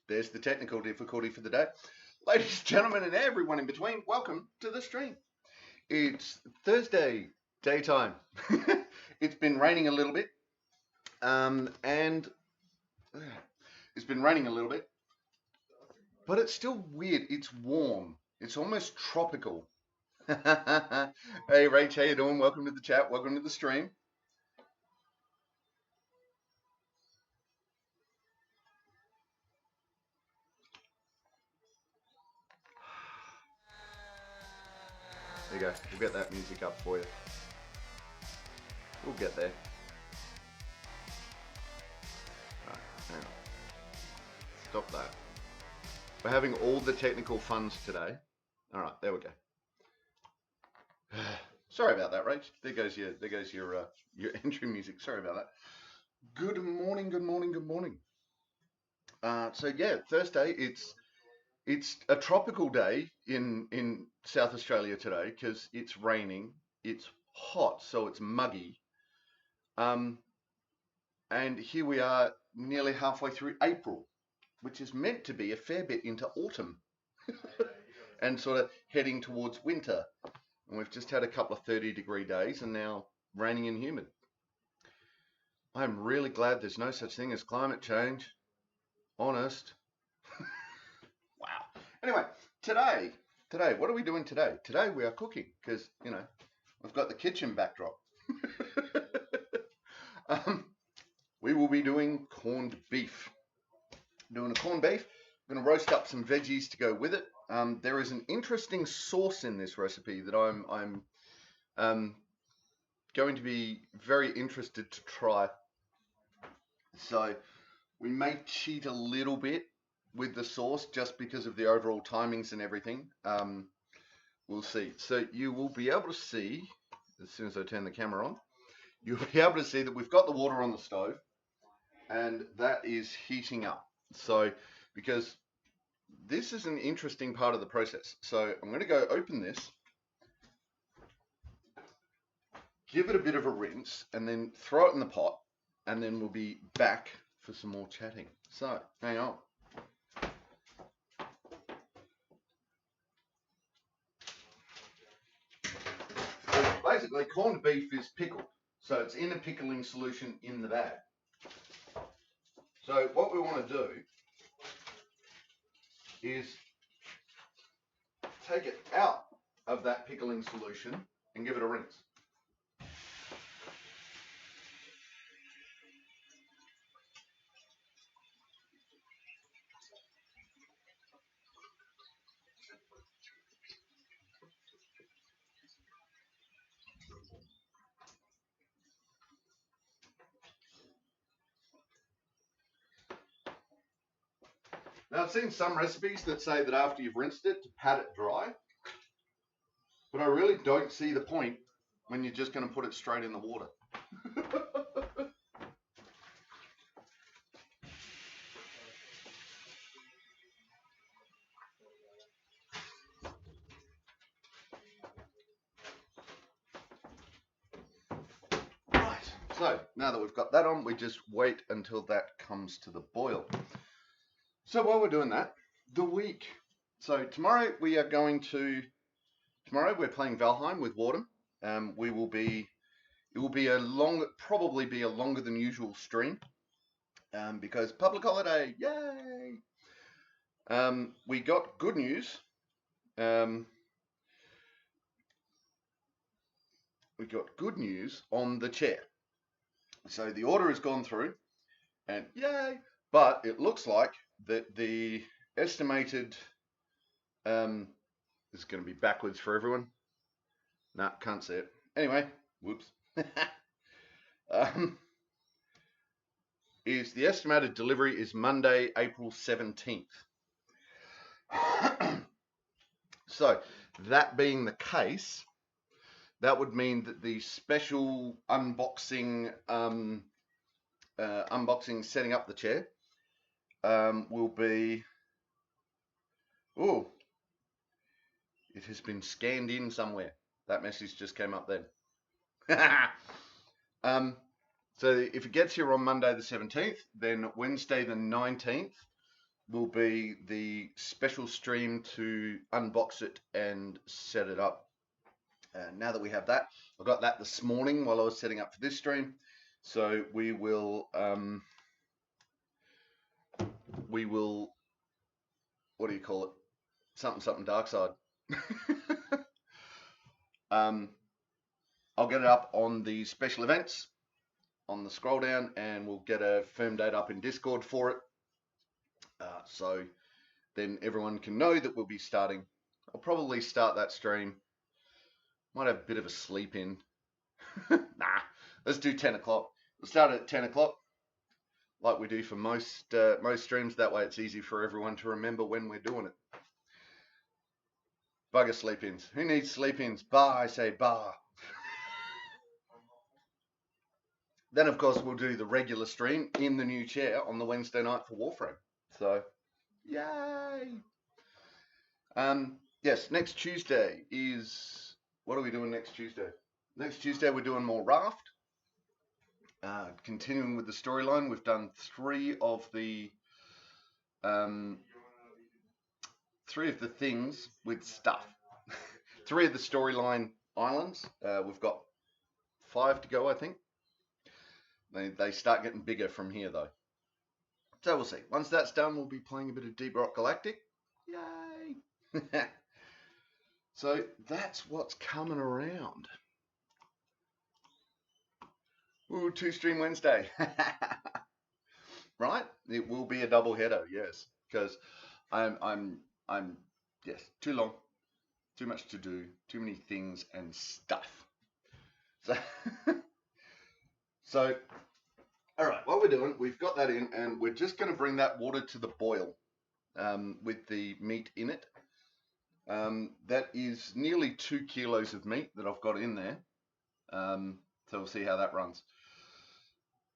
there's the technical difficulty for the day. Ladies, gentlemen, and everyone in between, welcome to the stream. It's Thursday daytime. It's been raining a little bit, and it's been raining a little bit, but it's still weird. It's warm. It's almost tropical. Hey, Rach, how you doing? Welcome to the chat. Welcome to the stream. There you go. We'll get that music up for you. We'll get there. Right, hang on. Stop that. We're having all the technical funs today. All right, there we go. Sorry about that, Rach. There goes your entry music. Sorry about that. Good morning, good morning, good morning. So yeah, Thursday. It's a tropical day in South Australia today because it's raining. It's hot, so it's muggy. And here we are, nearly halfway through April, which is meant to be a fair bit into autumn, and sort of heading towards winter. And we've just had a couple of 30-degree days, and now raining and humid. I'm really glad there's no such thing as climate change. Honest. Wow. Anyway, today, what are we doing today? Today we are cooking because, you know, we've got the kitchen backdrop. We will be doing corned beef. Doing a corned beef. I'm going to roast up some veggies to go with it. There is an interesting sauce in this recipe that I'm going to be very interested to try. So we may cheat a little bit with the sauce just because of the overall timings and everything. We'll see. So you will be able to see, as soon as I turn the camera on, you'll be able to see that we've got the water on the stove and that is heating up. So because this is an interesting part of the process. So I'm going to go open this, give it a bit of a rinse, and then throw it in the pot, and then we'll be back for some more chatting. So hang on. Basically, corned beef is pickled, so it's in a pickling solution in the bag. So what we want to do is take it out of that pickling solution and give it a rinse. Now, I've seen some recipes that say that after you've rinsed it, to pat it dry. But I really don't see the point when you're just going to put it straight in the water. Right, so now that we've got that on, we just wait until that comes to the boil. So while we're doing that, the week. So tomorrow we're playing Valheim with Wardham. It will be probably be a longer than usual stream, because public holiday, yay! We got good news. We got good news on the chair. So the order has gone through, and yay! But it looks like that the estimated, this is going to be backwards for everyone. Nah, can't see it. Anyway, whoops. Is the estimated delivery is Monday, April 17th. So that being the case, that would mean that the special unboxing, setting up the chair, will be, oh, it has been scanned in somewhere. That message just came up then. So if it gets here on Monday the 17th, then Wednesday the 19th, will be the special stream to unbox it and set it up. Now that we have that, I got that this morning while I was setting up for this stream. So we will, what do you call it? Something dark side. I'll get it up on the special events on the scroll down, and we'll get a firm date up in Discord for it. So then everyone can know that we'll be starting. I'll probably start that stream. Might have a bit of a sleep in. Nah, let's do 10 o'clock. We'll start at 10 o'clock, like we do for most streams. That way it's easy for everyone to remember when we're doing it. Bugger sleep-ins. Who needs sleep-ins? Bar, I say bar. Then, of course, we'll do the regular stream in the new chair on the Wednesday night for Warframe. So, yay! Yes, next Tuesday is... What are we doing next Tuesday? Next Tuesday, we're doing more Raft. Continuing with the storyline, we've done three of the things with stuff. 3 of the storyline islands. We've got 5 to go, I think. They start getting bigger from here, though. So we'll see. Once that's done, we'll be playing a bit of Deep Rock Galactic. Yay! So that's what's coming around. Ooh, 2-stream Wednesday. Right? It will be a double header, yes. Because I'm yes, too long. Too much to do. Too many things and stuff. So all right, what we're doing, we've got that in, and we're just going to bring that water to the boil with the meat in it. That is nearly 2 kilos of meat that I've got in there. So we'll see how that runs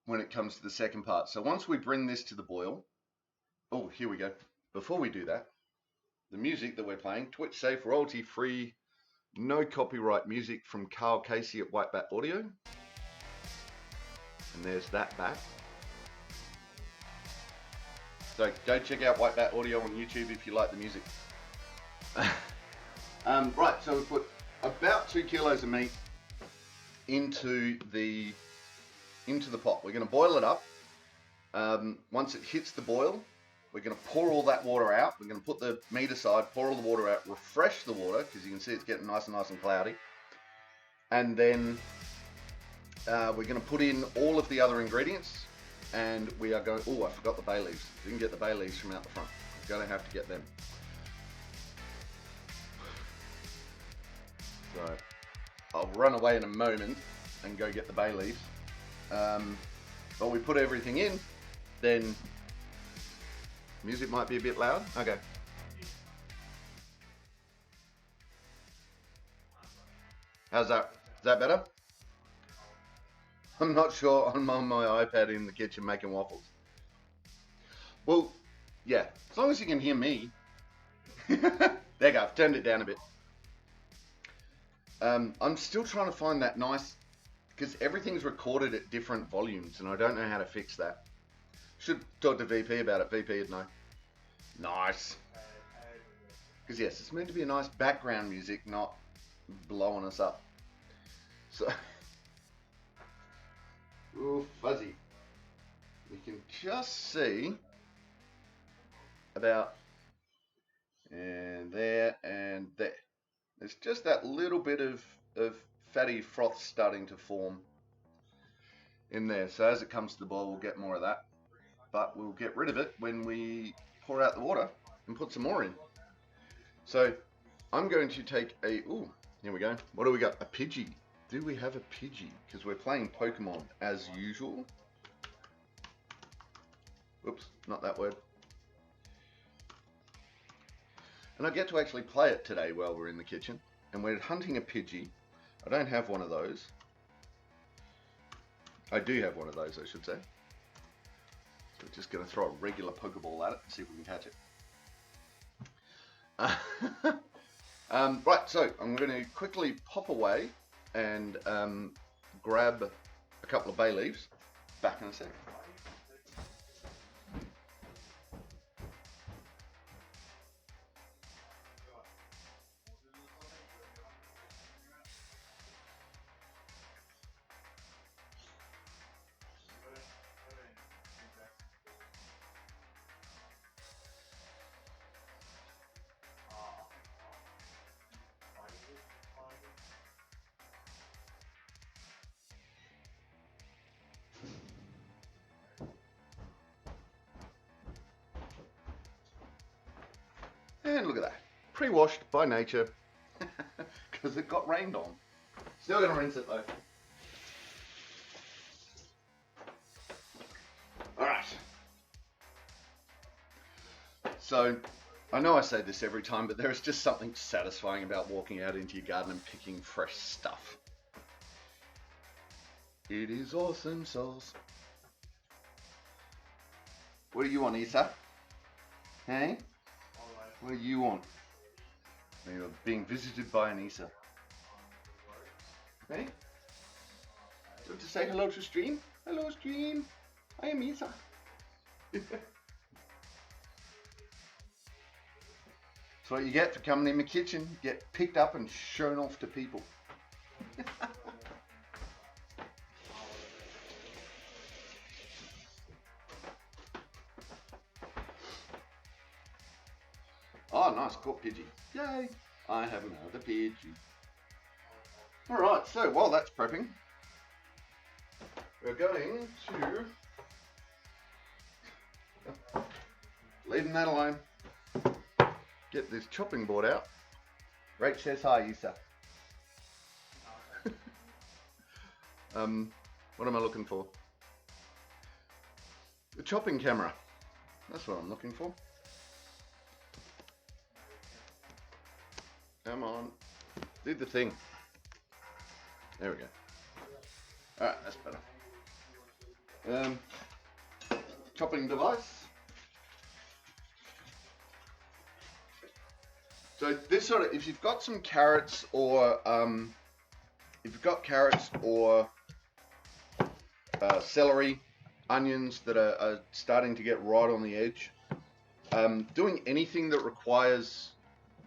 when it comes to the second part. So once we bring this to the boil, oh, here we go. Before we do that, the music that we're playing, Twitch safe, royalty free, no copyright music from Carl Casey at White Bat Audio. And there's that back. So go check out White Bat Audio on YouTube if you like the music. Right, so we put about 2 kilos of meat into the pot. We're going to boil it up. Once it hits the boil, we're going to pour all that water out. We're going to put the meat aside, pour all the water out, refresh the water, because you can see it's getting nice and cloudy. And then we're going to put in all of the other ingredients, and we are going... Oh, I forgot the bay leaves. Didn't get the bay leaves from out the front. I'm going to have to get them. So I'll run away in a moment and go get the bay leaves. But we put everything in, then music might be a bit loud. Okay. How's that? Is that better? I'm not sure. I'm on my iPad in the kitchen making waffles. Well, yeah, as long as you can hear me. There you go, I've turned it down a bit. I'm still trying to find that nice, because everything's recorded at different volumes, and I don't know how to fix that. Should talk to VP about it. VP would know. Nice. Because yes, it's meant to be a nice background music, not blowing us up. So... Ooh, fuzzy. We can just see about and there and there. There's just that little bit of fatty froth starting to form in there. So as it comes to the boil, we'll get more of that. But we'll get rid of it when we pour out the water and put some more in. So I'm going to take a... Ooh, here we go. What do we got? A Pidgey. Do we have a Pidgey? Because we're playing Pokemon as usual. Oops, not that word. And I get to actually play it today while we're in the kitchen. And we're hunting a Pidgey. I don't have one of those. I do have one of those, I should say. So we're just going to throw a regular Pokeball at it and see if we can catch it. Right, so I'm going to quickly pop away and grab a couple of bay leaves. Back in a sec. pre-washed by nature because it got rained on. Still gonna rinse it though. Alright. So, I know I say this every time, but there is just something satisfying about walking out into your garden and picking fresh stuff. It is awesome sauce. What do you want, Isa? Hey? What do you want? You're being visited by an Isa. Hey? Do you want to say hello to stream? Hello stream. I am Isa. That's what you get for coming in my kitchen. Get picked up and shown off to people. Oh, nice, caught Pidgey. Yay! I have another Pidgey. Alright, so while that's prepping, we're going to... leaving that alone. Get this chopping board out. Rach says hi, Isa. What am I looking for? The chopping camera. That's what I'm looking for. Come on. Do the thing. There we go. Alright, that's better. Chopping device. So this sort of, if you've got some carrots or celery, onions that are starting to get right on the edge, doing anything that requires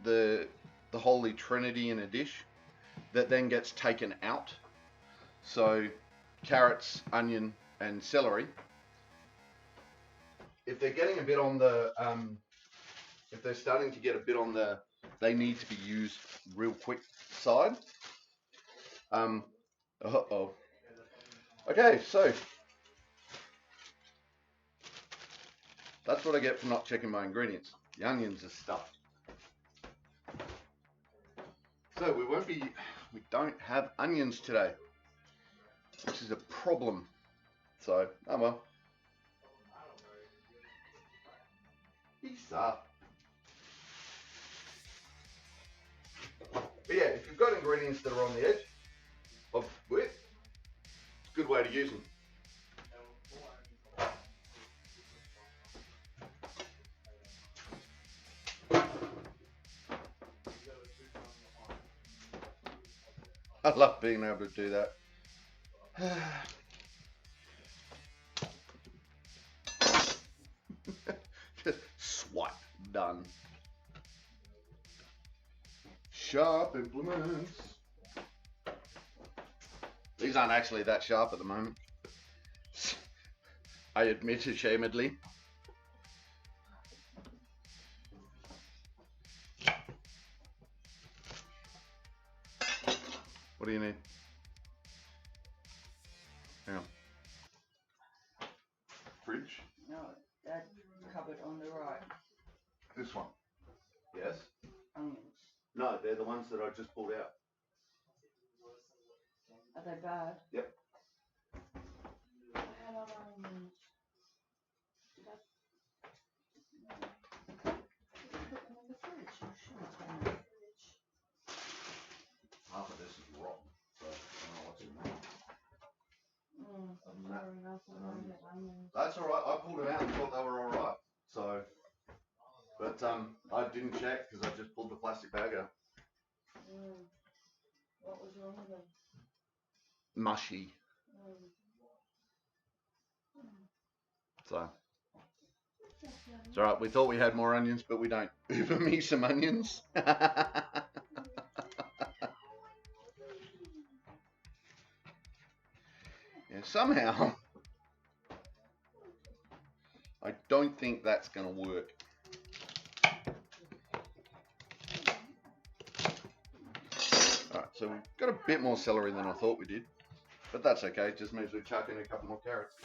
the Holy Trinity in a dish that then gets taken out. So carrots, onion, and celery. If they're getting a bit on the, if they're starting to get a bit on the, they need to be used real quick side. Okay, so that's what I get for not checking my ingredients. The onions are stuffed. So we don't have onions today, which is a problem. So, oh well. Isa. But yeah, if you've got ingredients that are on the edge of width, it's a good way to use them. I love being able to do that. Just swipe, done. Sharp implements. These aren't actually that sharp at the moment. I admit ashamedly. What do you need? Hang on. Fridge? No, that cupboard on the right. This one? Yes? Onions. No, they're the ones that I just pulled out. Are they bad? Yep. I had other onions. Did I? No. Did I put them in the fridge? I'm sure it's been in the fridge. Half of this is rotten, so I don't know what's in there. Fair enough. I don't get onions. That's alright, I pulled them out and thought they were alright. So, but I didn't check because I just pulled the plastic bag out. What was wrong with them? Mushy. So, it's alright, we thought we had more onions, but we don't. Uber me some onions. Yeah, somehow, I don't think that's going to work. Alright, so we've got a bit more celery than I thought we did, but that's okay, it just means we chuck in a couple more carrots.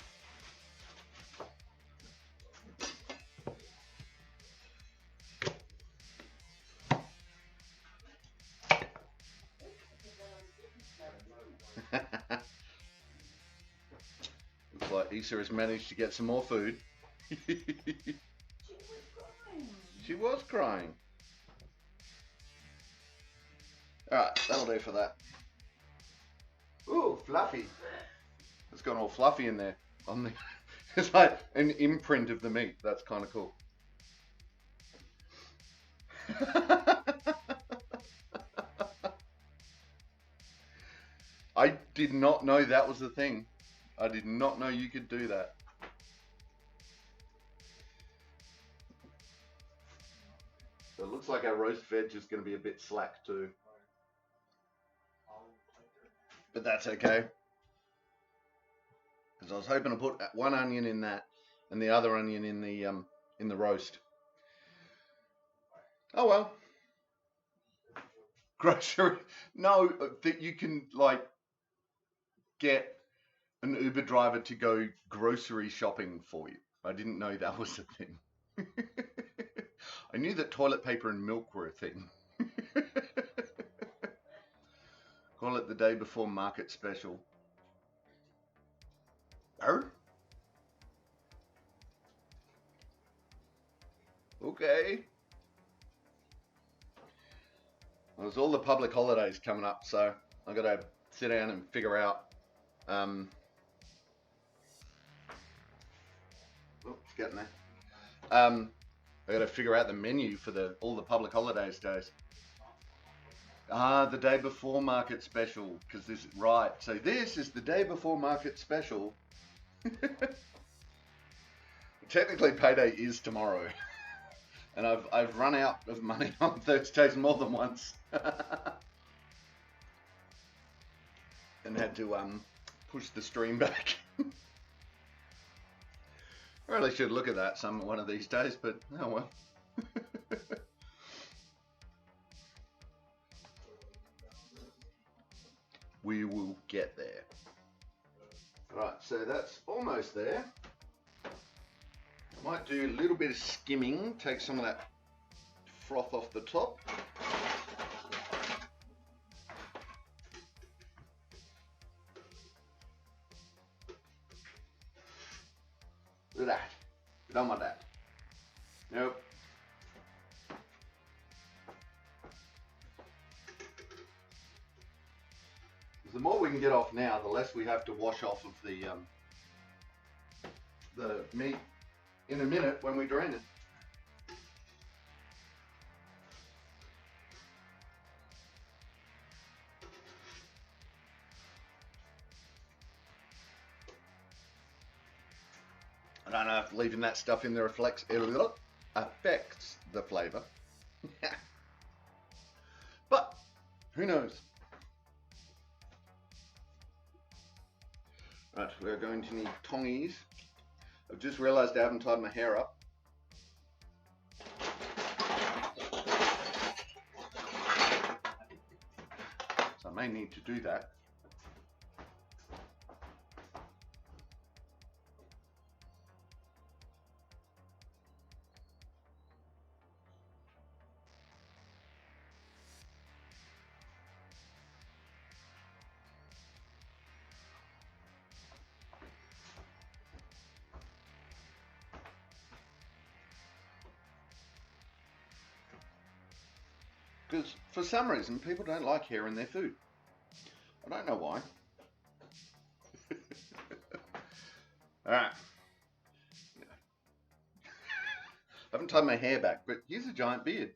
like Issa has managed to get some more food. She was crying. Alright, that'll do for that. Ooh, fluffy. It's gone all fluffy in there. On the, it's like an imprint of the meat. That's kind of cool. I did not know that was the thing. I did not know you could do that. So it looks like our roast veg is going to be a bit slack too. But that's okay. Because I was hoping to put one onion in that and the other onion in the roast. Oh well. Grocery. No, that you can like get an Uber driver to go grocery shopping for you. I didn't know that was a thing. I knew that toilet paper and milk were a thing. Call it the day before market special. Oh? Okay. Well, there's all the public holidays coming up, so I've got to sit down and figure out it's getting there. I got to figure out the menu for all the public holidays days. The day before market special, because this right. So this is the day before market special. Technically, payday is tomorrow, and I've run out of money on Thursdays more than once, and had to push the stream back. I really should look at that one of these days, but oh well. We will get there. Right, so that's almost there. Might do a little bit of skimming, take some of that froth off the top. Look at that. Don't want that. Nope. The more we can get off now, the less we have to wash off of the meat in a minute when we drain it. I don't know if leaving that stuff in there affects the flavour. But who knows? Right, we're going to need tongies. I've just realised I haven't tied my hair up. So I may need to do that. Because for some reason people don't like hair in their food. I don't know why. Alright. I haven't tied my hair back, but here's a giant beard.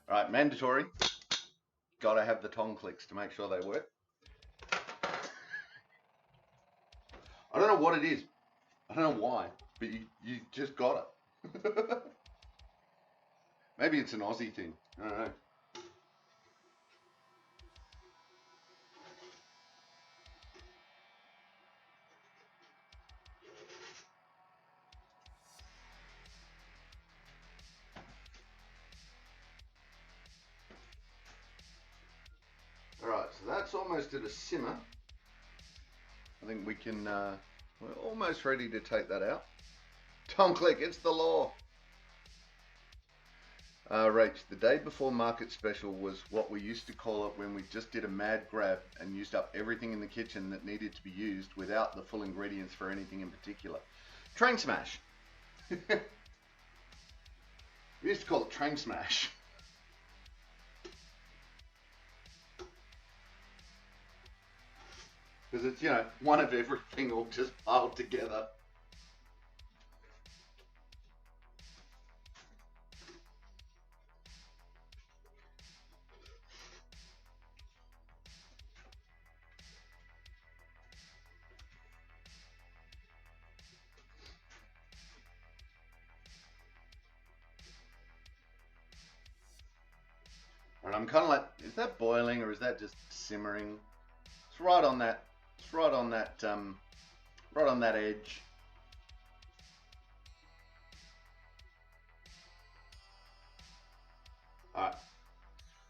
Alright, mandatory. Gotta have the tong clicks to make sure they work. I don't know what it is. I don't know why, but you just got it. Maybe it's an Aussie thing. I don't know. Alright, so that's almost at a simmer. I think we can, we're almost ready to take that out. Tom Click, it's the law. Rach, the day before market special was what we used to call it when we just did a mad grab and used up everything in the kitchen that needed to be used without the full ingredients for anything in particular. Train smash. We used to call it train smash. Because it's, you know, one of everything all just piled together. And I'm kind of like, is that boiling or is that just simmering? It's right on that. It's right on that. Right on that edge. All right.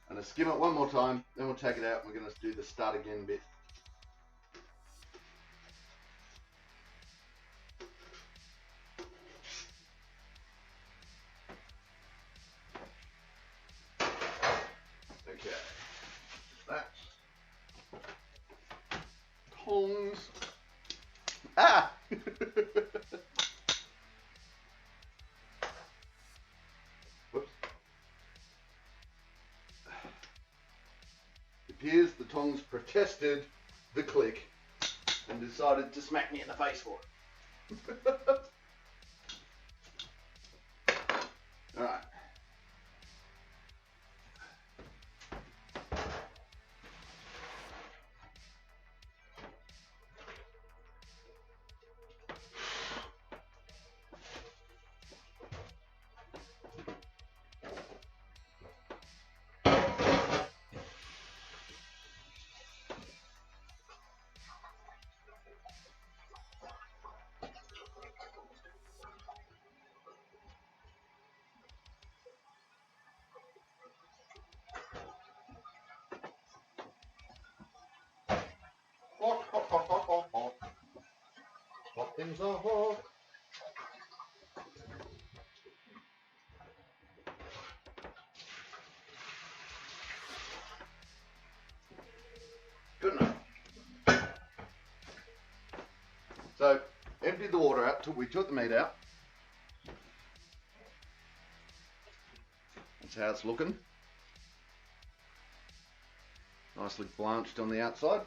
I'm gonna skim it one more time, then we'll take it out. And we're gonna do the start again bit. Okay. That. Tongs. Ah! Whoops. It appears the tongs protested the click and decided to smack me in the face for it. Alright. Hot, hot, hot, hot, hot, hot. Hot things are hot. Good enough. So, emptied the water out till we took the meat out. That's how it's looking. Nicely blanched on the outside.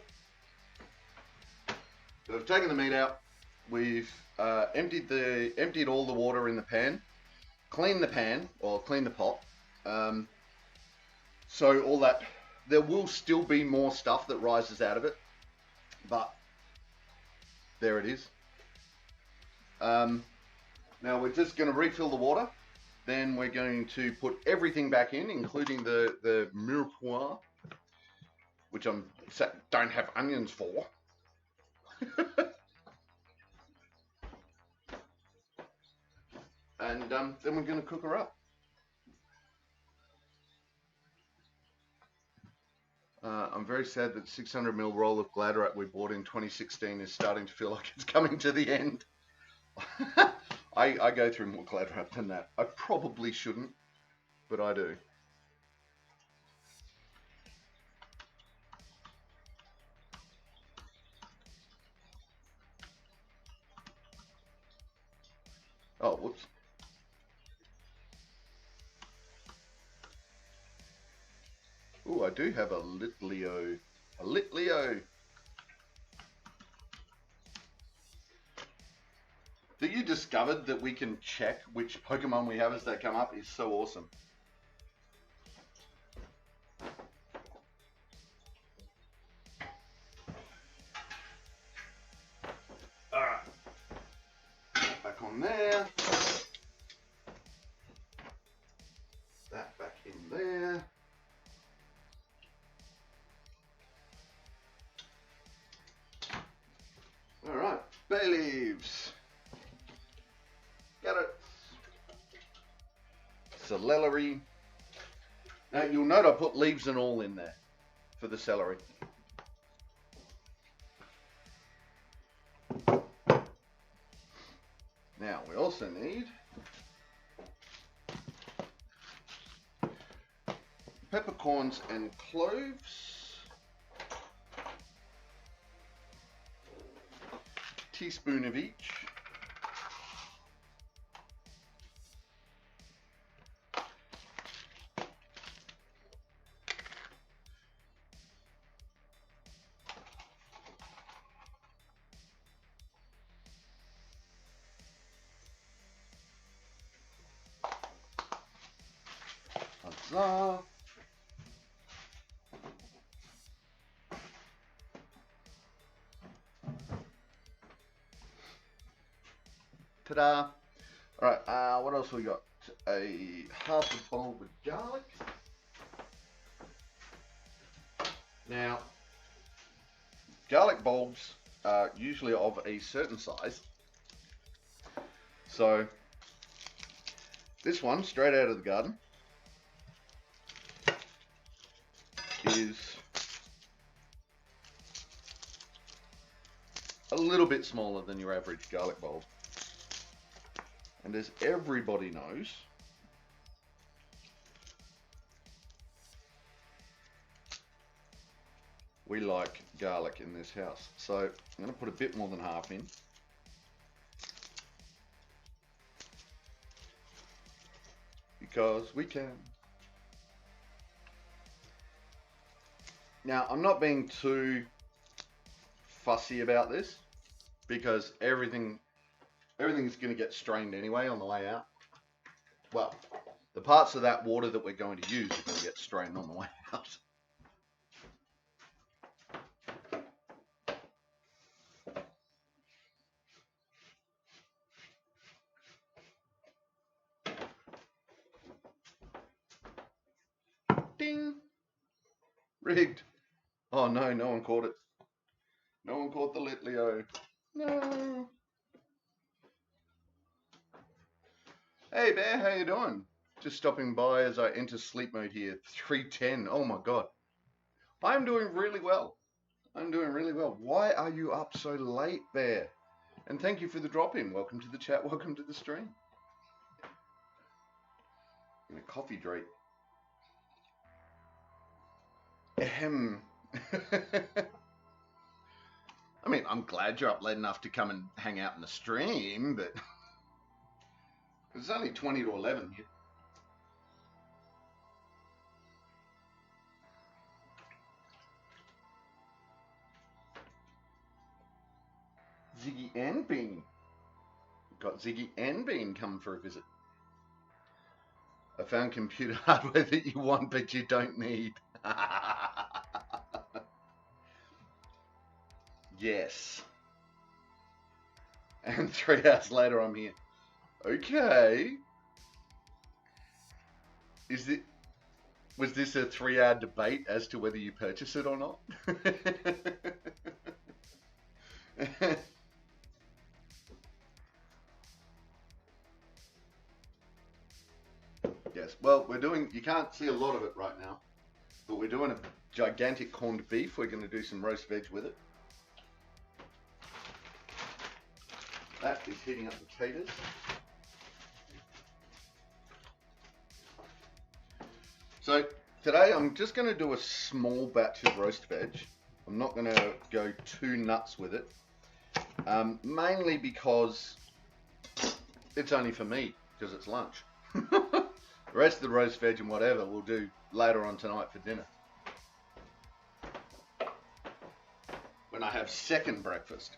So we've taken the meat out. We've emptied all the water in the pan, cleaned the pan or cleaned the pot. So all that, there will still be more stuff that rises out of it, but there it is. Now we're just going to refill the water. Then we're going to put everything back in, including the mirepoix, which I don't have onions for. And then we're going to cook her up. I'm very sad that 600ml roll of Gladrat we bought in 2016 is starting to feel like it's coming to the end. I go through more Gladrat than that. I probably shouldn't, but I do. Oh, whoops. Oh, I do have a Litleo. A Litleo. That you discovered that we can check which Pokemon we have as they come up is so awesome. Alright. Back on there. That back in there. Alright, bay leaves. Carrots. Celery. Now you'll note I put leaves and all in there for the celery. Now we also need peppercorns and cloves, teaspoon of each. Huzzah. Ta-da. Alright, what else we got? A half a bowl with garlic. Now, garlic bulbs are usually of a certain size. So, this one, straight out of the garden, is a little bit smaller than your average garlic bulb. And as everybody knows, we like garlic in this house. So I'm going to put a bit more than half in. Because we can. Now, I'm not being too fussy about this because everything's going to get strained anyway on the way out. Well, the parts of that water that we're going to use are going to get strained on the way out. Ding! Rigged. Oh no, no one caught it. No one caught the Litleo. No. Hey Bear, how you doing? Just stopping by as I enter sleep mode here. 3:10. Oh my god. I'm doing really well. I'm doing really well. Why are you up so late, Bear? And thank you for the drop-in. Welcome to the chat. Welcome to the stream. And a coffee drink. Ahem. I mean, I'm glad you're up late enough to come and hang out in the stream, but it's only 20 to 11 here. Ziggy and Bean. We've got Ziggy and Bean coming for a visit. I found computer hardware that you want, but you don't need. Yes. And 3 hours later, I'm here. Okay. Was this a 3-hour debate as to whether you purchase it or not? Yes, well, you can't see a lot of it right now, but we're doing a gigantic corned beef. We're going to do some roast veg with it. That is heating up potatoes. So today I'm just going to do a small batch of roast veg. I'm not going to go too nuts with it, mainly because it's only for me, because it's lunch. The rest of the roast veg and whatever we'll do later on tonight for dinner, when I have second breakfast.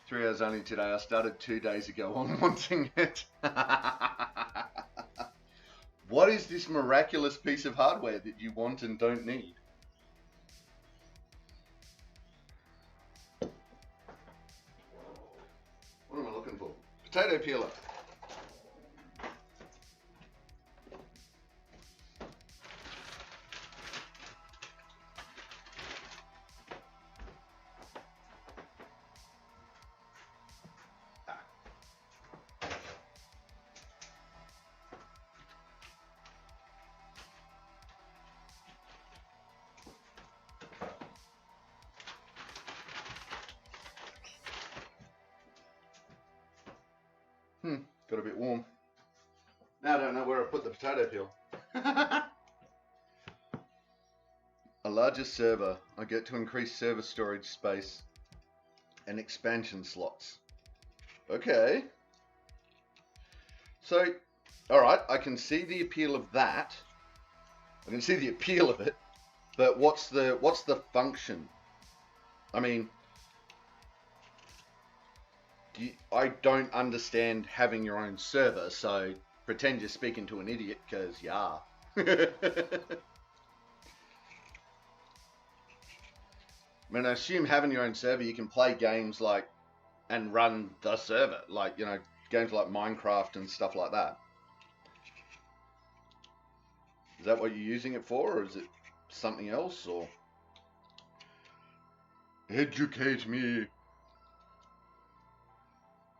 Three hours only today. I started 2 days ago on wanting it. What is this miraculous piece of hardware that you want and don't need? What am I looking for? Potato peeler. got a bit warm. Now I don't know where I put the potato peel. A larger server. I get to increase server storage space and expansion slots. Okay. So, alright, I can see the appeal of that. I can see the appeal of it. But what's the function? I mean, I don't understand having your own server, so pretend you're speaking to an idiot, because yeah. I mean, I assume having your own server, you can play games like, and run the server, like, you know, games like Minecraft and stuff like that. Is that what you're using it for, or is it something else, or? Educate me.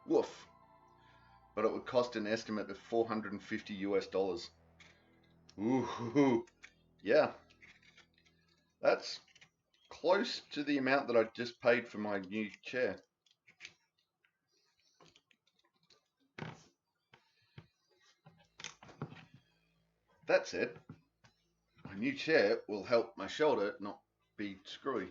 Woof. But it would cost an estimate of $450 US. Ooh, yeah. That's close to the amount that I just paid for my new chair. That said, my new chair will help my shoulder not be screwy.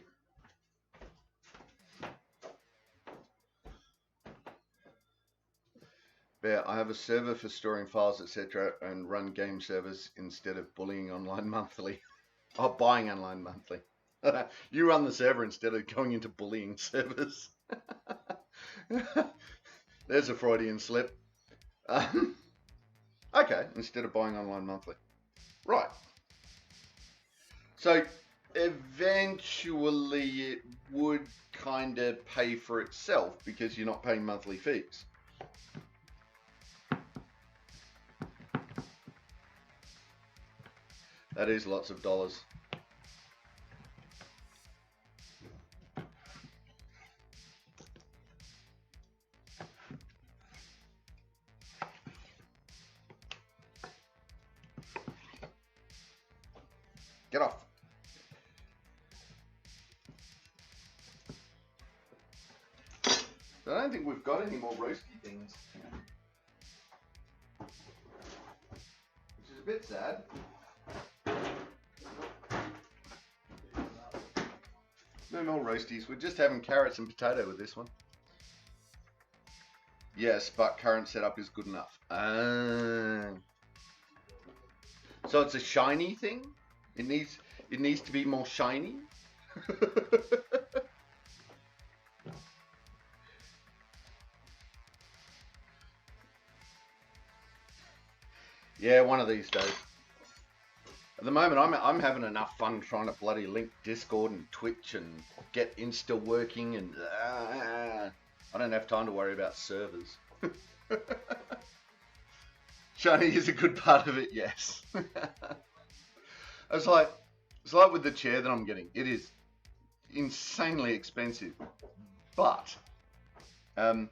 Yeah, I have a server for storing files, etc., and run game servers instead of bullying online monthly. Or buying online monthly. You run the server instead of going into bullying servers. There's a Freudian slip. Okay, instead of buying online monthly. Right. So eventually it would kind of pay for itself because you're not paying monthly fees. That is lots of dollars. Get off. I don't think we've got any more roasty things. Which is a bit sad. No more roasties. We're just having carrots and potato with this one. Yes, but current setup is good enough. So it's a shiny thing? It needs to be more shiny? Yeah, one of these days. At the moment, I'm having enough fun trying to bloody link Discord and Twitch and get Insta working, and I don't have time to worry about servers. Shiny is a good part of it, yes. It's like with the chair that I'm getting. It is insanely expensive, but and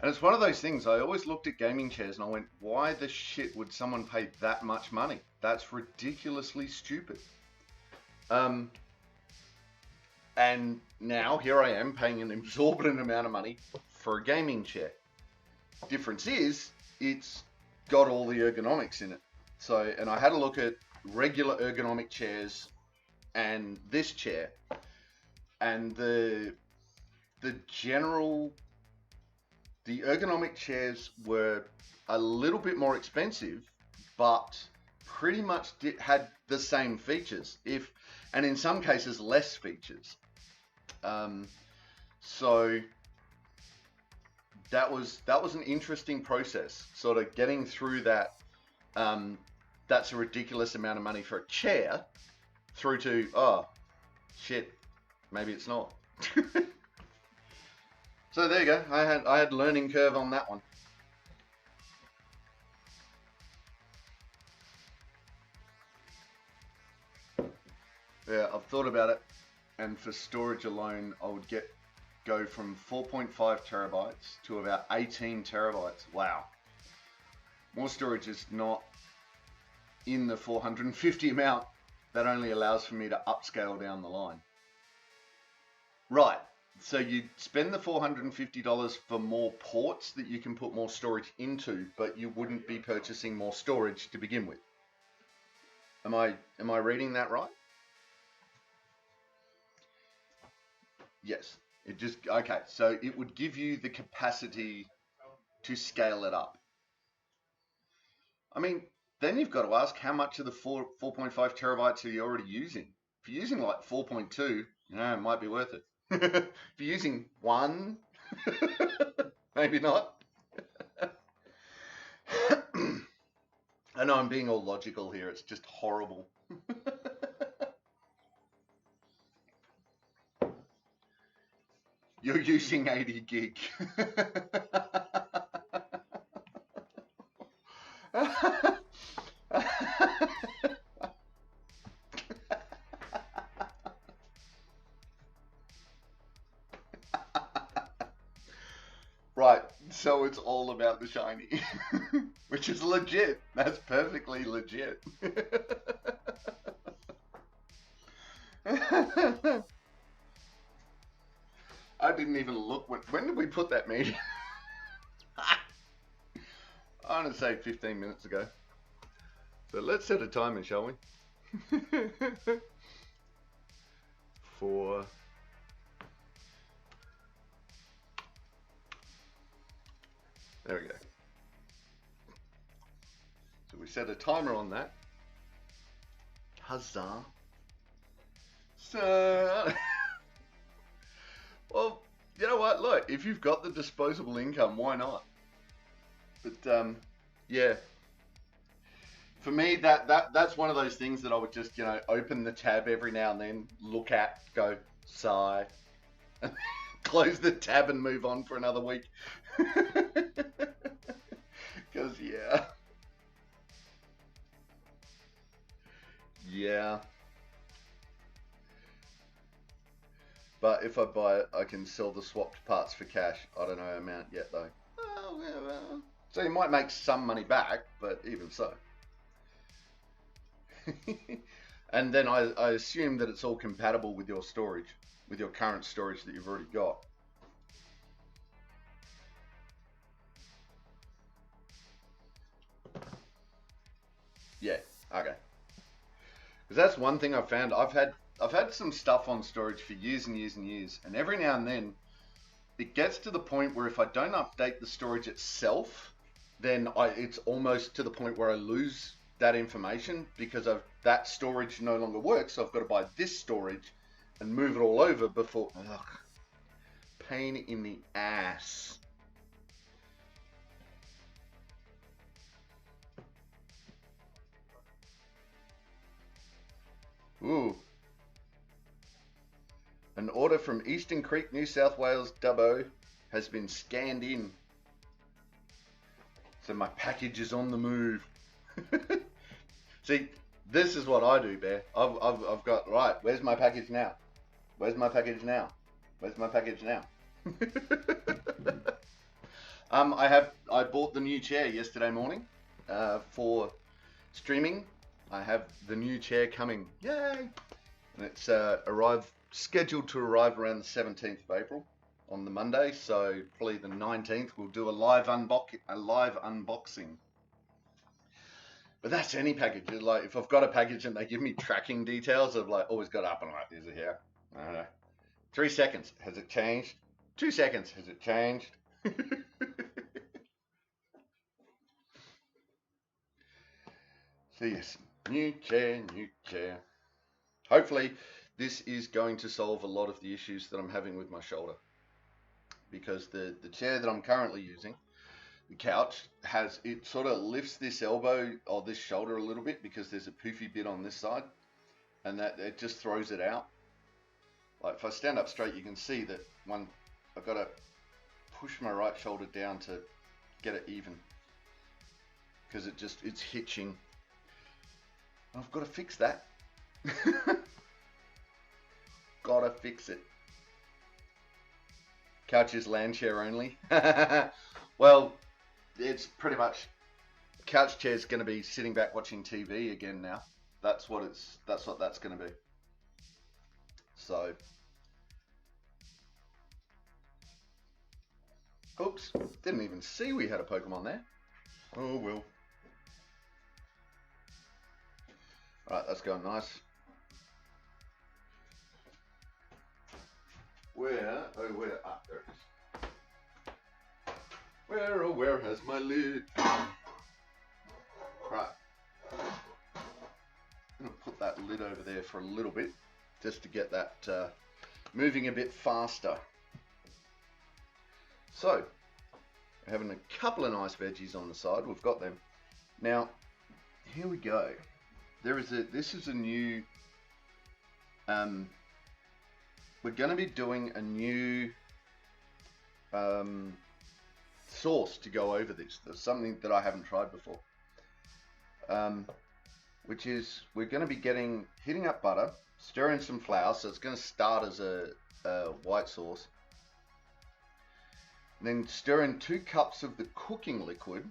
it's one of those things. I always looked at gaming chairs and I went, why the shit would someone pay that much money? That's ridiculously stupid. And now here I am paying an exorbitant amount of money for a gaming chair. Difference is it's got all the ergonomics in it. So, and I had a look at regular ergonomic chairs and this chair, and the ergonomic chairs were a little bit more expensive, but pretty much had the same features, and in some cases less features. So that was an interesting process, sort of getting through that. That's a ridiculous amount of money for a chair, through to, oh shit, maybe it's not. So there you go. I had learning curve on that one. Yeah, I've thought about it, and for storage alone, I would go from 4.5 terabytes to about 18 terabytes. Wow. More storage is not in the 450 amount. That only allows for me to upscale down the line. Right. So you spend the $450 for more ports that you can put more storage into, but you wouldn't be purchasing more storage to begin with. Am I reading that right? Yes. It just okay. So it would give you the capacity to scale it up. I mean, then you've got to ask how much of the 4.5 terabytes are you already using? If you're using like 4.2, it might be worth it. If you're using 1, maybe not. I know I'm being all logical here. It's just horrible. You're using 80 gig. Right, so it's all about the shiny, which is legit. That's perfectly legit. I didn't even look. When did we put that meeting? I'm going to say 15 minutes ago. So let's set a timer, shall we? 4. There we go. So we set a timer on that. Huzzah. So, well, you know what? Look, if you've got the disposable income, why not? But yeah. For me, that's one of those things that I would just, open the tab every now and then, look at, go, sigh, and close the tab and move on for another week. Because, yeah. Yeah. But if I buy it, I can sell the swapped parts for cash. I don't know the amount yet, though. Oh, yeah, well. So you might make some money back, but even so. And then I assume that it's all compatible with your storage, with your current storage that you've already got. Yeah, okay. Because that's one thing I've found. I've had some stuff on storage for years and years and years, and every now and then it gets to the point where if I don't update the storage itself, then it's almost to the point where I lose that information because that storage no longer works. So I've got to buy this storage and move it all over before. Ugh, pain in the ass. Ooh. An order from Eastern Creek, New South Wales, Dubbo has been scanned in. So my package is on the move. See, this is what I do, Bear. I've got, right, where's my package now? Where's my package now? Where's my package now? I bought the new chair yesterday morning for streaming. I have the new chair coming. Yay! And it's scheduled to arrive around the 17th of April on the Monday, so probably the 19th we'll do a live unboxing. But that's any package. Like if I've got a package and they give me tracking details of like, oh, it's got up and right, is it here? I don't know. 3 seconds. Has it changed? 2 seconds. Has it changed? So yes, new chair. Hopefully this is going to solve a lot of the issues that I'm having with my shoulder. Because the chair that I'm currently using, the couch, it sort of lifts this elbow or this shoulder a little bit because there's a poofy bit on this side, and that it just throws it out. Like if I stand up straight, you can see that I've got to push my right shoulder down to get it even because it's hitching. I've got to fix that. Gotta fix it. Couch is land chair only. Well, it's pretty much couch chair's going to be sitting back watching TV again now. That's what that's going to be. So Oops, didn't even see we had a Pokemon there. Oh well. Alright, that's going nice. Where? Oh, where? Ah, there it is. Where, oh, where has my lid? Right. I'm going to put that lid over there for a little bit, just to get that moving a bit faster. So, we're having a couple of nice veggies on the side. We've got them. Now, here we go. This is a new, we're going to be doing a new sauce to go over this. There's something that I haven't tried before. Which is, we're going to be heating up butter, stirring some flour, so it's going to start as a white sauce. Then stir in 2 cups of the cooking liquid,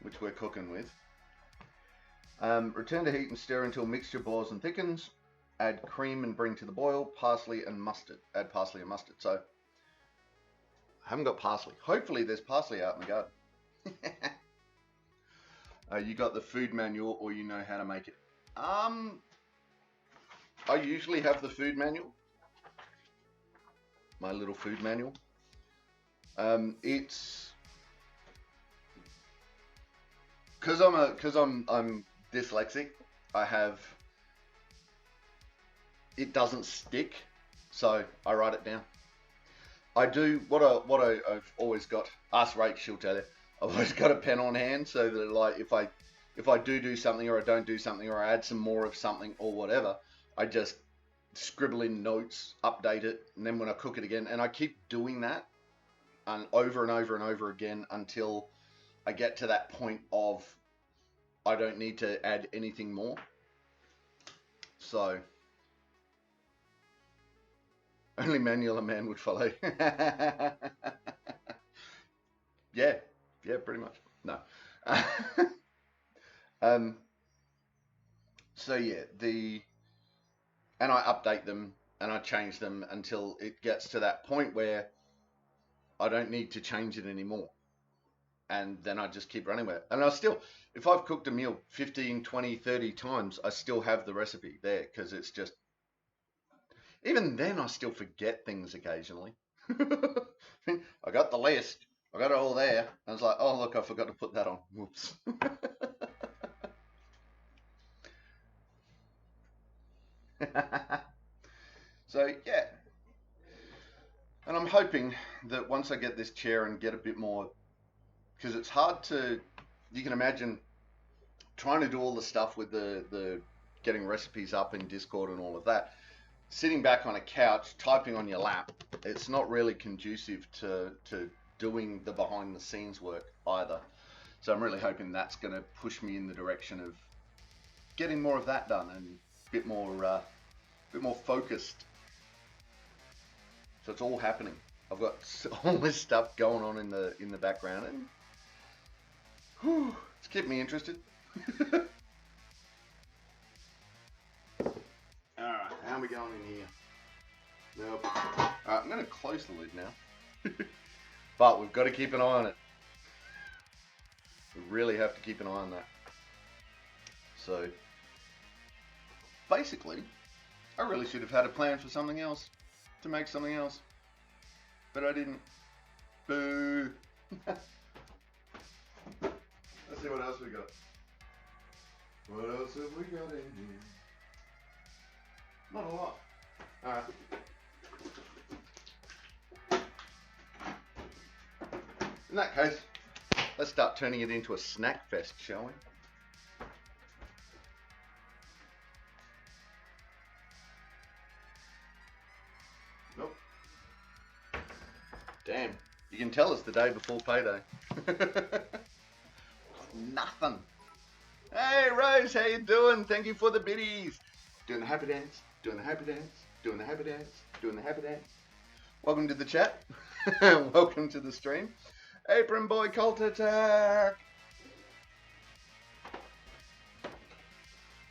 which we're cooking with. Return to heat and stir until mixture boils and thickens. Add cream and bring to the boil. Parsley and mustard. Add parsley and mustard. So, I haven't got parsley. Hopefully there's parsley out in the garden. You got the food manual, or you know how to make it. I usually have the food manual. My little food manual. It's because I'm dyslexic. It doesn't stick, so I write it down. I do what I've always got. Ask Rach, she'll tell you. I've always got a pen on hand, so that like if I do something, or I don't do something, or I add some more of something or whatever, I just scribble in notes, update it, and then when I cook it again, and I keep doing that and over and over and over again until I get to that point of I don't need to add anything more. So only manual a man would follow. Yeah, pretty much. No. So yeah, and I update them and I change them until it gets to that point where I don't need to change it anymore. And then I just keep running with it. And if I've cooked a meal 15, 20, 30 times, I still have the recipe there, because it's just, even then I still forget things occasionally. I got the list. I got it all there. I was like, oh, look, I forgot to put that on. Whoops. So, yeah. And I'm hoping that once I get this chair and get a bit more, because it's hard to, you can imagine trying to do all the stuff with the getting recipes up in Discord and all of that. Sitting back on a couch, typing on your lap, it's not really conducive to doing the behind the scenes work either. So I'm really hoping that's going to push me in the direction of getting more of that done and a bit more focused. So it's all happening. I've got all this stuff going on in the background, and it's kept me interested. Alright, how are we going in here? Nope. Alright, I'm going to close the lid now. But we've got to keep an eye on it. We really have to keep an eye on that. So, basically, I really should have had a plan for something else. To make something else. But I didn't. Boo! Let's see what else we got. What else have we got in here? Not a lot. Alright. In that case, let's start turning it into a snack fest, shall we? Nope. Damn. You can tell it's the day before payday. Nothing. Hey Rose, how you doing? Thank you for the biddies. Doing the happy dance, doing the happy dance, doing the happy dance, doing the happy dance. Welcome to the chat. Welcome to the stream. Apron Boy Cult Attack.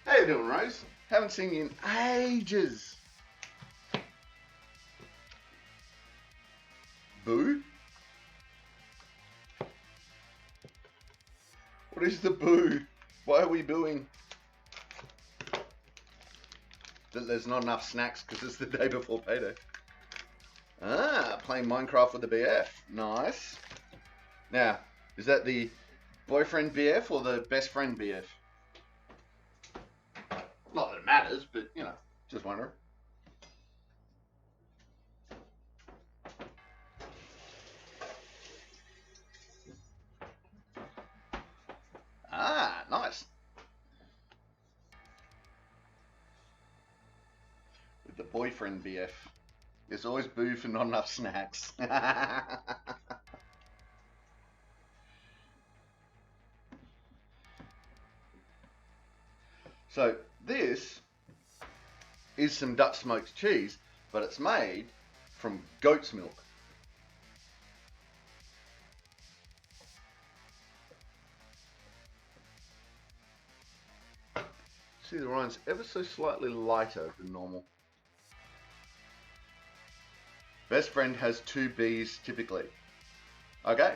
How you doing, Rose? Haven't seen you in ages. Boo? What is the boo? Why are we booing? That there's not enough snacks because it's the day before payday. Ah, playing Minecraft with the BF. Nice. Now, is that the boyfriend BF or the best friend BF? Not that it matters, but, you know, just wondering. Ah, nice. With the boyfriend BF. There's always boo for not enough snacks. So, this is some Dutch smoked cheese, but it's made from goat's milk. See, the rind's ever so slightly lighter than normal. Best friend has 2 B's typically. Okay.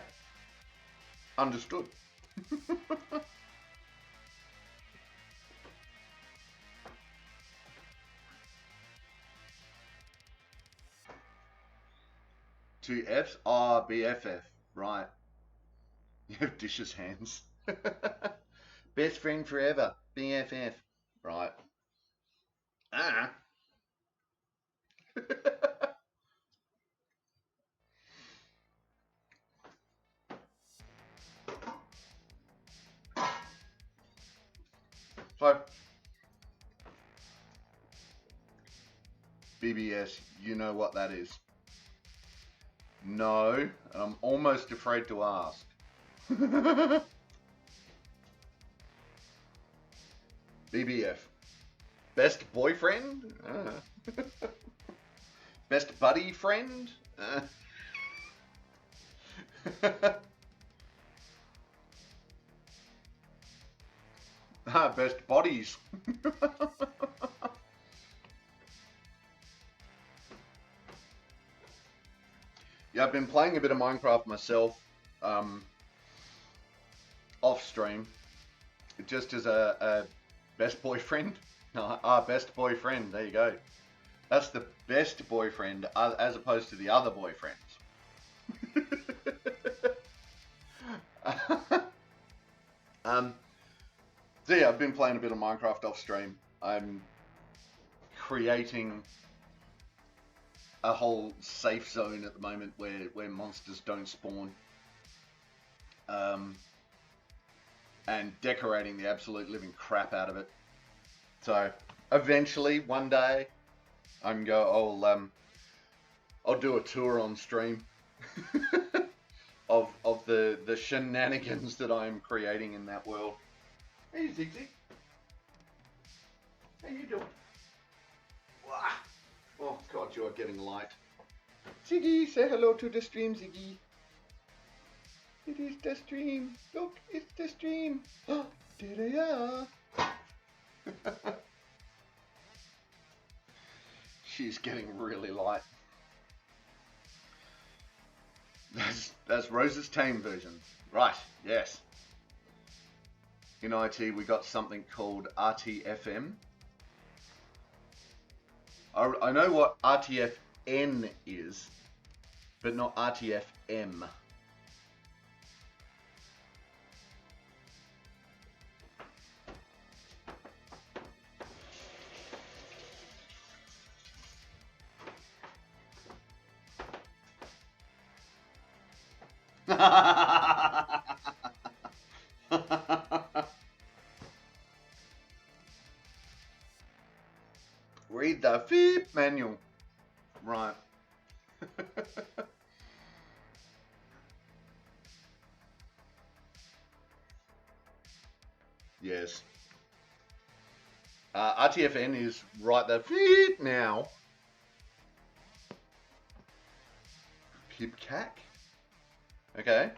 Understood. Two F's? Ah, BFF. Right. You have dishes hands. Best friend forever. BFF. Right. Ah. So, BBS, you know what that is? No, and I'm almost afraid to ask. BBF. Best boyfriend? Best buddy friend? Best bodies. Yeah, I've been playing a bit of Minecraft myself, off stream, just as a best boyfriend. Best boyfriend. There you go. That's the best boyfriend, as opposed to the other boyfriends. So yeah, I've been playing a bit of Minecraft off stream. I'm creating a whole safe zone at the moment where monsters don't spawn. And decorating the absolute living crap out of it. So eventually, one day, I'll do a tour on stream of the shenanigans that I'm creating in that world. Hey Ziggy, how you doing? Wah. Oh God, you are getting light. Ziggy, say hello to the stream, Ziggy. It is the stream. Look, it's the stream. Oh, there they are. She's getting really light. That's Rose's tame version. Right, yes. In IT, we got something called RTFM. I know what RTFN is, but not RTFM. Read the FEEP manual. Right. Yes. RTFN is right the FEEP now. Kibcac? Okay.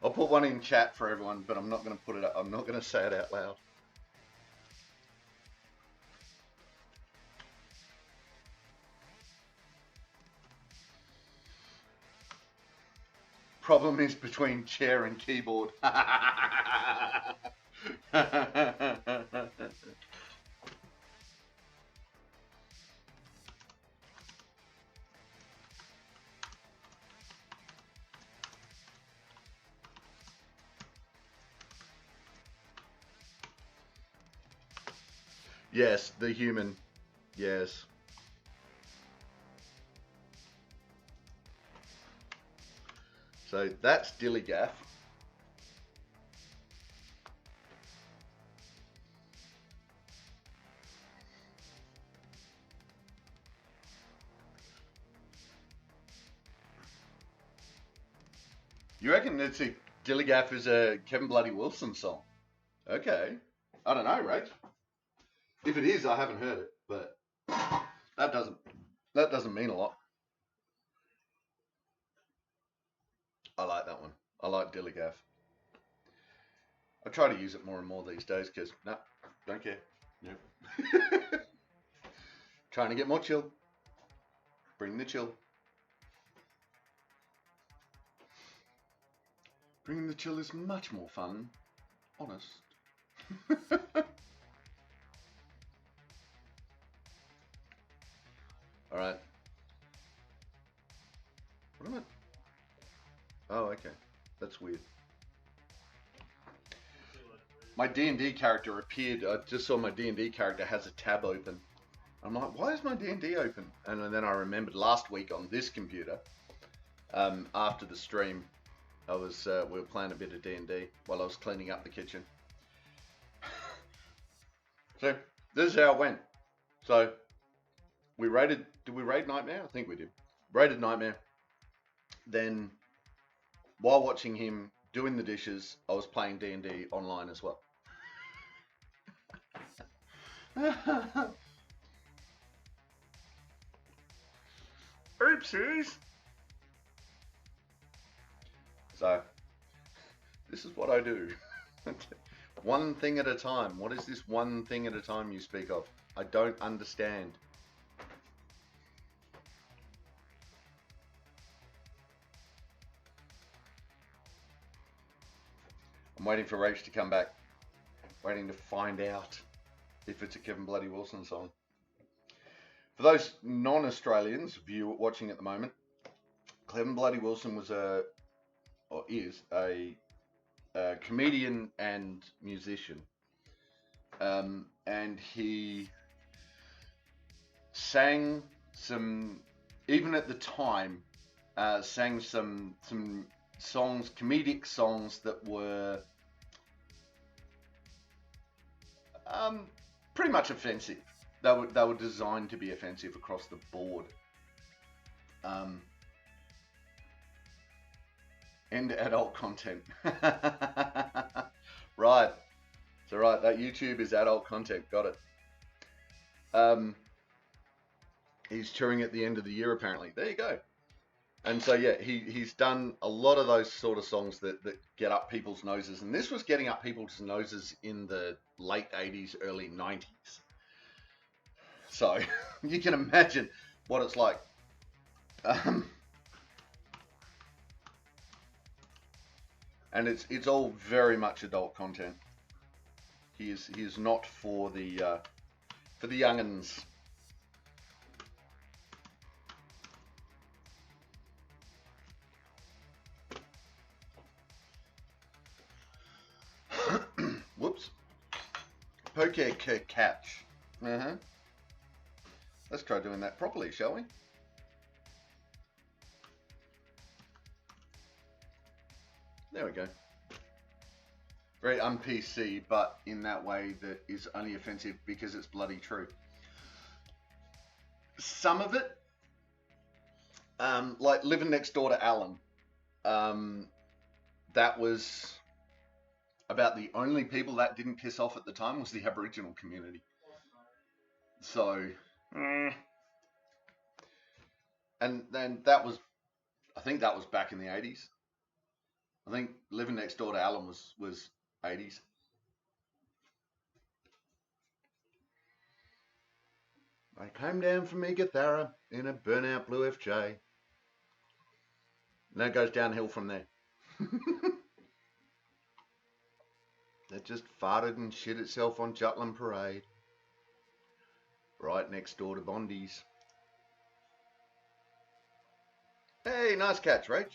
I'll put one in chat for everyone, but I'm not going to put it up. I'm not going to say it out loud. Problem is between chair and keyboard. Yes, the human. Yes. So that's Dillygaff. You reckon it's a Dillygaff is a Kevin Bloody Wilson song? Okay. I don't know, Rach. If it is, I haven't heard it, but that doesn't mean a lot. I like that one. I like Dillygaff. I try to use it more and more these days because, no, don't care. Nope. Trying to get more chill. Bring the chill. Bringing the chill is much more fun. Honest. All right. What am I? Oh, okay. That's weird. My D&D character appeared. I just saw my D&D character has a tab open. I'm like, why is my D&D open? And then I remembered last week on this computer, after the stream, we were playing a bit of D&D while I was cleaning up the kitchen. So this is how it went. So did we raid Nightmare? I think we did. Raided Nightmare. Then while watching him doing the dishes, I was playing D&D online as well. Oopsies. So this is what I do. One thing at a time. What is this one thing at a time you speak of? I don't understand. I'm waiting for Rach to come back. Waiting to find out if it's a Kevin Bloody Wilson song. For those non-Australians watching at the moment, Kevin Bloody Wilson is a comedian and musician, and he sang some, even at the time, sang some songs, comedic songs that were pretty much offensive. They were designed to be offensive across the board. And adult content. Right. So right, that YouTube is adult content. Got it. He's touring at the end of the year apparently. There you go. And so yeah, he's done a lot of those sort of songs that get up people's noses. And this was getting up people's noses in the late 80s, early 90s. So you can imagine what it's like. And it's all very much adult content. He is not for the young'uns. Whoops. Poke catch. Let's try doing that properly, shall we? There we go. Very un-PC, but in that way that is only offensive because it's bloody true. Some of it, like living next door to Alan, that was about the only people that didn't piss off at the time was the Aboriginal community. So, and then that was, I think that was back in the 80s. I think living next door to Alan was 80s. I came down from Megathara in a burnout blue FJ. And that goes downhill from there. That just farted and shit itself on Jutland Parade. Right next door to Bondi's. Hey, nice catch, Rach.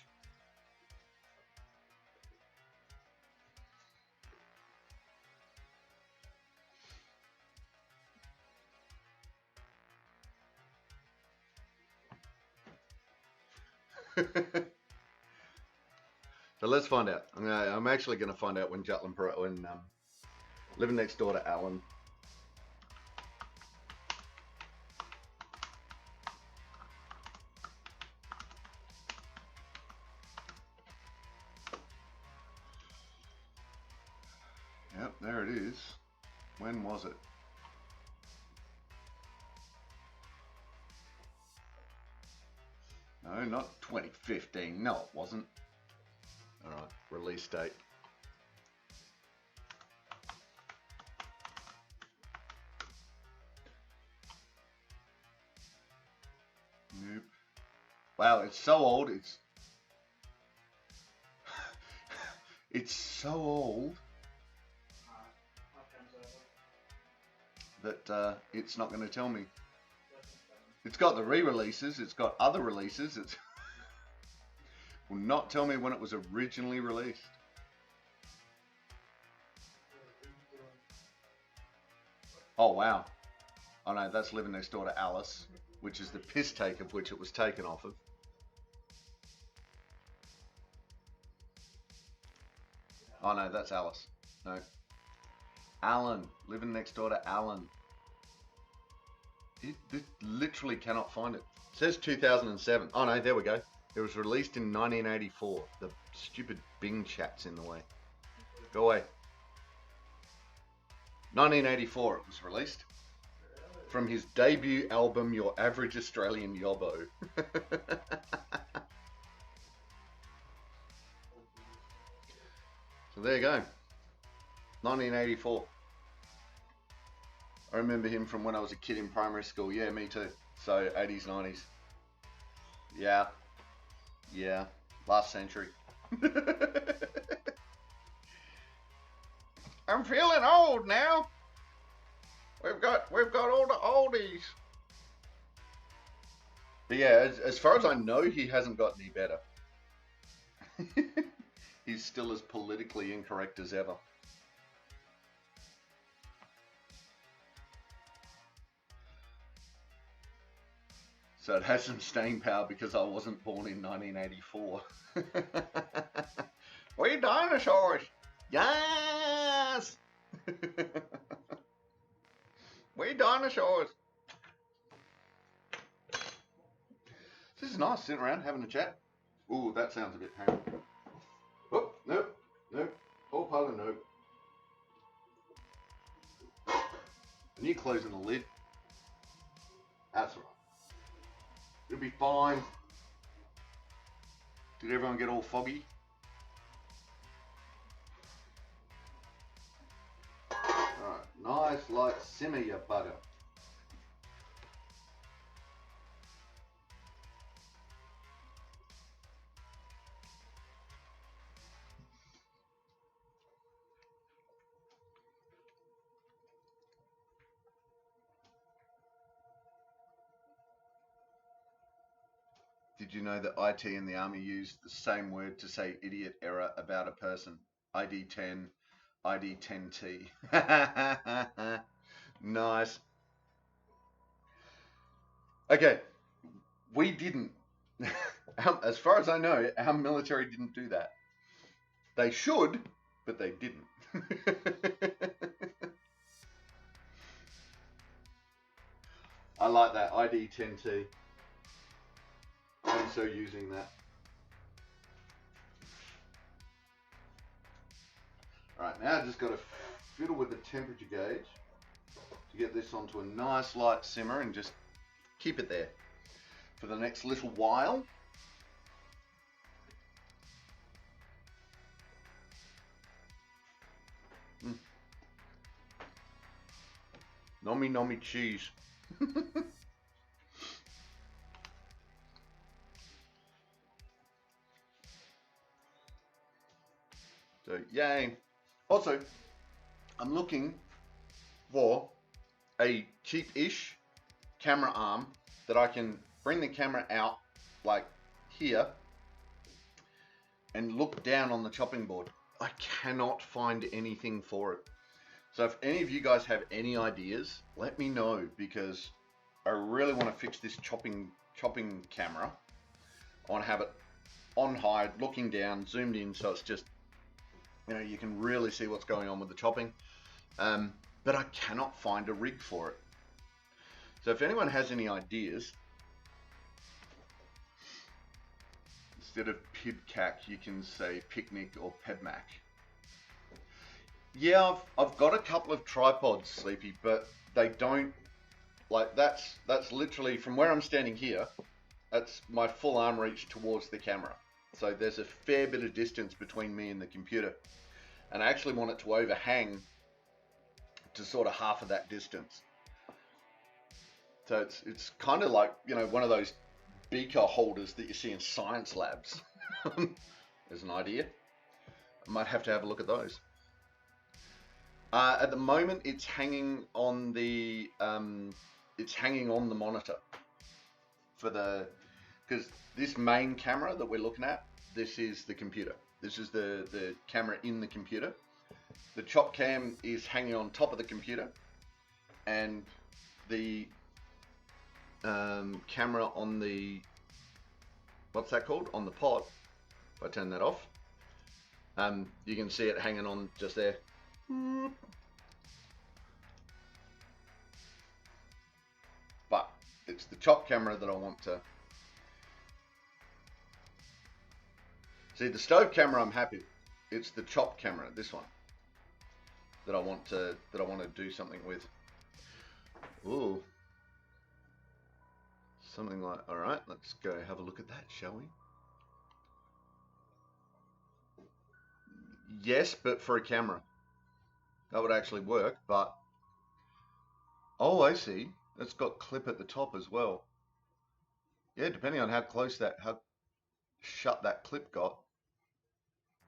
So let's find out. I'm actually going to find out when Jutland Parade, when living next door to Alan. Yep, there it is. When was it? No, not 2015. No, it wasn't. All right, release date. Nope. Wow, it's so old. It's so old that it's not going to tell me. It's got the re-releases. It's got other releases. It will not tell me when it was originally released. Oh wow. Oh no, that's living next door to Alice, which is the piss take of which it was taken off of. Oh no, that's Alice. No. Alan, living next door to Alan. It literally cannot find it. It says 2007. Oh no, there we go. It was released in 1984. The stupid Bing chat's in the way. Go away. 1984 it was released. From his debut album, Your Average Australian Yobbo. So there you go. 1984. I remember him from when I was a kid in primary school. Yeah, me too. So 80s, 90s. Yeah. Yeah. Last century. I'm feeling old now. We've got all the oldies. But yeah, as far as I know, he hasn't got any better. He's still as politically incorrect as ever. So it has some staying power because I wasn't born in 1984. We dinosaurs! Yes! We dinosaurs! This is nice, sitting around having a chat. Ooh, that sounds a bit hang. Oh, nope, nope. All part of nope. And you closing the lid. That's right. It'll be fine. Did everyone get all foggy? Alright, nice light simmer your butter. Did you know that IT and the Army use the same word to say idiot error about a person? ID10, ID10T. Nice. Okay, we didn't. As far as I know, our military didn't do that. They should, but they didn't. I like that, ID10T. I'm so using that. Alright, now I've just got to fiddle with the temperature gauge to get this onto a nice light simmer and just keep it there for the next little while. Nommy nommy cheese. Yay. Also, I'm looking for a cheap-ish camera arm that I can bring the camera out like here and look down on the chopping board. I cannot find anything for it. So if any of you guys have any ideas, let me know, because I really want to fix this chopping camera. I want to have it on high, looking down, zoomed in, so it's just, you know, you can really see what's going on with the chopping. But I cannot find a rig for it. So if anyone has any ideas, instead of PibCac, you can say picnic or PebMac. Yeah, I've got a couple of tripods, Sleepy, but they don't, like, that's literally from where I'm standing here, that's my full arm reach towards the camera. So there's a fair bit of distance between me and the computer. And I actually want it to overhang to sort of half of that distance. So it's kind of like, you know, one of those beaker holders that you see in science labs. There's an idea. I might have to have a look at those. At the moment, it's hanging on the monitor for the, because this main camera that we're looking at, this is the computer. This is the camera in the computer. The chop cam is hanging on top of the computer, and the camera on the, what's that called? On the pod. If I turn that off, you can see it hanging on just there. But it's the chop camera that I want to see. The stove camera I'm happy with. It's the chop camera, this one, that I want to do something with. Ooh, something like, all right, let's go have a look at that, shall we? Yes, but for a camera. That would actually work, but... Oh, I see. It's got clip at the top as well. Yeah, depending on how close that, how shut that clip got,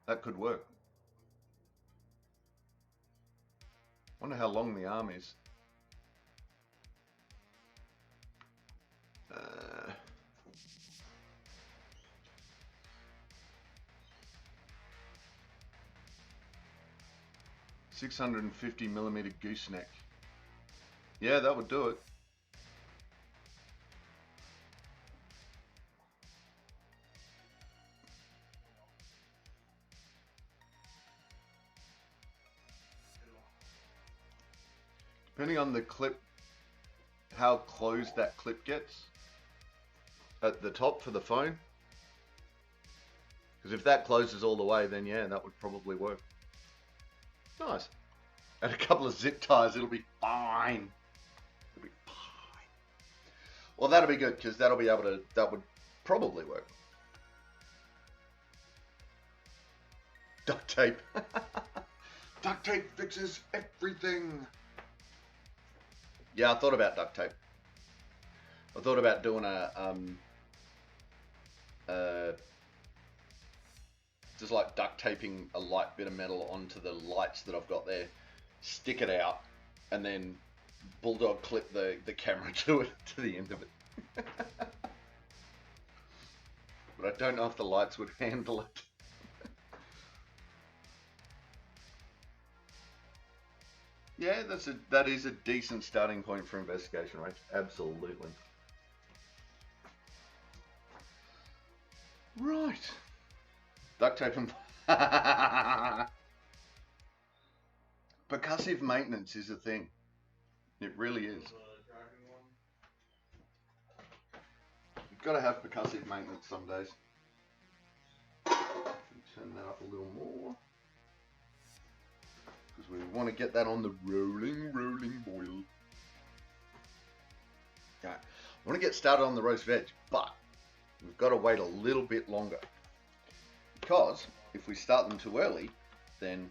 that could work. Wonder how long the arm is. 650mm gooseneck. Yeah, that would do it. Depending on the clip, how closed that clip gets at the top for the phone. Because if that closes all the way, then yeah, that would probably work. Nice. And a couple of zip ties, it'll be fine. It'll be fine. Well, that'll be good, because that'll be able to, that would probably work. Duct tape. Duct tape fixes everything. Yeah, I thought about duct tape. I thought about doing just like duct taping a light bit of metal onto the lights that I've got there, stick it out, and then bulldog clip the camera to it, to the end of it. But I don't know if the lights would handle it. Yeah, that is a decent starting point for investigation, right? Absolutely. Right. Duct tape and percussive maintenance is a thing. It really is. You've got to have percussive maintenance some days. Turn that up a little more, because we want to get that on the rolling boil. Okay. I want to get started on the roast veg, but we've got to wait a little bit longer. Because if we start them too early, then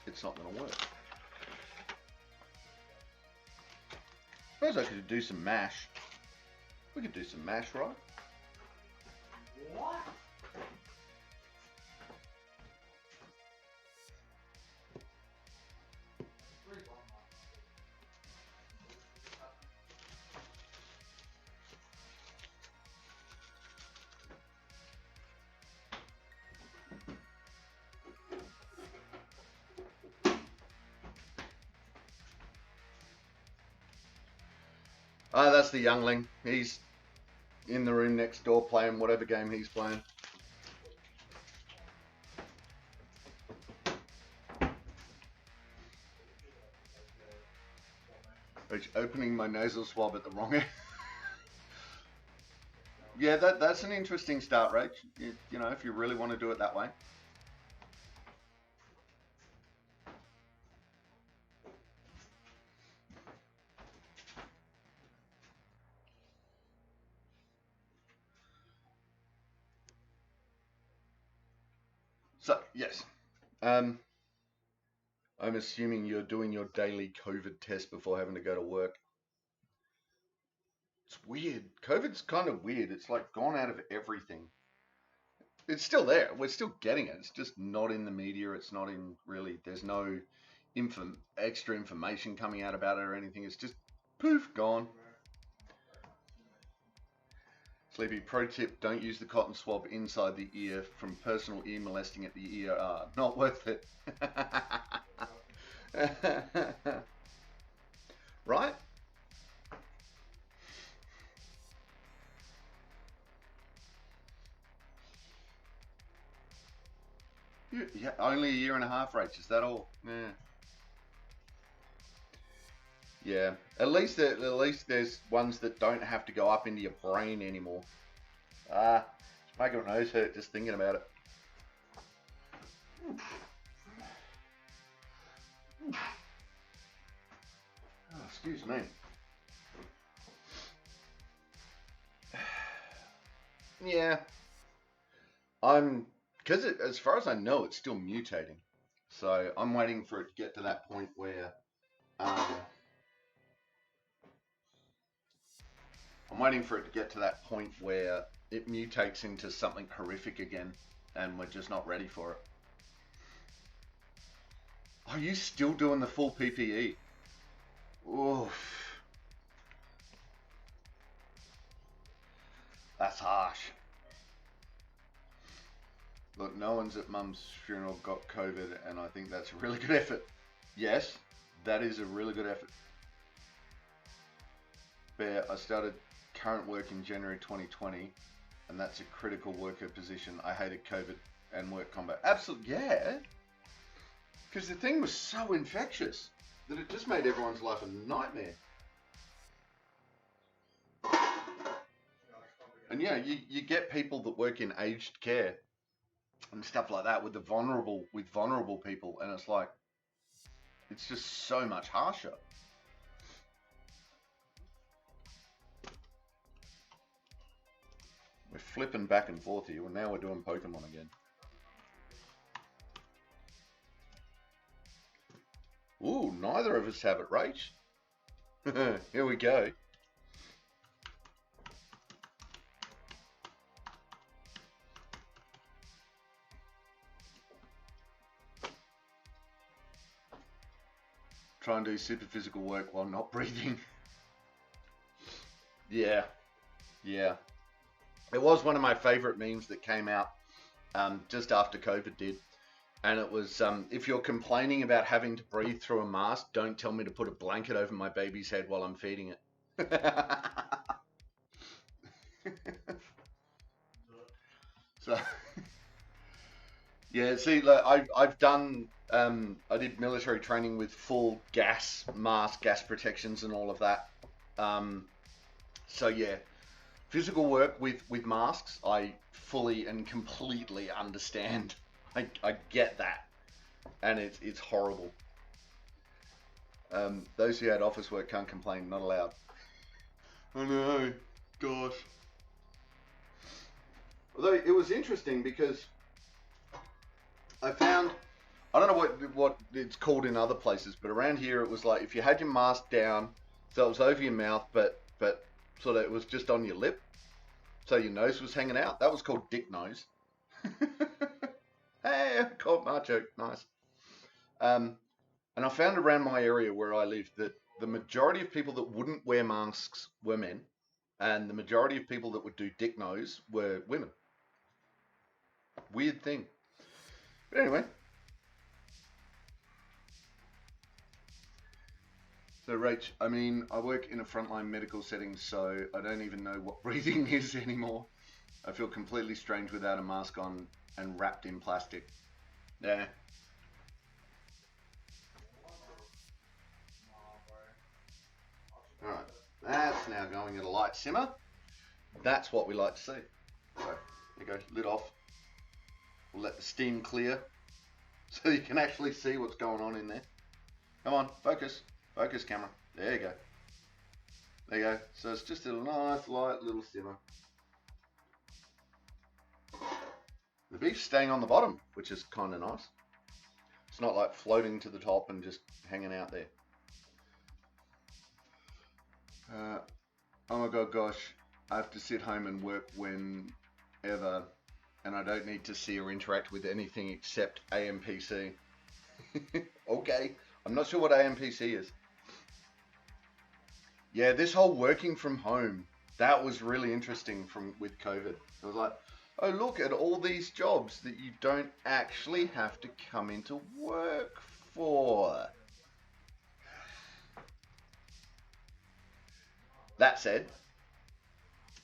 it's not going to work. Suppose I could do some mash. We could do some mash, right? What? Oh, that's the youngling. He's in the room next door playing whatever game he's playing. Which, opening my nasal swab at the wrong end. Yeah, that's an interesting start, Rach. You know, if you really want to do it that way. So, yes. I'm assuming you're doing your daily COVID test before having to go to work. It's weird. COVID's kind of weird. It's like gone out of everything. It's still there. We're still getting it. It's just not in the media. It's not in really. There's no extra information coming out about it or anything. It's just poof, gone. Sleepy, pro tip, don't use the cotton swab inside the ear from personal ear molesting at the ER. Not worth it. Right? Yeah, only a year and a half, Rach. Is that all? Yeah. Yeah. At least there's ones that don't have to go up into your brain anymore. Ah, it's making my nose hurt just thinking about it. Oh, excuse me. Yeah, because as far as I know, it's still mutating. So I'm waiting for it to get to that point where, um, I'm waiting for it to get to that point where it mutates into something horrific again, and we're just not ready for it. Are you still doing the full PPE? Oof. That's harsh. Look, no one's at Mum's funeral got COVID, and I think that's a really good effort. Yes, that is a really good effort. Bear, I started current work in January 2020, and that's a critical worker position. I hated COVID and work combat. Absolutely, yeah. Because the thing was so infectious that it just made everyone's life a nightmare. And yeah, you get people that work in aged care and stuff like that with vulnerable people, and it's like it's just so much harsher. We're flipping back and forth here, and now we're doing Pokemon again. Ooh, neither of us have it, Rach. Here we go. Try and do super physical work while not breathing. Yeah, yeah. It was one of my favorite memes that came out just after COVID did. And it was, if you're complaining about having to breathe through a mask, don't tell me to put a blanket over my baby's head while I'm feeding it. So, yeah, see, like, I've done, I did military training with full gas mask, gas protections and all of that. So yeah, physical work with masks, I fully and completely understand. I get that, and it's horrible. Those who had office work can't complain, not allowed. I know, gosh. Although it was interesting because I found, I don't know what it's called in other places, but around here it was like if you had your mask down, so it was over your mouth, but so that it was just on your lip, so your nose was hanging out. That was called dick nose. Hey, caught my joke, nice. And I found around my area where I live that the majority of people that wouldn't wear masks were men, and the majority of people that would do dick nose were women. Weird thing. But anyway. So, Rach, I mean, I work in a frontline medical setting, so I don't even know what breathing is anymore. I feel completely strange without a mask on and wrapped in plastic. Yeah. Alright, that's now going at a light simmer. That's what we like to see. So, there you go, lid off. We'll let the steam clear so you can actually see what's going on in there. Come on, focus. Focus, camera. There you go. There you go. So it's just a nice, light little simmer. The beef's staying on the bottom, which is kind of nice. It's not like floating to the top and just hanging out there. Oh my god, gosh. I have to sit home and work whenever, and I don't need to see or interact with anything except AMPC. Okay. I'm not sure what AMPC is. Yeah, this whole working from home, that was really interesting with COVID. It was like, oh, look at all these jobs that you don't actually have to come into work for. That said,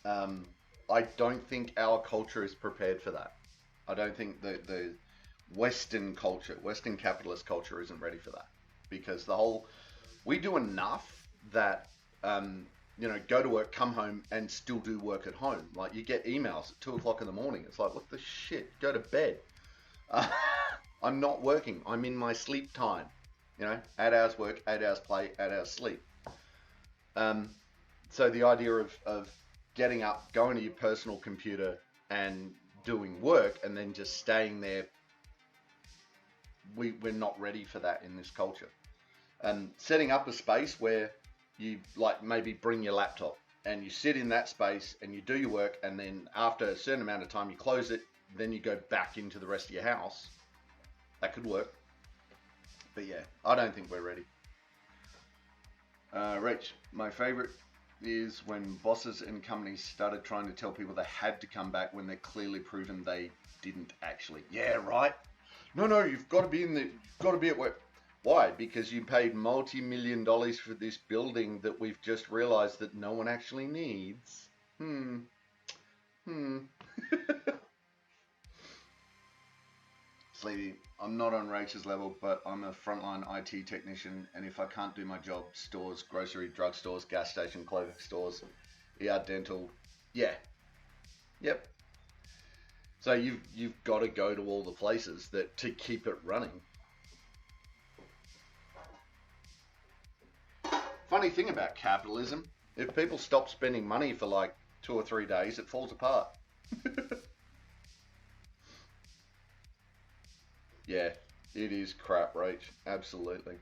I don't think our culture is prepared for that. I don't think the Western culture, Western capitalist culture isn't ready for that. Because we do enough that, you know, go to work, come home, and still do work at home. Like, you get emails at 2 o'clock in the morning. It's like, what the shit? Go to bed. I'm not working. I'm in my sleep time. You know, 8 hours work, 8 hours play, 8 hours sleep. So the idea of getting up, going to your personal computer and doing work and then just staying there, we're not ready for that in this culture. Setting up a space where you like maybe bring your laptop and you sit in that space and you do your work, and then after a certain amount of time you close it, then you go back into the rest of your house. That could work. But yeah, I don't think we're ready. Rach, my favorite is when bosses and companies started trying to tell people they had to come back when they're clearly proven they didn't actually. Yeah, right. No, you've got to be you've got to be at work. Why? Because you paid multi-million dollars for this building that we've just realized that no one actually needs. Sleepy, I'm not on Rachel's level, but I'm a frontline IT technician, and if I can't do my job, stores, grocery, drugstores, gas station, clothing stores, ER dental, yeah. Yep. So you've got to go to all the places to keep it running. Funny thing about capitalism, if people stop spending money for like 2 or 3 days, it falls apart. Yeah, it is crap, Rach. Absolutely.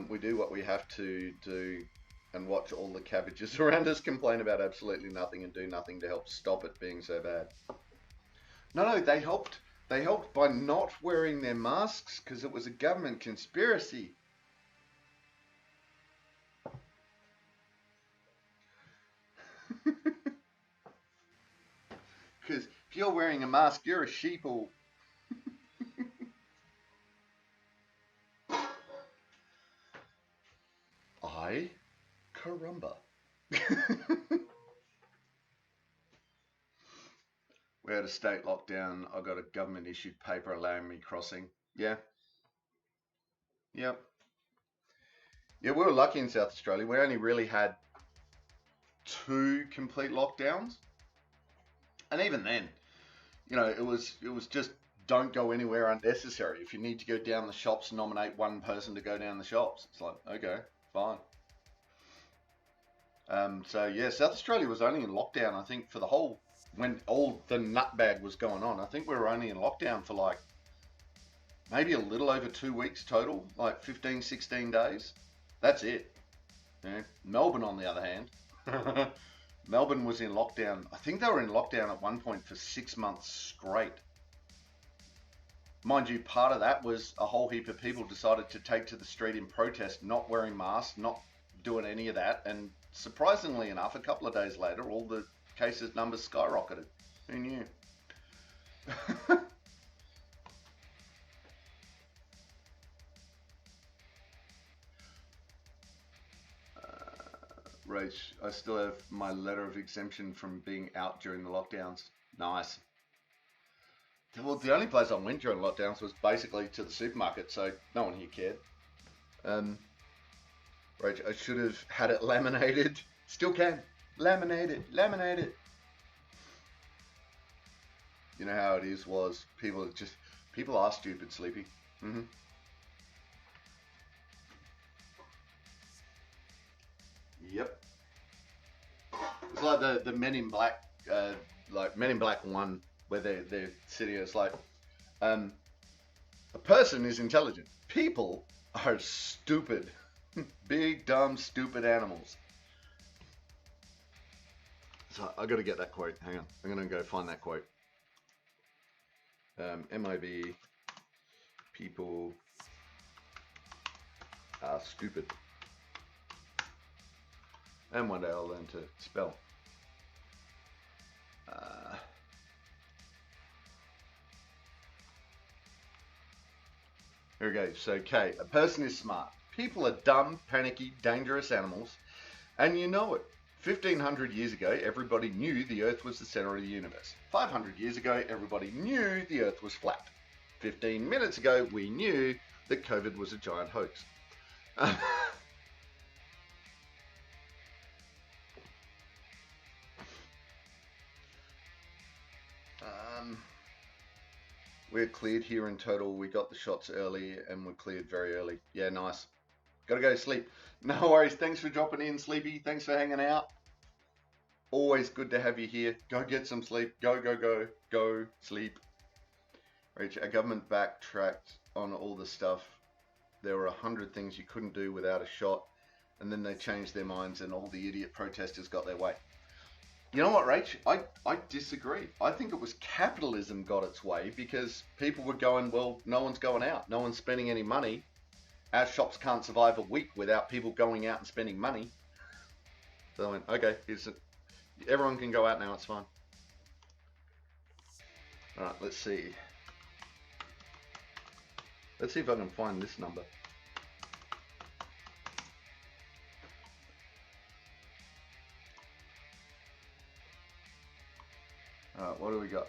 We do what we have to do and watch all the cabbages around us complain about absolutely nothing and do nothing to help stop it being so bad. No, they helped. They helped by not wearing their masks because it was a government conspiracy. Because if you're wearing a mask, you're a sheeple. I caramba. We had a state lockdown. I got a government issued paper allowing me crossing. Yeah. Yep. Yeah, we were lucky in South Australia. We only really had 2 complete lockdowns. And even then, you know, it was just don't go anywhere unnecessary. If you need to go down the shops, nominate one person to go down the shops. It's like, okay, fine. So yeah, South Australia was only in lockdown, I think, for the whole, when all the nutbag was going on. I think we were only in lockdown for like maybe a little over 2 weeks total, like 15, 16 days. That's it. Yeah. Melbourne, on the other hand, Melbourne was in lockdown. I think they were in lockdown at one point for 6 months straight. Mind you, part of that was a whole heap of people decided to take to the street in protest, not wearing masks, not doing any of that. And surprisingly enough, a couple of days later, all the cases numbers skyrocketed. Who knew? Rach, I still have my letter of exemption from being out during the lockdowns. Nice. Well, the only place I went during lockdowns was basically to the supermarket, so no one here cared. Rach, I should have had it laminated. Still can. Laminate it. Laminate it. You know how it is, was people are stupid, Sleepy. Yep. It's like the Men in Black, like Men in Black 1, where they're sitting. It's like, a person is intelligent. People are stupid. Big, dumb, stupid animals. So I got to get that quote. Hang on. I'm going to go find that quote. MIB, people are stupid. And one day I'll learn to spell. Here we go. So K, a person is smart. People are dumb, panicky, dangerous animals, and you know it. 1500 years ago, everybody knew the Earth was the center of the universe. 500 years ago, everybody knew the Earth was flat. 15 minutes ago, we knew that COVID was a giant hoax. We're cleared here in total. We got the shots early and we're cleared very early. Yeah, nice. Gotta go sleep. No worries. Thanks for dropping in, Sleepy. Thanks for hanging out. Always good to have you here. Go get some sleep. Go, go, go. Go sleep. Rich, our government backtracked on all the stuff. There were 100 things you couldn't do without a shot. And then they changed their minds and all the idiot protesters got their way. You know what, Rach? I disagree. I think it was capitalism got its way because people were going, well, no one's going out. No one's spending any money. Our shops can't survive a week without people going out and spending money. So I went, okay, everyone can go out now, it's fine. All right, let's see. Let's see if I can find this number. What do we got?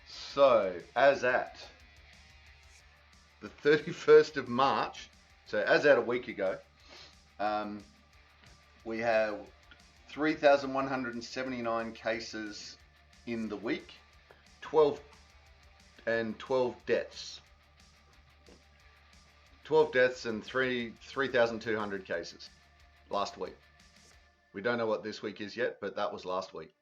So, as at the 31st of March, so as at a week ago, we have 3,179 cases in the week, 12 deaths. 12 deaths and 3,200 cases last week. We don't know what this week is yet, but that was last week.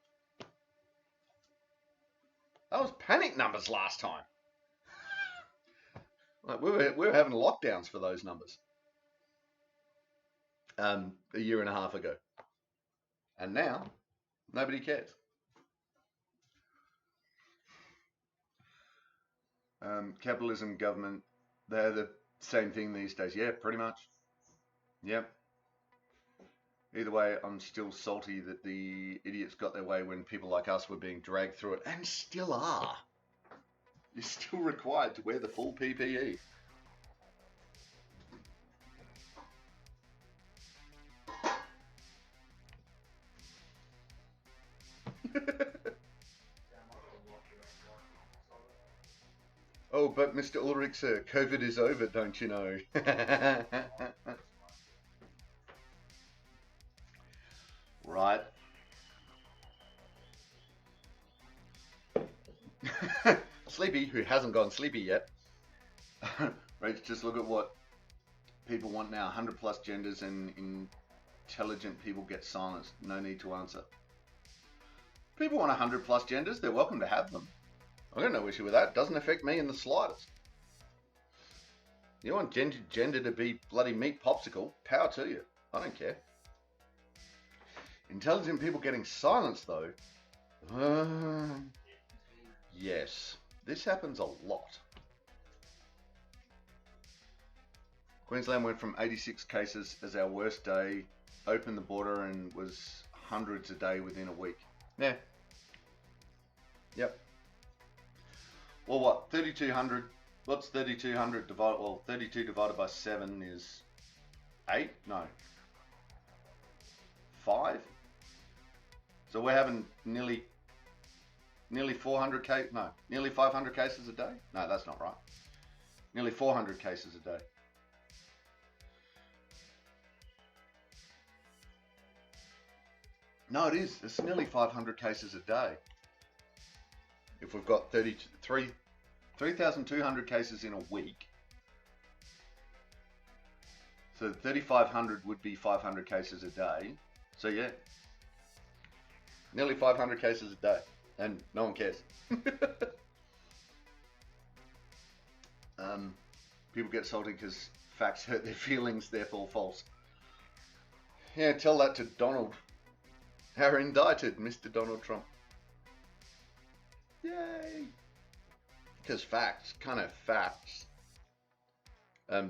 That was panic numbers last time. Like we were having lockdowns for those numbers. A year and a half ago. And now, nobody cares. Capitalism, government, they're the same thing these days. Yeah, pretty much. Yep. Either way, I'm still salty that the idiots got their way when people like us were being dragged through it, and still are. You're still required to wear the full PPE. Oh, but Mr. Ulrich, sir, COVID is over, don't you know? Right. Sleepy, who hasn't gone sleepy yet. Right, just look at what people want now. 100 plus genders and intelligent people get silenced. No need to answer. People want 100 plus genders. They're welcome to have them. I got no issue with that. Doesn't affect me in the slightest. You want gender to be bloody meat popsicle? Power to you. I don't care. Intelligent people getting silenced, though. Yes, this happens a lot. Queensland went from 86 cases as our worst day, opened the border and was hundreds a day within a week. Yeah. Yep. Well, what? 3,200. What's 3,200 divided? Well, 32 divided by 7 is 8? No. 5? So we're having nearly 400 cases, no, nearly 500 cases a day? No, that's not right. Nearly 400 cases a day. No, it is. It's nearly 500 cases a day. If we've got 3,200 cases in a week. So 3,500 would be 500 cases a day. So yeah, nearly 500 cases a day, and no one cares. People get salty because facts hurt their feelings, therefore false. Yeah, tell that to Donald. Our indicted, Mr. Donald Trump. Yay! Because facts, kind of facts.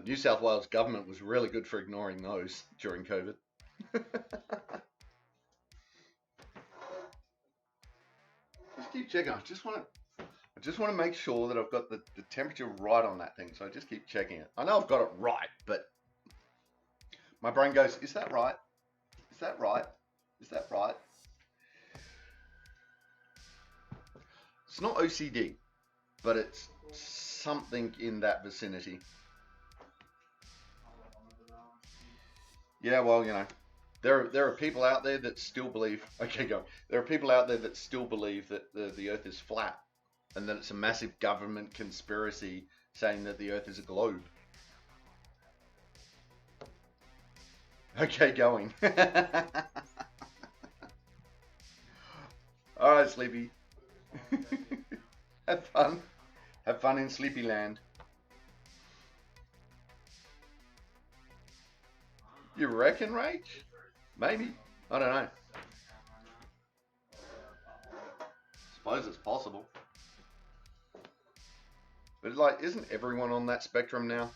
New South Wales government was really good for ignoring those during COVID. Just keep checking. I just want to make sure that I've got the temperature right on that thing. So I just keep checking it. I know I've got it right, but my brain goes, is that right? Is that right? Is that right? It's not OCD, but it's something in that vicinity. Yeah, well, you know, there are people out there that still believe. Okay, go. There are people out there that still believe that the Earth is flat, and that it's a massive government conspiracy saying that the Earth is a globe. Okay, going. All right, Sleepy. Have fun. Have fun in Sleepy Land. You reckon, Rach? Maybe. I don't know. Suppose it's possible. But like, isn't everyone on that spectrum now?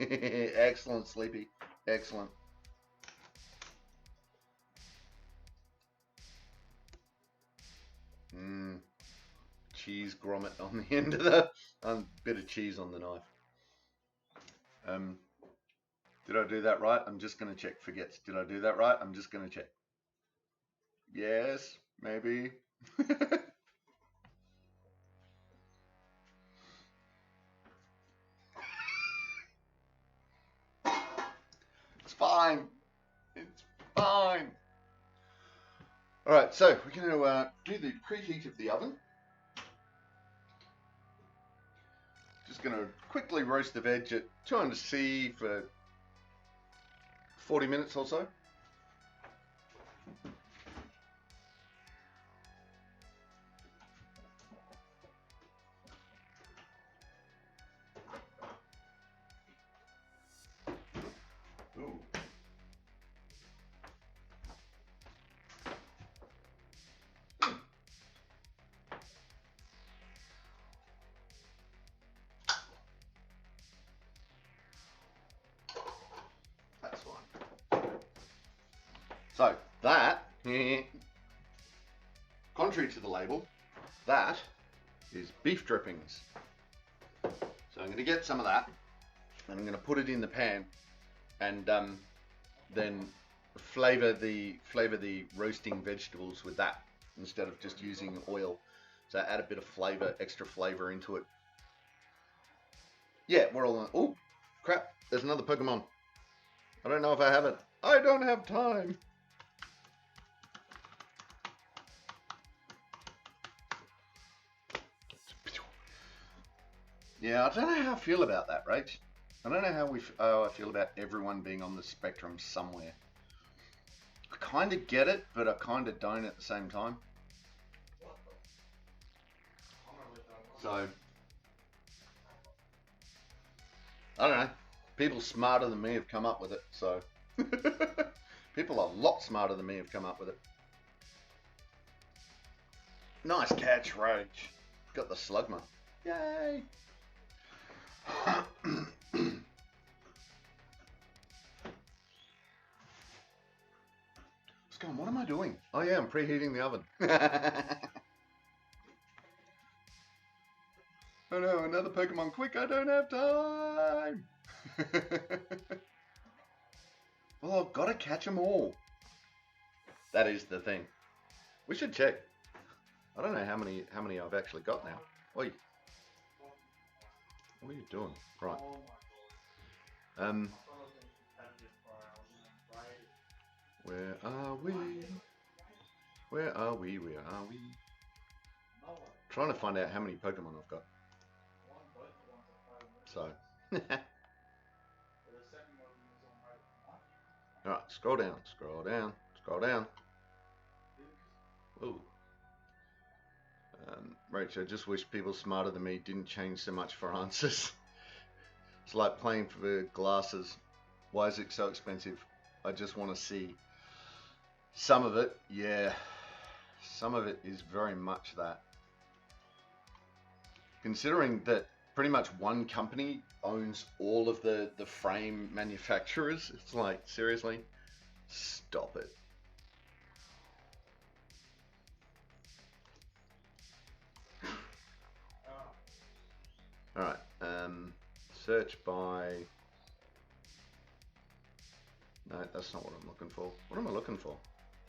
Excellent, Sleepy. Excellent. Cheese grommet on the end of the bit of cheese on the knife. Did I do that right? I'm just gonna check. Forgets. Did I do that right? I'm just gonna check. Yes, maybe. It's fine. It's fine. All right, so we're going to do the preheat of the oven. Just going to quickly roast the veg at 200°C for 40 minutes or so. Ooh. That's fine. So that, contrary to the label, that is beef drippings. So I'm going to get some of that, and I'm going to put it in the pan, and then flavor the roasting vegetables with that instead of just using oil. So add a bit of flavor, extra flavor into it. Yeah, we're all on. Oh, crap! There's another Pokemon. I don't know if I have it. I don't have time. Yeah, I don't know how I feel about that, Rach. I don't know how I feel about everyone being on the spectrum somewhere. I kind of get it, but I kind of don't at the same time. So, I don't know. People smarter than me have come up with it, so. People a lot smarter than me have come up with it. Nice catch, Rach. Got the slugma. Yay! What's going on? What am I doing? Oh yeah, I'm preheating the oven. Oh no, another Pokemon. Quick, I don't have time. Well, I've got to catch them all. That is the thing. We should check. I don't know how many I've actually got now. Oi. What are you doing? Right. Where are we? Where are we? Where are we? Trying to find out how many Pokemon I've got. So. Alright, scroll down, scroll down, scroll down. Ooh. Rachel, I just wish people smarter than me didn't change so much for answers. It's like playing for the glasses. Why is it so expensive? I just want to see. Some of it, yeah. Some of it is very much that. Considering that pretty much one company owns all of the frame manufacturers, it's like, seriously? Stop it. Alright, search by... No, that's not what I'm looking for. What am I looking for?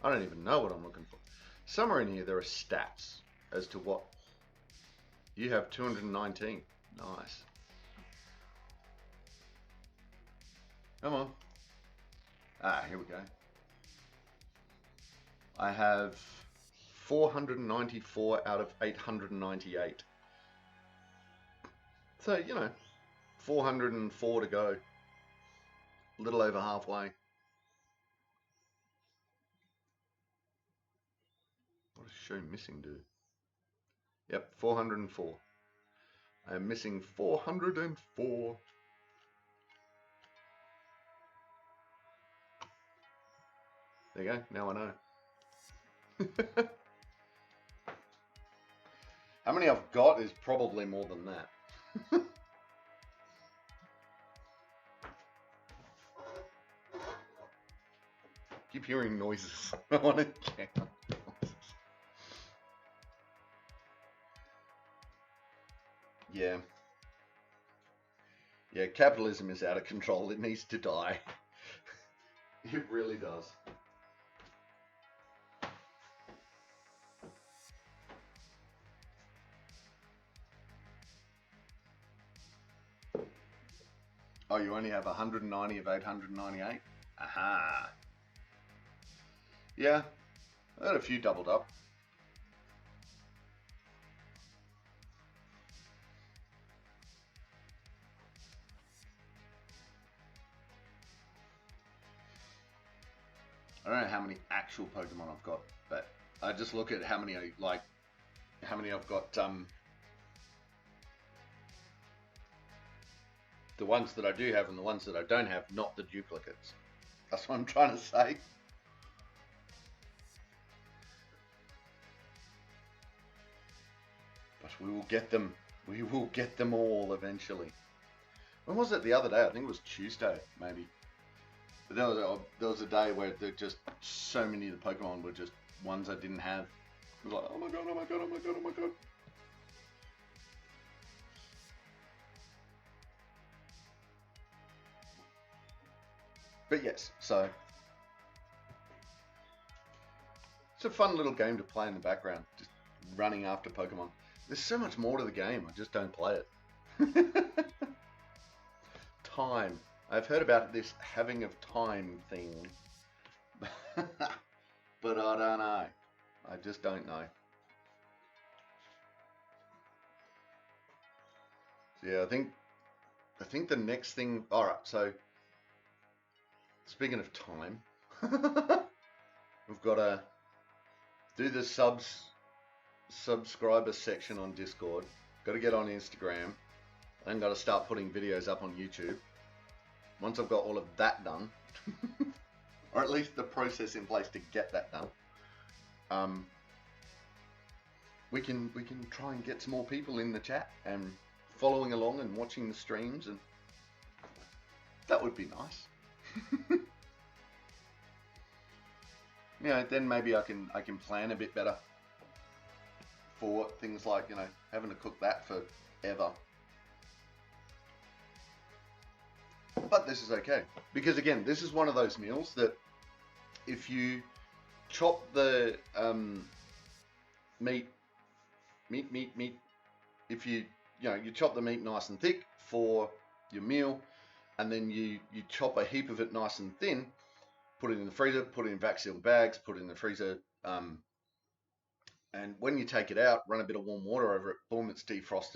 I don't even know what I'm looking for. Somewhere in here there are stats as to what... You have 219. Nice. Come on. Ah, here we go. I have 494 out of 898. So, you know, 404 to go. A little over halfway. What does show missing do? Yep, 404. I am missing 404. There you go, now I know. How many I've got is probably more than that. Keep hearing noises. I want to check out noises. Yeah. Yeah, capitalism is out of control. It needs to die. It really does. Oh, you only have 190 of 898? Aha. Yeah, I had a few doubled up. I don't know how many actual Pokemon I've got, but I just look at how many I've got, the ones that I do have and the ones that I don't have, not the duplicates. That's what I'm trying to say. But we will get them. We will get them all eventually. When was it the other day? I think it was Tuesday, maybe. But there was a day where there just so many of the Pokemon were just ones I didn't have. It was like, oh my god, oh my god, oh my god, oh my god. But yes, so it's a fun little game to play in the background, just running after Pokemon. There's so much more to the game, I just don't play it. Time. I've heard about this having of time thing. But I don't know. I just don't know. So yeah, I think the next thing, alright, so speaking of time, we've got to do the subscriber section on Discord. Got to get on Instagram. Then got to start putting videos up on YouTube. Once I've got all of that done, or at least the process in place to get that done, we can try and get some more people in the chat and following along and watching the streams, and that would be nice. You know, then maybe I can plan a bit better for things like, you know, having to cook that forever. But this is okay, because again, this is one of those meals that if you chop the meat, if you chop the meat nice and thick for your meal, and then you chop a heap of it nice and thin, put it in the freezer, put it in vac sealed bags, put it in the freezer, and when you take it out, run a bit of warm water over it, boom, it's defrosted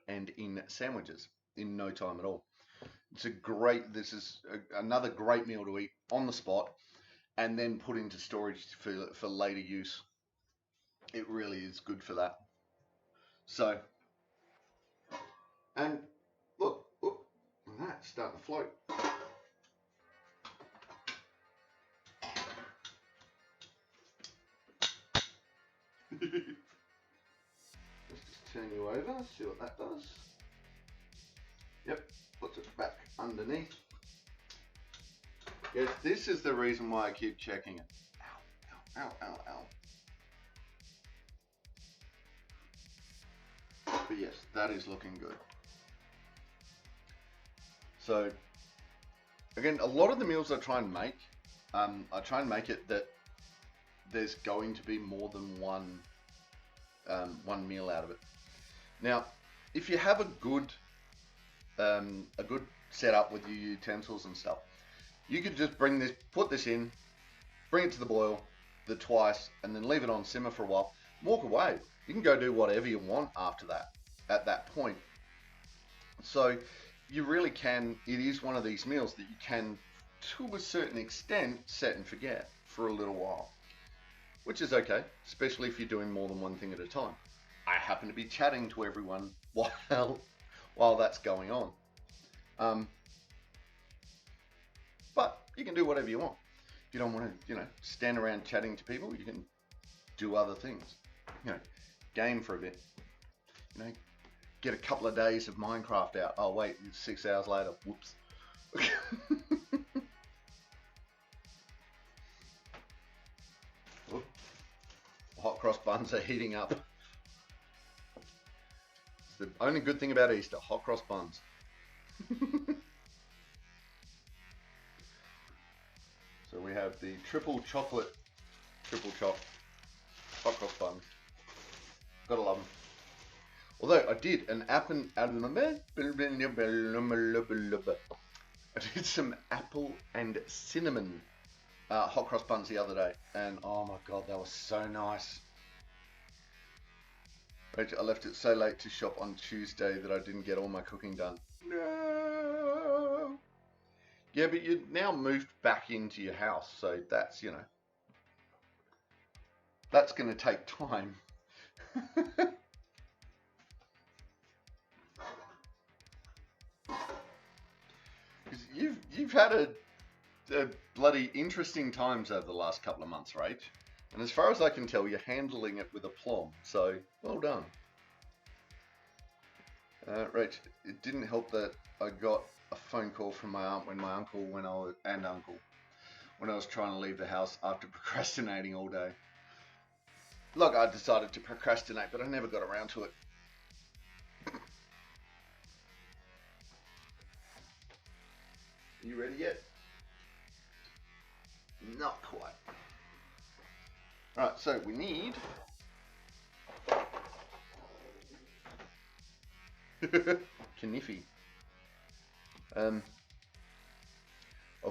and in sandwiches in no time at all. This is another great meal to eat on the spot and then put into storage for later use. It really is good for that. So, and look, that's starting to float. Let's just turn you over, see what that does. Yep, puts it back underneath. Yes, this is the reason why I keep checking it. Ow, ow, ow, ow, ow. But yes, that is looking good. So, again, a lot of the meals I try and make, it that there's going to be more than one meal out of it. Now, if you have a good setup with your utensils and stuff, you could just put this in, bring it to the boil, the twice, and then leave it on simmer for a while. Walk away. You can go do whatever you want after that. At that point, so you really can. It is one of these meals that you can, to a certain extent, set and forget for a little while, which is okay, especially if you're doing more than one thing at a time. I happen to be chatting to everyone while that's going on. But you can do whatever you want. If you don't want to, stand around chatting to people, you can do other things. Game for a bit. Get a couple of days of Minecraft out. Oh wait, it's 6 hours later. Whoops. Hot cross buns are heating up. It's the only good thing about Easter, hot cross buns. So we have the triple chop hot cross buns. Gotta love them. Although I did some apple and cinnamon hot cross buns the other day, and oh my god, they were so nice. I left it so late to shop on Tuesday that I didn't get all my cooking done. No. Yeah, but you now moved back into your house, so that's, that's going to take time. You've had a bloody interesting times over the last couple of months, Rach. And as far as I can tell, you're handling it with aplomb. So, well done. Rach, it didn't help that I got a phone call from my aunt when I was trying to leave the house after procrastinating all day. Look, I decided to procrastinate, but I never got around to it. You ready yet? Not quite. Alright, so we need Kniffy. I'll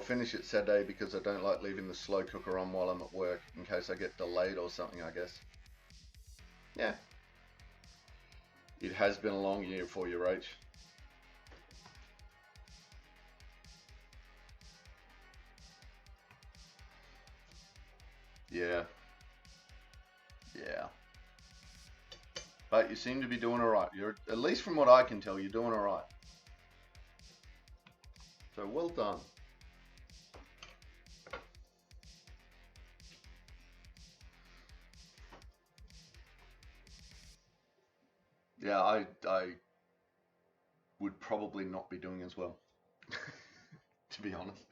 finish it Saturday because I don't like leaving the slow cooker on while I'm at work in case I get delayed or something, I guess. Yeah. It has been a long year for you, Rach. Yeah. Yeah. But you seem to be doing alright. You're, at least from what I can tell, you're doing alright. So well done. Yeah, I would probably not be doing as well, to be honest.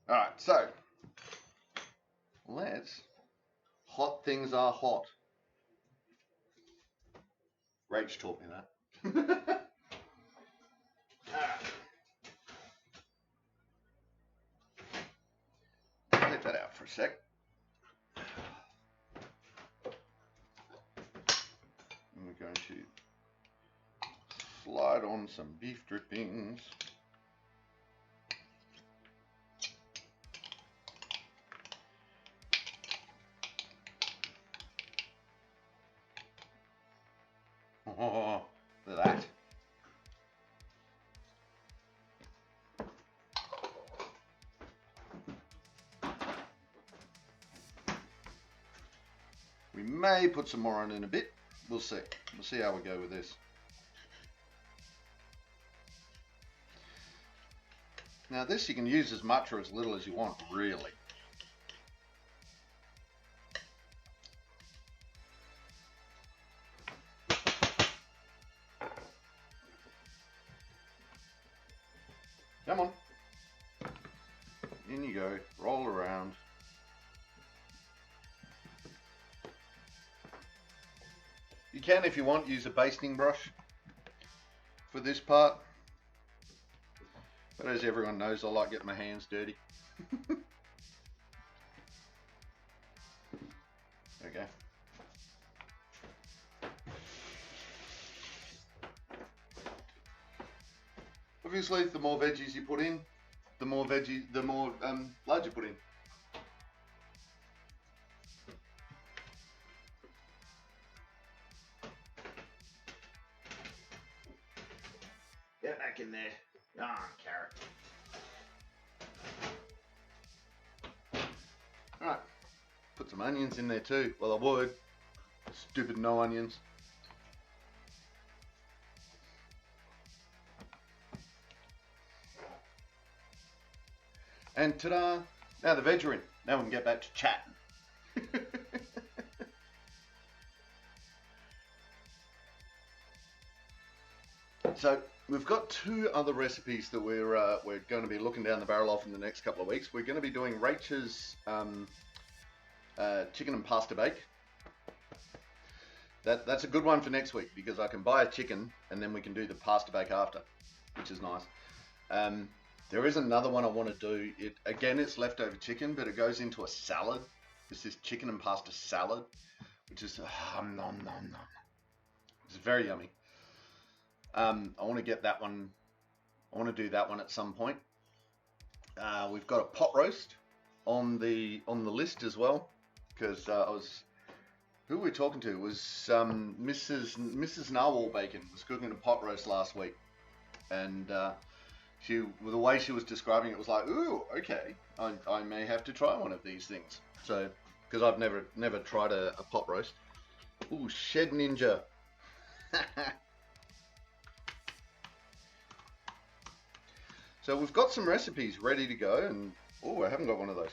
Alright, so let's. Hot things are hot. Rach taught me that. sec. And we're going to slide on some beef drippings. Oh, look at that. We may put some more on in a bit. We'll see. We'll see how we go with this. Now this you can use as much or as little as you want, really. Come on. In you go. Roll around. You can, if you want, use a basting brush for this part. But as everyone knows, I like getting my hands dirty. Okay. Obviously, the more veggies you put in, the more lard you put in. Get back in there. Ah, carrot. Alright, put some onions in there too. Well, I would. Stupid no onions. And ta-da! Now the veg are in. Now we can get back to chatting. So we've got two other recipes that we're going to be looking down the barrel of in the next couple of weeks. We're going to be doing Rachel's chicken and pasta bake. That's a good one for next week because I can buy a chicken and then we can do the pasta bake after, which is nice. There is another one I want to do. It's leftover chicken, but it goes into a salad. It's this chicken and pasta salad, which is nom nom nom. It's very yummy. I want to get that one. I want to do that one at some point. We've got a pot roast on the list as well, because who were we talking to? It was Mrs. Narwhal Bacon was cooking a pot roast last week, and the way she was describing it was like, ooh, okay, I may have to try one of these things. So, because I've never tried a pot roast. Ooh, Shed Ninja. So we've got some recipes ready to go, and oh, I haven't got one of those.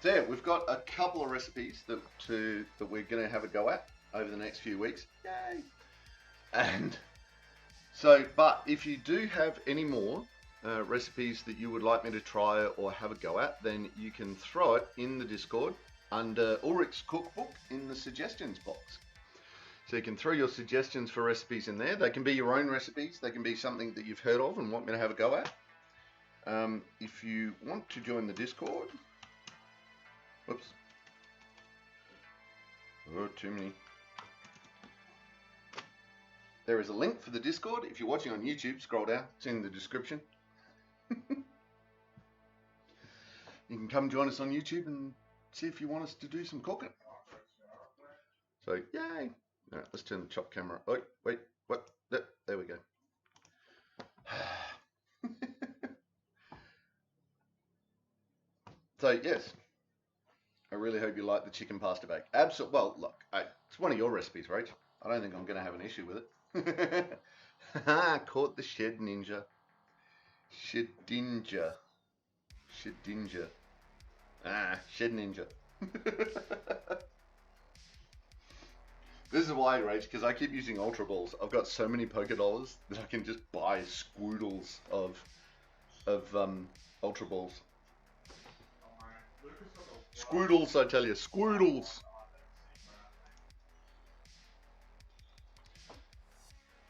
There, we've got a couple of recipes that we're going to have a go at over the next few weeks. Yay! And so, but if you do have any more recipes that you would like me to try or have a go at, then you can throw it in the Discord under Ulrich's Cookbook in the suggestions box. So you can throw your suggestions for recipes in there. They can be your own recipes. They can be something that you've heard of and want me to have a go at. If you want to join the Discord, whoops. Oh, too many. There is a link for the Discord. If you're watching on YouTube, scroll down. It's in the description. You can come join us on YouTube and see if you want us to do some cooking. So, yay. All right, let's turn the chop camera. Oh, wait, what? There we go. So, yes. I really hope you like the chicken pasta bake. Absolutely. Well, look, it's one of your recipes, Rach. I don't think I'm going to have an issue with it. Caught the Shed Ninja. Shedinja. Shedinja. Shed Ninja. This is why, Rach, because I keep using Ultra Balls. I've got so many Poké Dollars that I can just buy squoodles of Ultra Balls. Squoodles, I tell you, squoodles.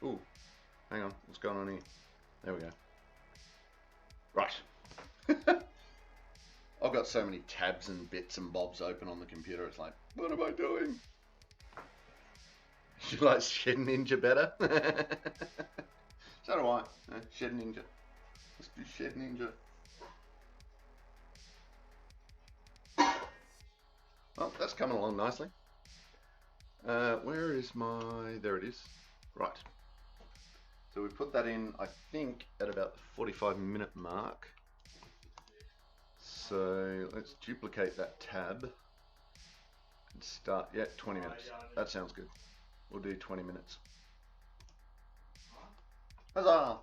Ooh, hang on, what's going on here? There we go. Right. I've got so many tabs and bits and bobs open on the computer, it's like, what am I doing? You like Shed Ninja better? So do I. Shed Ninja. Let's do Shed Ninja. Oh, that's coming along nicely. Where is my... There it is. Right. So we put that in, I think, at about the 45-minute mark. So let's duplicate that tab and start. Yeah, 20 minutes. That sounds good. We'll do 20 minutes. Huzzah!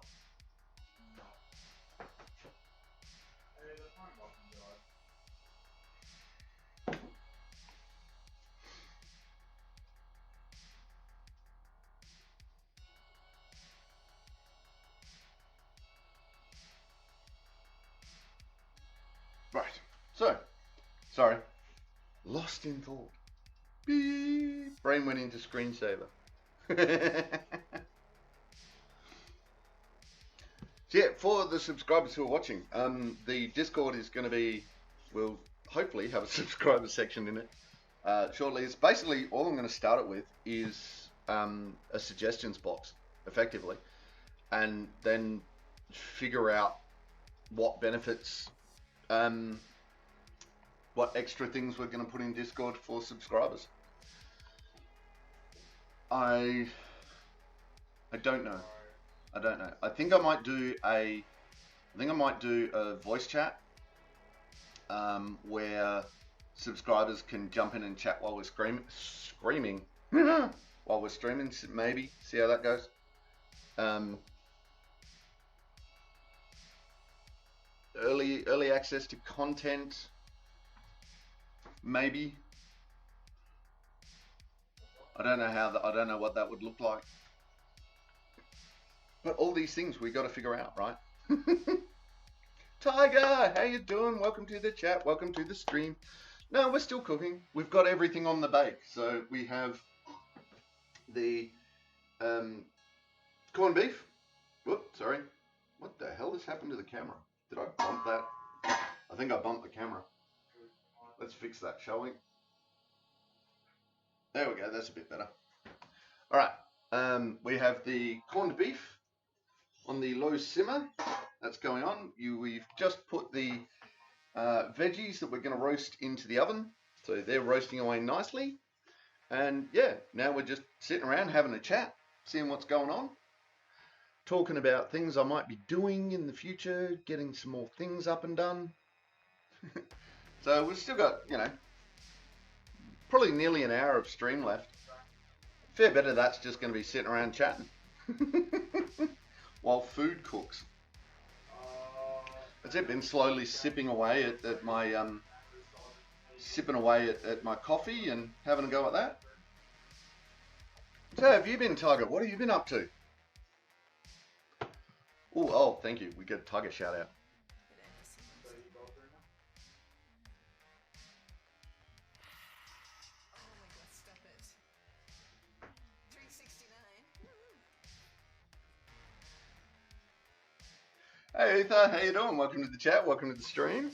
Right. So, sorry. Lost in thought. Beep. Brain went into screensaver. So yeah, for the subscribers who are watching, the Discord is going to be, we'll hopefully have a subscriber section in it shortly. It's basically, all I'm going to start it with is a suggestions box, effectively, and then figure out what benefits, what extra things we're going to put in Discord for subscribers. I don't know. I don't know. I think I might do a voice chat where subscribers can jump in and chat while we're screaming while we're streaming. Maybe see how that goes. Early access to content. Maybe. I don't know what that would look like. But all these things we got to figure out, right? Tiger, how you doing? Welcome to the chat. Welcome to the stream. No, we're still cooking. We've got everything on the bake. So we have the corned beef. Whoop, sorry. What the hell has happened to the camera? Did I bump that? I think I bumped the camera. Let's fix that, shall we? There we go. That's a bit better. All right. We have the corned beef on the low simmer. That's going on. We've just put the veggies that we're going to roast into the oven. So they're roasting away nicely. And yeah, now we're just sitting around having a chat, seeing what's going on. Talking about things I might be doing in the future, getting some more things up and done. So we've still got, you know, probably nearly an hour of stream left. Fair bit of that's just going to be sitting around chatting while food cooks. That's it. Been slowly sipping away at my at my coffee and having a go at that. So how have you been, Tiger? What have you been up to? Ooh, oh, thank you. We get a Tiger shout out. Hey Ether, how you doing? Welcome to the chat, welcome to the stream.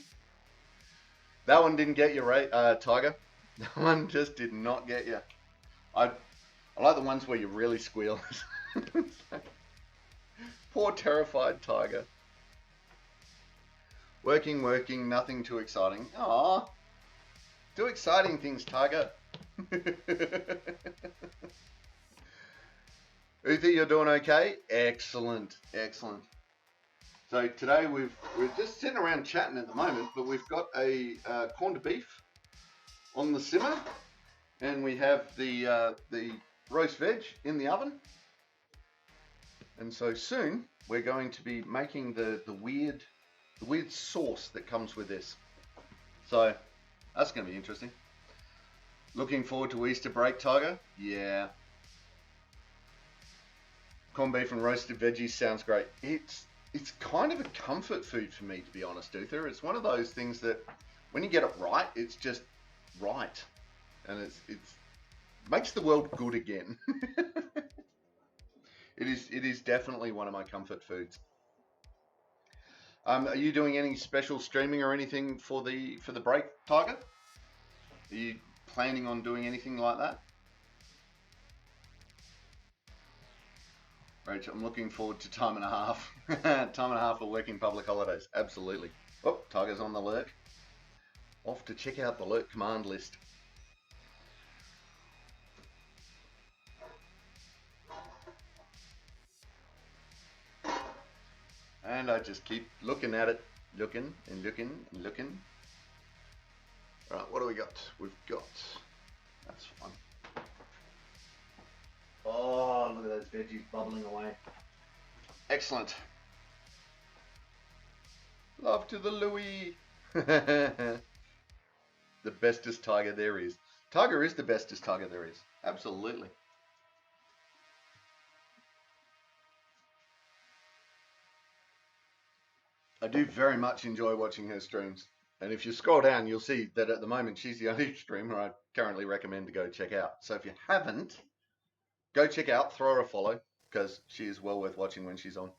That one didn't get you, right, Tiger? That one just did not get you. I like the ones where you really squeal. Poor terrified Tiger. Working, nothing too exciting. Aww. Do exciting things, Tiger. Ether, you're doing okay? Excellent, excellent. So today we're just sitting around chatting at the moment, but we've got a corned beef on the simmer, and we have the roast veg in the oven. And so soon we're going to be making the weird sauce that comes with this. So that's going to be interesting. Looking forward to Easter break, Tiger. Yeah. Corned beef and roasted veggies sounds great. It's kind of a comfort food for me, to be honest, Uther. It's one of those things that when you get it right, it's just right. And it makes the world good again. It is definitely one of my comfort foods. Are you doing any special streaming or anything for the break, Tiger? Are you planning on doing anything like that? Rachel, I'm looking forward to time and a half. Time and a half for working public holidays. Absolutely. Oh, Tiger's on the lurk. Off to check out the lurk command list. And I just keep looking at it. Looking and looking and looking. Right, what do we got? We've got... That's fun. Oh, look at those veggies bubbling away. Excellent. Love to the Louis. The bestest tiger there is. Tiger is the bestest tiger there is. Absolutely. I do very much enjoy watching her streams. And if you scroll down, you'll see that at the moment she's the only streamer I currently recommend to go check out. So if you haven't, go check out, throw her a follow, because she is well worth watching when she's on.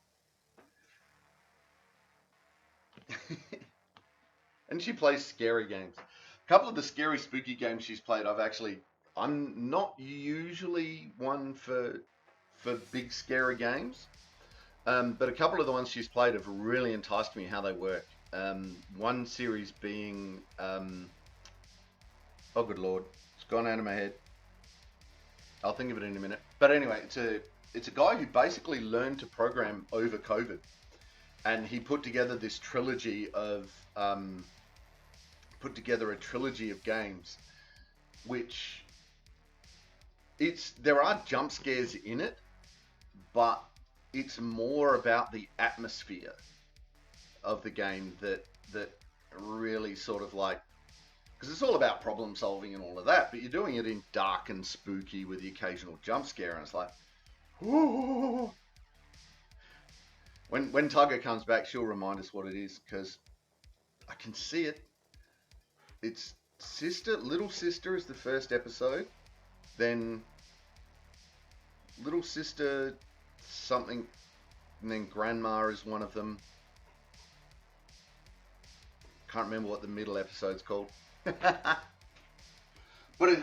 And she plays scary games. A couple of the scary, spooky games she's played, I'm not usually one for big, scary games. But a couple of the ones she's played have really enticed me how they work. One series being, oh good lord, it's gone out of my head. I'll think of it in a minute. But anyway, it's a guy who basically learned to program over COVID, and he put together this trilogy of games, which there are jump scares in it, but it's more about the atmosphere of the game that really sort of like, because it's all about problem solving and all of that, but you're doing it in dark and spooky with the occasional jump scare, and it's like, ooh. When Tiger comes back, she'll remind us what it is, because I can see it. It's Little Sister is the first episode, then Little Sister something, and then Grandma is one of them. Can't remember what the middle episode's called. But it's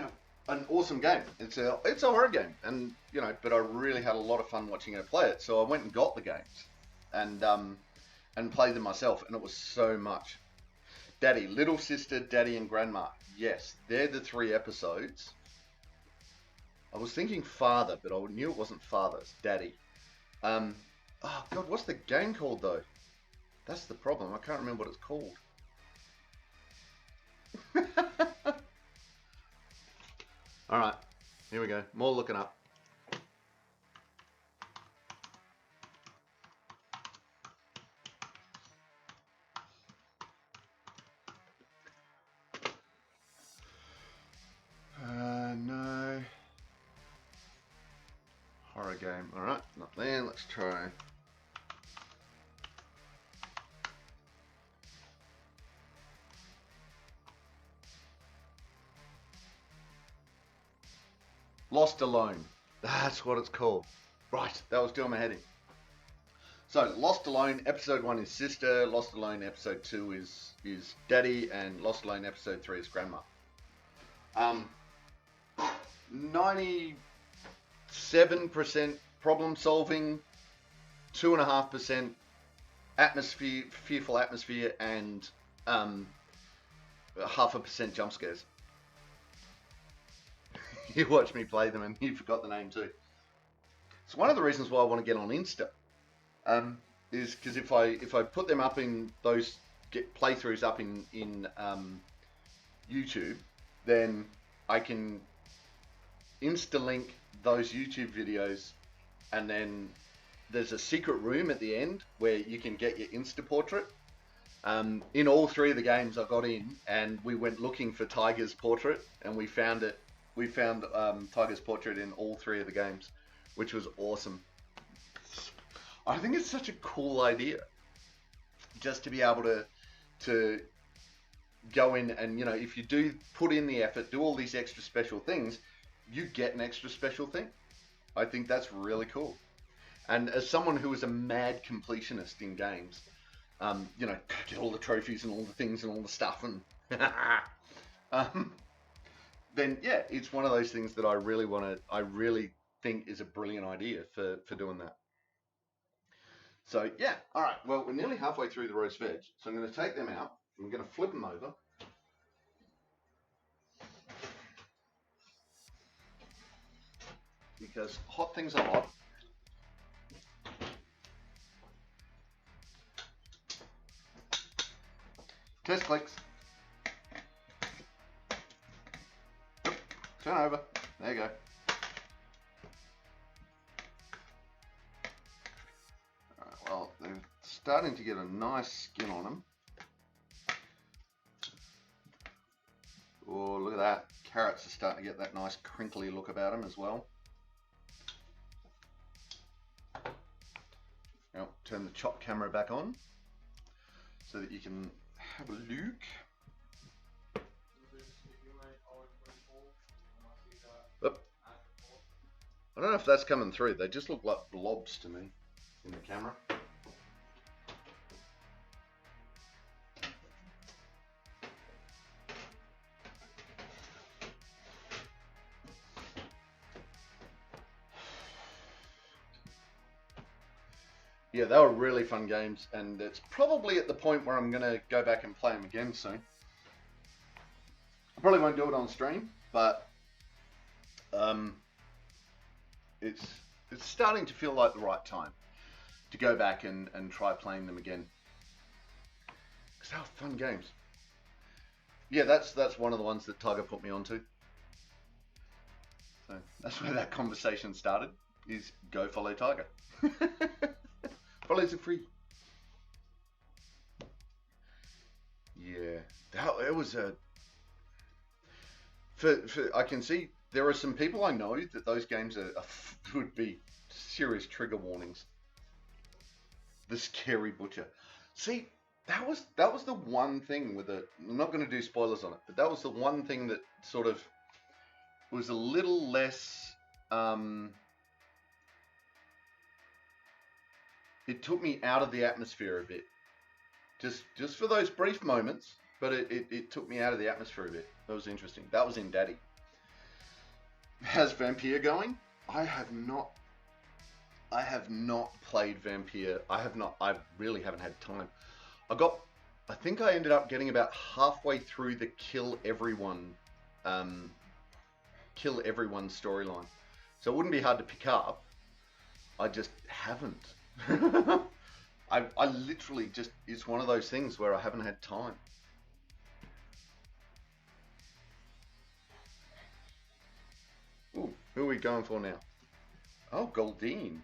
an awesome game. It's a horror game, and but I really had a lot of fun watching her play it. So I went and got the games, and played them myself, and it was so much. Daddy, Little Sister, Daddy, and Grandma. Yes, they're the 3 episodes. I was thinking Father, but I knew it wasn't Father. It's Daddy. Oh God, what's the game called though? That's the problem. I can't remember what it's called. All right, here we go. More looking up. No. Horror game. All right, not there. Let's try. Lost Alone. That's what it's called. Right, that was doing my head in. So, Lost Alone, episode 1 is Sister, Lost Alone, episode 2 is Daddy, and Lost Alone, episode 3 is Grandma. 97% problem solving, 2.5% atmosphere, fearful atmosphere, and 0.5% jump scares. You watch me play them and you forgot the name too. It's one of the reasons why I want to get on Insta. Is because if I put them up in those playthroughs up in YouTube, then I can Insta link those YouTube videos, and then there's a secret room at the end where you can get your Insta portrait. In all 3 of the games I got in, and we went looking for Tiger's portrait, and we found it. We found Tiger's portrait in all 3 of the games, which was awesome. I think it's such a cool idea, just to be able to go in and, if you do put in the effort, do all these extra special things, you get an extra special thing. I think that's really cool. And as someone who is a mad completionist in games, you know, get all the trophies and all the things and all the stuff, and then yeah, it's one of those things that I really think is a brilliant idea for doing that. So yeah, all right. Well, we're nearly halfway through the roast veg, so I'm going to take them out. I'm going to flip them over. Because hot things are hot. Test clicks. Turn over. There you go. Alright, well, they're starting to get a nice skin on them. Oh, look at that. Carrots are starting to get that nice crinkly look about them as well. Now, turn the chop camera back on so that you can have a look. Oop. I don't know if that's coming through. They just look like blobs to me in the camera. Yeah, they were really fun games, and it's probably at the point where I'm going to go back and play them again soon. I probably won't do it on stream, but it's starting to feel like the right time to go back and try playing them again. Because they were fun games. Yeah, that's one of the ones that Tiger put me onto. So that's where that conversation started, is go follow Tiger. Follows are free. Yeah, it was a. I can see there are some people I know that those games would be serious trigger warnings. The Scary Butcher. See, that was the one thing with it. I'm not going to do spoilers on it, but that was the one thing that sort of was a little less. It took me out of the atmosphere a bit, just for those brief moments. But it took me out of the atmosphere a bit. That was interesting. That was in Daddy. How's Vampire going? I have not played Vampire. I really haven't had time. I think I ended up getting about halfway through the kill everyone storyline. So it wouldn't be hard to pick up. I just haven't. I literally just, it's one of those things where I haven't had time. Ooh, who are we going for now? Oh, Goldine.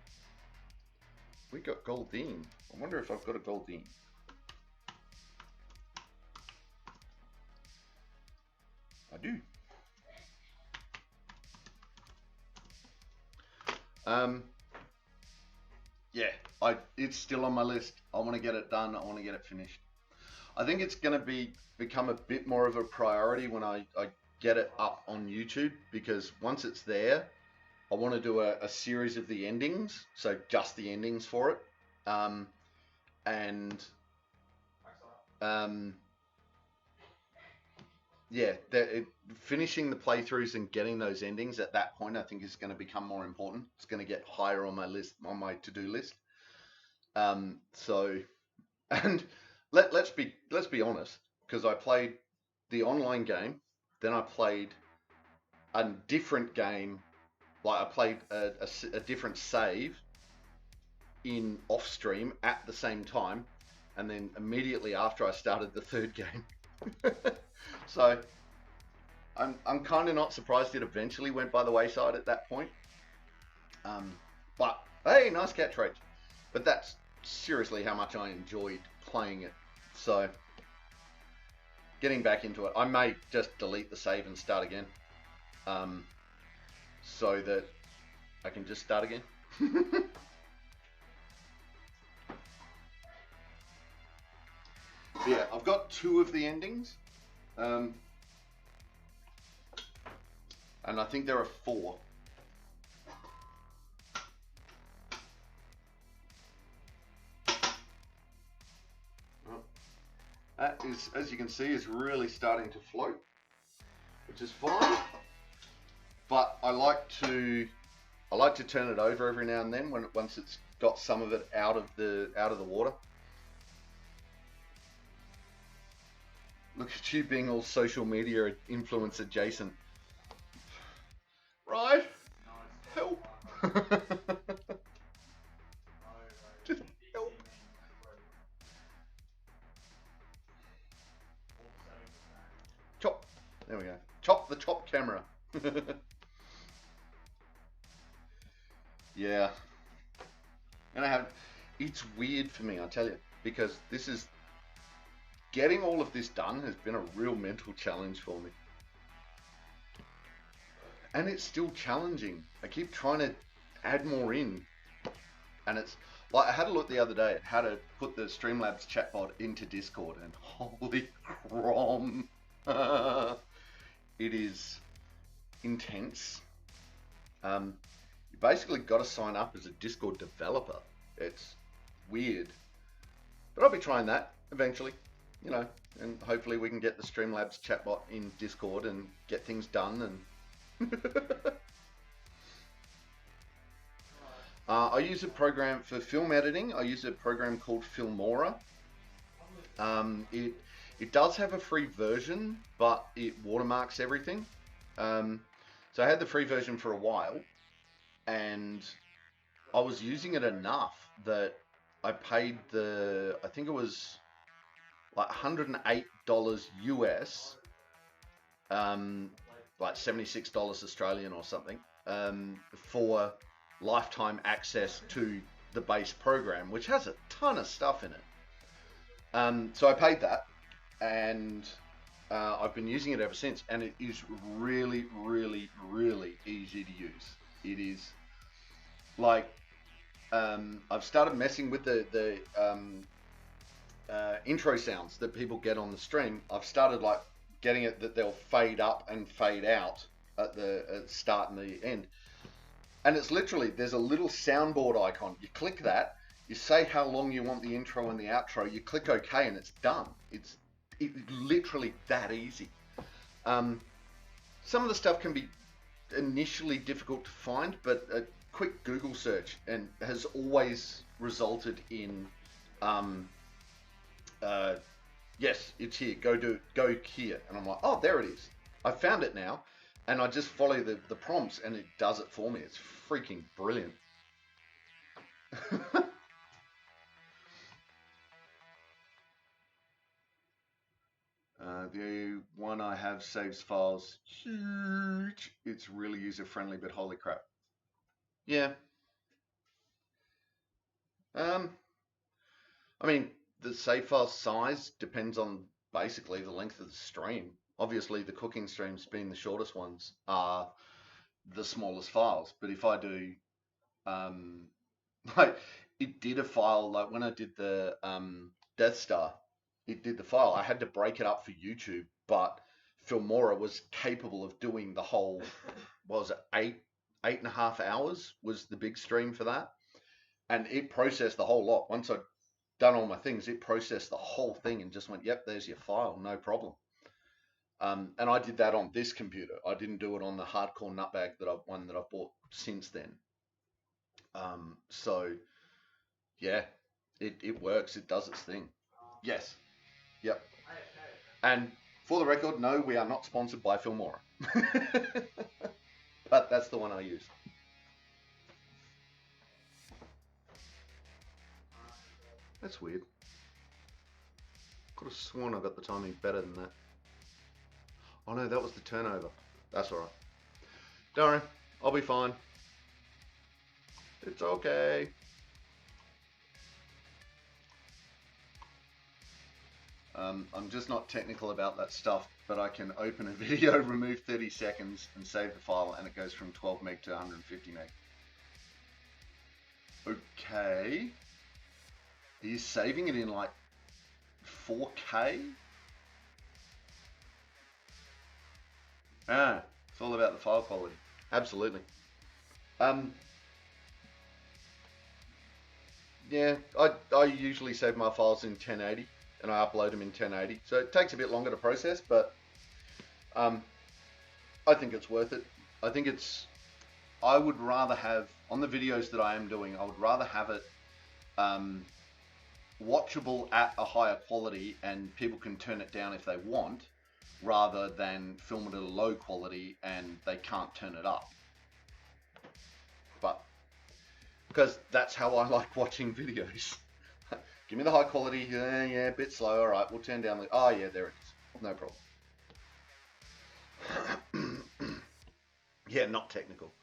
We got Goldine. I wonder if I've got a Goldine. I do. Yeah, it's still on my list. I want to get it done. I want to get it finished. I think it's going to become a bit more of a priority when I get it up on YouTube, because once it's there, I want to do a series of the endings, so just the endings for it, yeah, finishing the playthroughs and getting those endings at that point, I think, is going to become more important. It's going to get higher on my list, on my to-do list. So, and let's be honest, because I played the online game, then I played a different game, like I played a different save in off stream at the same time, and then immediately after I started the third game. So I'm kind of not surprised it eventually went by the wayside at that point. But hey, nice cat trade. But that's seriously how much I enjoyed playing it. So getting back into it, I may just delete the save and start again, so that I can just start again. Yeah, I've got 2 of the endings, and I think there are 4. That is, as you can see, is really starting to float, which is fine. But I like to turn it over every now and then once it's got some of it out of the water. Look at you being all social media influence adjacent. Right? Help. Just help. Chop. There we go. Chop the top camera. Yeah. It's weird for me, I tell you, because getting all of this done has been a real mental challenge for me. And it's still challenging. I keep trying to add more in. And it's like, I had a look the other day at how to put the Streamlabs chatbot into Discord, and holy crom. It is intense. You basically got to sign up as a Discord developer. It's weird. But I'll be trying that eventually, you know, and hopefully we can get the Streamlabs chatbot in Discord and get things done. And I use a program for film editing. I use a program called Filmora. It does have a free version, but it watermarks everything. So I had the free version for a while, and I was using it enough that I paid I think it was like $108 US, like $76 Australian or something, for lifetime access to the base program, which has a ton of stuff in it. So I paid that, and I've been using it ever since, and it is really, really, really easy to use. It is like, I've started messing with the intro sounds that people get on the stream. I've started like getting it that they'll fade up and fade out at the start and the end. And it's literally, there's a little soundboard icon. You click that, you say how long you want the intro and the outro, you click OK, and it's done. It's literally that easy. Some of the stuff can be initially difficult to find, but a quick Google search and has always resulted in, yes, it's here, go here. And I'm like, oh, there it is. I found it now. And I just follow the prompts, and it does it for me. It's freaking brilliant. The one I have saves files huge. It's really user-friendly, but holy crap. Yeah. I mean, the save file size depends on basically the length of the stream. Obviously, the cooking streams being the shortest ones are the smallest files. But if I do, like, it did a file, like when I did the Death Star, it did the file. I had to break it up for YouTube, but Filmora was capable of doing the whole, what was it, 8.5 hours was the big stream for that. And it processed the whole lot. Once I'd done all my things, it processed the whole thing and just went, yep, there's your file, no problem. And I did that on this computer. I didn't do it on the hardcore nutbag one that I've bought since then. So yeah, it works. It does its thing. Yes. Yep. And for the record, no, we are not sponsored by Filmora. But that's the one I use. That's weird. Could have sworn I got the timing better than that. Oh no, that was the turnover. That's alright. Don't worry, I'll be fine. It's okay. I'm just not technical about that stuff, but I can open a video, remove 30 seconds, and save the file, and it goes from 12 meg to 150 meg. Okay. Are you saving it in like 4K? Ah, it's all about the file quality. Absolutely. Yeah, I usually save my files in 1080. and I upload them in 1080. So it takes a bit longer to process, but I think it's worth it. I would rather have, on the videos that I am doing, I would rather have it watchable at a higher quality and people can turn it down if they want, rather than film it at a low quality and they can't turn it up. But because that's how I like watching videos. Give me the high quality, yeah, a bit slow, all right, we'll turn down the, oh yeah, there it is, no problem. Yeah, not technical.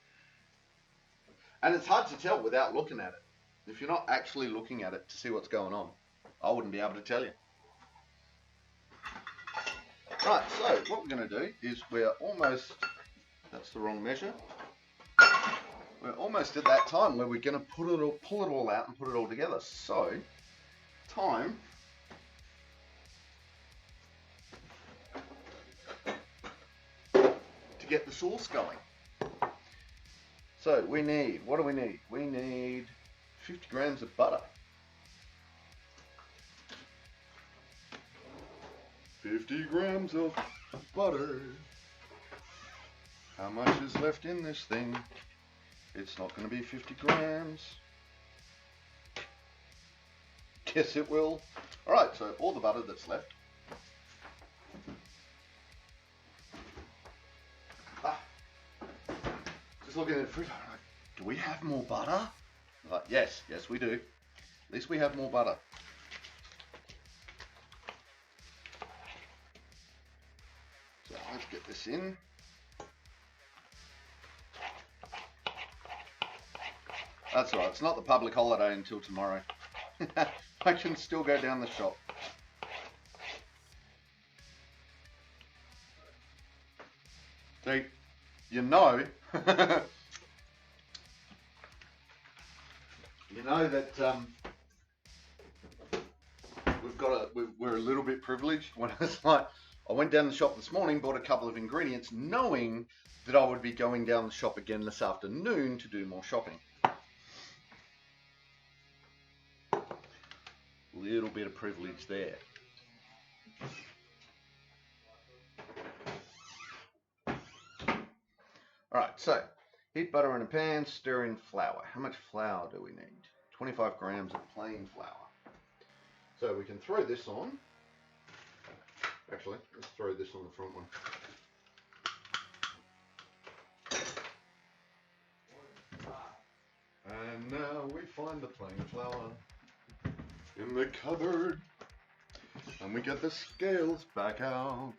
And it's hard to tell without looking at it. If you're not actually looking at it to see what's going on, I wouldn't be able to tell you. Right, so what we're going to do is we're almost, that's the wrong measure, we're almost at that time where we're going to pull it all out and put it all together. So, time to get the sauce going. So we need, what do we need? We need 50 grams of butter. 50 grams of butter. How much is left in this thing? It's not going to be 50 grams. Guess it will. Alright, so all the butter that's left. Just looking at the fridge, I'm like, do we have more butter? I'm like, yes, we do. At least we have more butter. So let's get this in. That's all right, it's not the public holiday until tomorrow. I can still go down the shop. See, you know, you know that we're a little bit privileged. When I went down the shop this morning, bought a couple of ingredients, knowing that I would be going down the shop again this afternoon to do more shopping. Little bit of privilege there. Alright, so heat butter in a pan, stir in flour. How much flour do we need? 25 grams of plain flour. So we can throw this on. Actually, let's throw this on the front one. And now we find the plain flour in the cupboard, and we get the scales back out.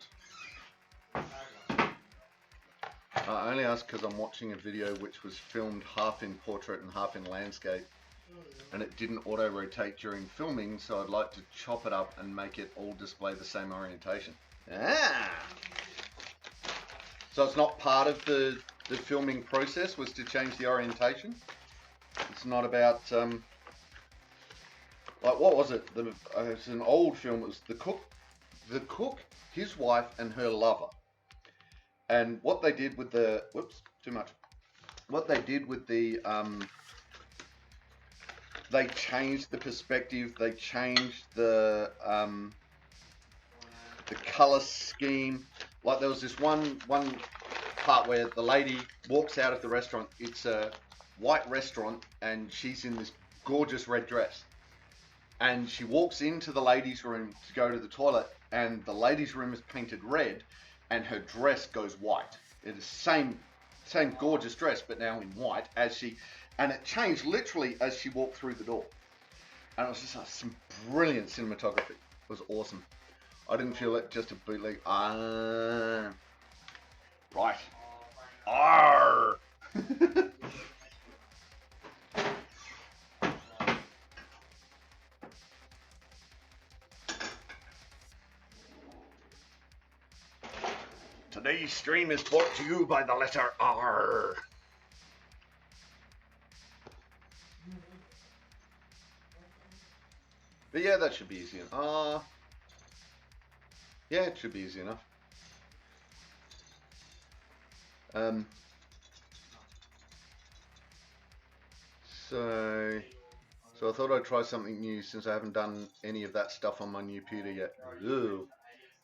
I only ask because I'm watching a video which was filmed half in portrait and half in landscape, and it didn't auto-rotate during filming, so I'd like to chop it up and make it all display the same orientation. Ah! So it's not part of the filming process was to change the orientation. It's not about, like, what was it? It's an old film. It was the cook, his wife, and her lover. And what they did with the, whoops, too much. What they did with the, they changed the perspective. They changed the color scheme. Like there was this one part where the lady walks out of the restaurant. It's a white restaurant, and she's in this gorgeous red dress. And she walks into the ladies' room to go to the toilet, and the ladies' room is painted red, and her dress goes white. It is same gorgeous dress, but now in white and it changed literally as she walked through the door. And it was just some brilliant cinematography. It was awesome. I didn't feel it just a bootleg. Right. Arr! Today's stream is brought to you by the letter R. But yeah, that should be easy enough. Yeah, it should be easy enough. So So I thought I'd try something new since I haven't done any of that stuff on my new pewter yet. Ew.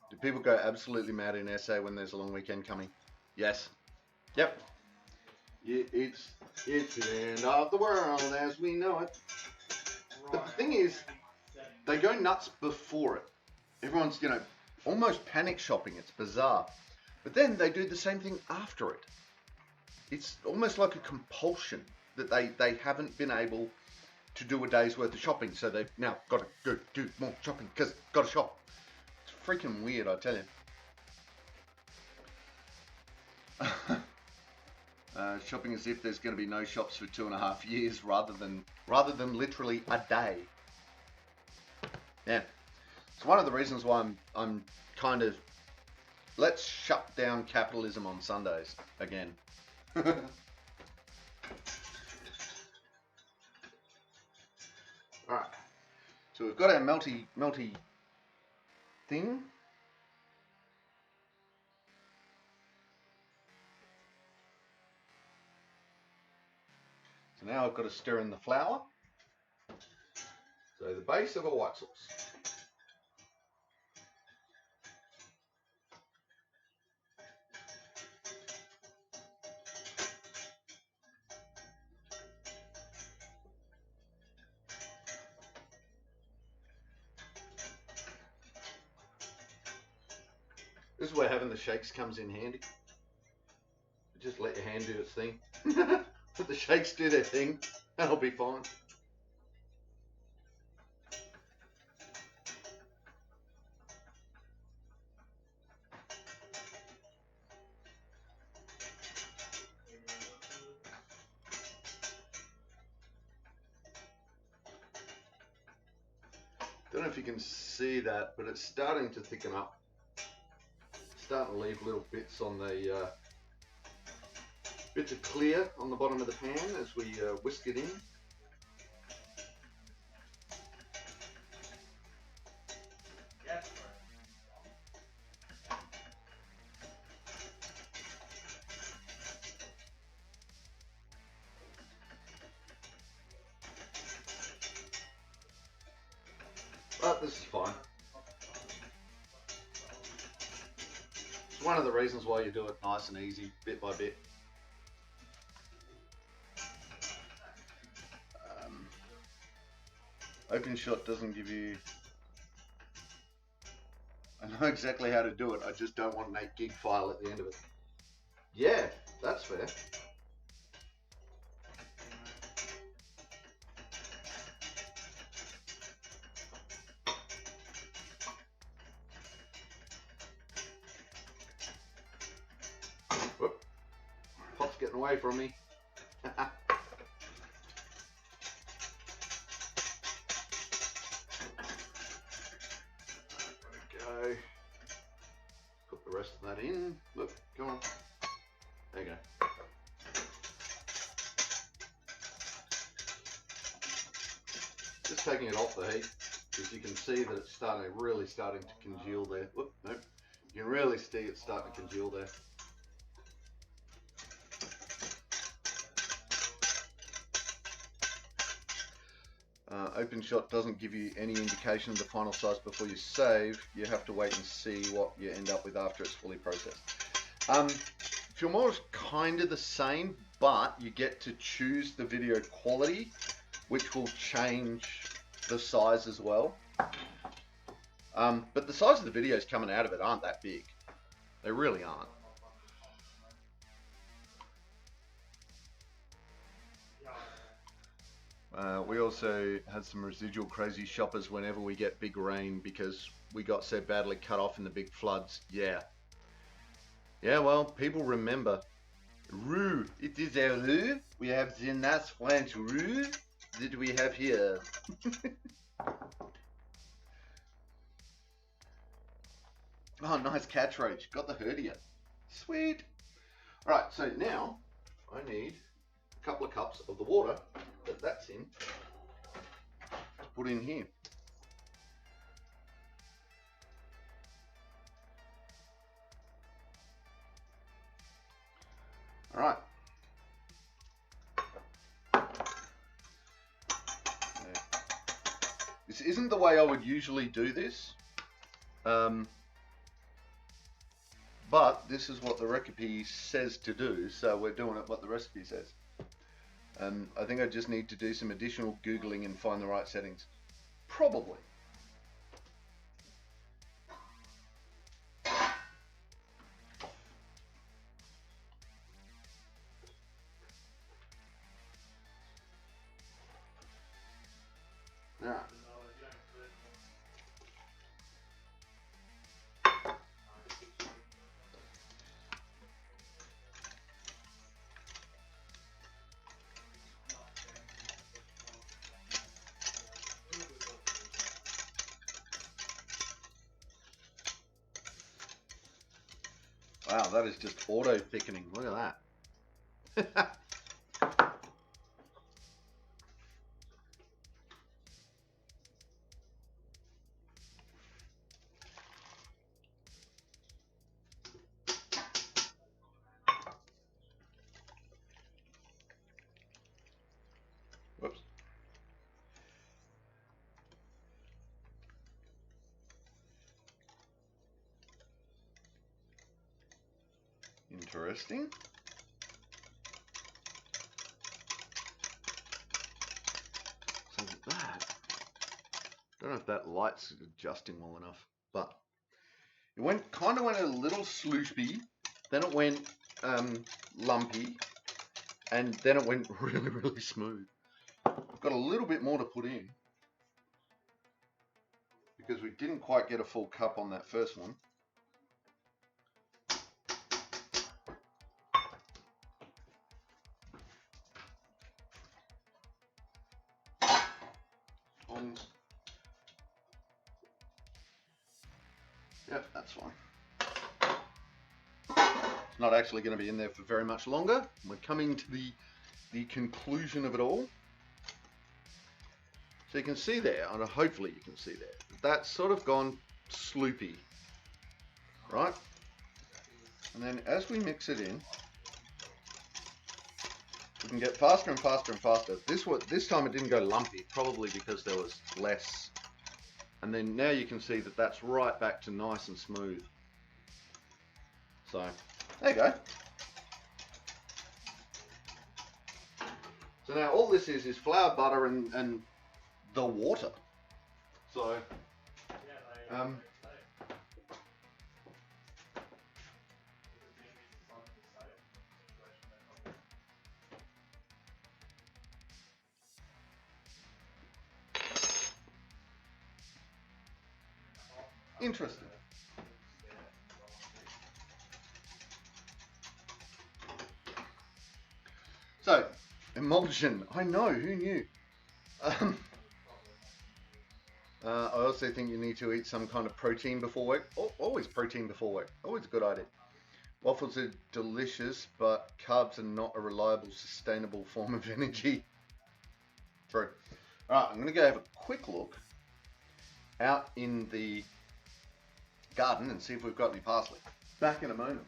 Do people go absolutely mad in SA when there's a long weekend coming? Yes. Yep. It's the end of the world as we know it. But the thing is, they go nuts before it. Everyone's, almost panic shopping. It's bizarre. But then they do the same thing after it. It's almost like a compulsion that they haven't been able to do a day's worth of shopping. So they've now got to go do more shopping because got to shop. It's freaking weird, I tell you. Shopping as if there's going to be no shops for 2.5 years rather than literally a day. Yeah, it's one of the reasons why I'm kind of, let's shut down capitalism on Sundays again. Alright, so we've got our melty thing. So now I've got to stir in the flour. So the base of a white sauce. This is where having the shakes comes in handy. Just let your hand do its thing. Let the shakes do their thing, and I'll be fine. Don't know if you can see that, but it's starting to thicken up. Starting to leave little bits on the bits of clear on the bottom of the pan as we whisk it in. But this is fine. It's one of the reasons why you do it nice and easy, bit by bit. Open shot doesn't give you... I know exactly how to do it, I just don't want an 8 gig file at the end of it. Yeah, that's fair. Whoop. Pot's getting away from me. Put the rest of that in. Look, come on. There you go. Just taking it off the heat, because you can see that it's really starting to congeal there. Whoop, nope. You can really see it starting to congeal there. OpenShot doesn't give you any indication of the final size before you save. You have to wait and see what you end up with after it's fully processed. Filmora is kind of the same, but you get to choose the video quality, which will change the size as well. But the size of the videos coming out of it aren't that big. They really aren't. We also had some residual crazy shoppers whenever we get big rain because we got so badly cut off in the big floods. Yeah. Yeah, well, people remember. Roux. It is a roux. We have the nice French roux that we have here. Oh, nice catch, Roach. Got the herdia. Sweet. Alright, so now I need a couple of cups of the water that's in to put in here. All right. isn't the way I would usually do this, but this is what the recipe says to do, so we're doing it what the recipe says. I think I just need to do some additional Googling and find the right settings. Probably. Now, wow, that is just auto thickening. Look at that. Whoops. Interesting. So that, I don't know if that light's adjusting well enough, but it went a little sloopy, then it went lumpy, and then it went really, really smooth. I've got a little bit more to put in because we didn't quite get a full cup on that first one. Yep, that's fine. It's not actually going to be in there for very much longer. We're coming to the conclusion of it all. So you can see there, and hopefully you can see there, that's sort of gone sloopy, right? And then as we mix it in, we can get faster and faster and faster. This time it didn't go lumpy, probably because there was less. And then now you can see that that's right back to nice and smooth. So there you go. So now all this is flour, butter, and the water. So interesting. So, emulsion. I know, who knew? I also think you need to eat some kind of protein before work. Always protein before work. Always a good idea. Waffles are delicious, but carbs are not a reliable, sustainable form of energy. True. Alright, I'm going to go have a quick look out in the garden and see if we've got any parsley. Back in a moment.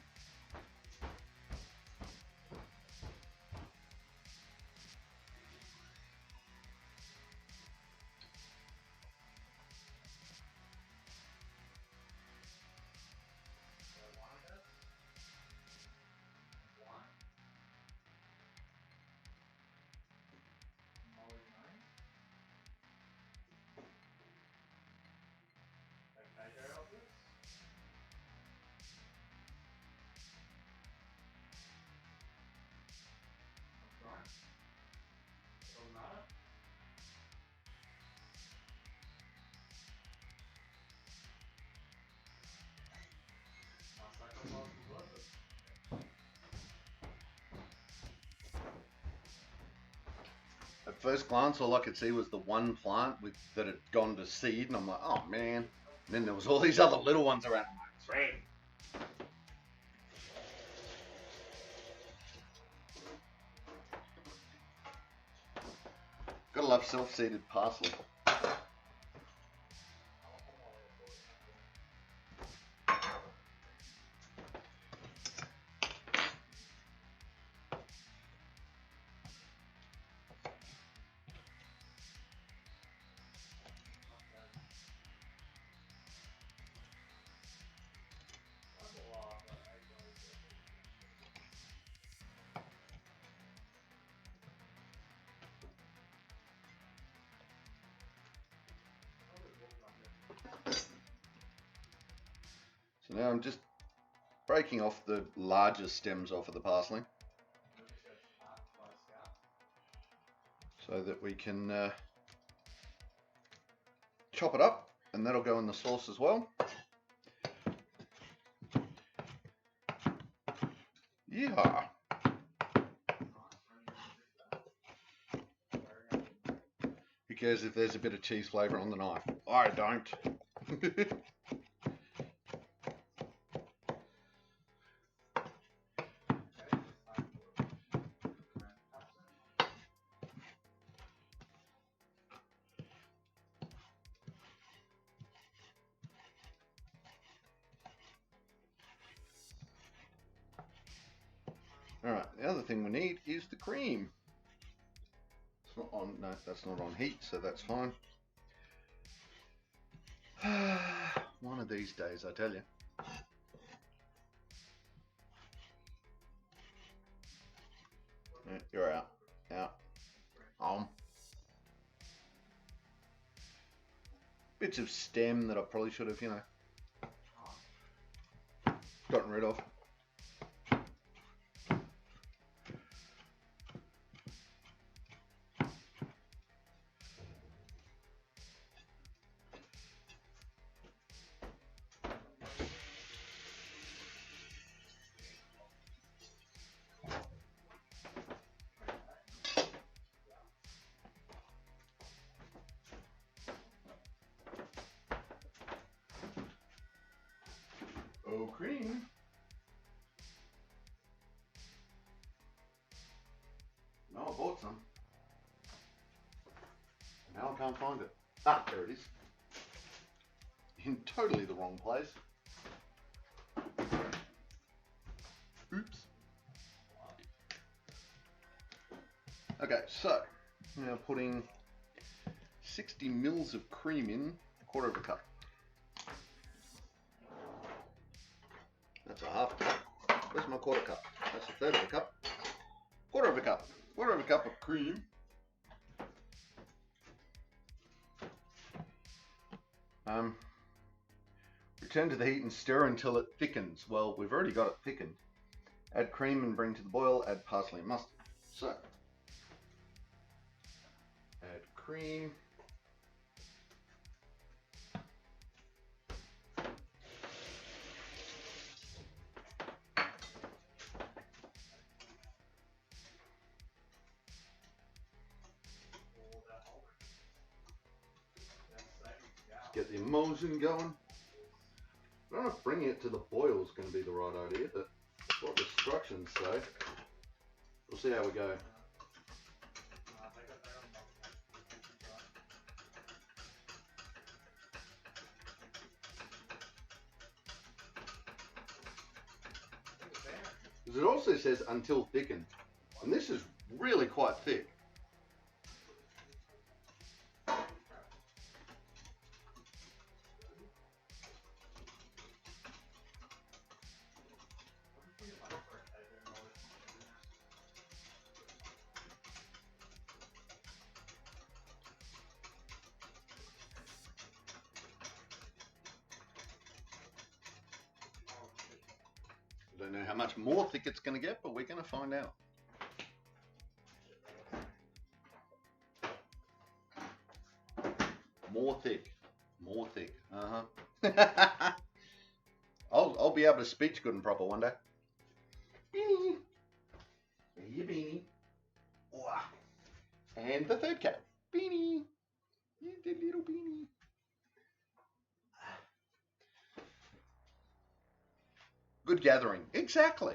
At first glance, all I could see was the one plant that had gone to seed, and I'm like, oh man. And then there was all these other little ones around. I'm like, sweet. Gotta love self-seeded parsley. So now I'm just breaking off the larger stems off of the parsley so that we can chop it up, and that'll go in the sauce as well. Yeah. Who cares if there's a bit of cheese flavour on the knife? I don't. Alright, the other thing we need is the cream. It's not on, no, that's not on heat, so that's fine. One of these days, I tell you. Yeah, you're out. Out. Bits of stem that I probably should have, gotten rid of. Oh, cream. No, I bought some. Now I can't find it. Ah, there it is. In totally the wrong place. Oops. Okay, so now putting 60 mils of cream in, a quarter of a cup. That's a half cup. Where's my quarter cup? That's a third of a cup. Quarter of a cup. Quarter of a cup of cream. Return to the heat and stir until it thickens. Well, we've already got it thickened. Add cream and bring to the boil. Add parsley and mustard. So, add cream. Get the emulsion going. I don't know if bringing it to the boil is going to be the right idea, but that's what the instructions say. We'll see how we go. Because it also says until thickened, and this is really quite thick. I don't know how much more thick it's going to get, but we're going to find out. More thick. More thick. Uh-huh. I'll be able to speech good and proper one day. Beanie. Hey, Beanie. Wow. And the third cat. Beanie. You the little Beanie. Good gathering. Exactly.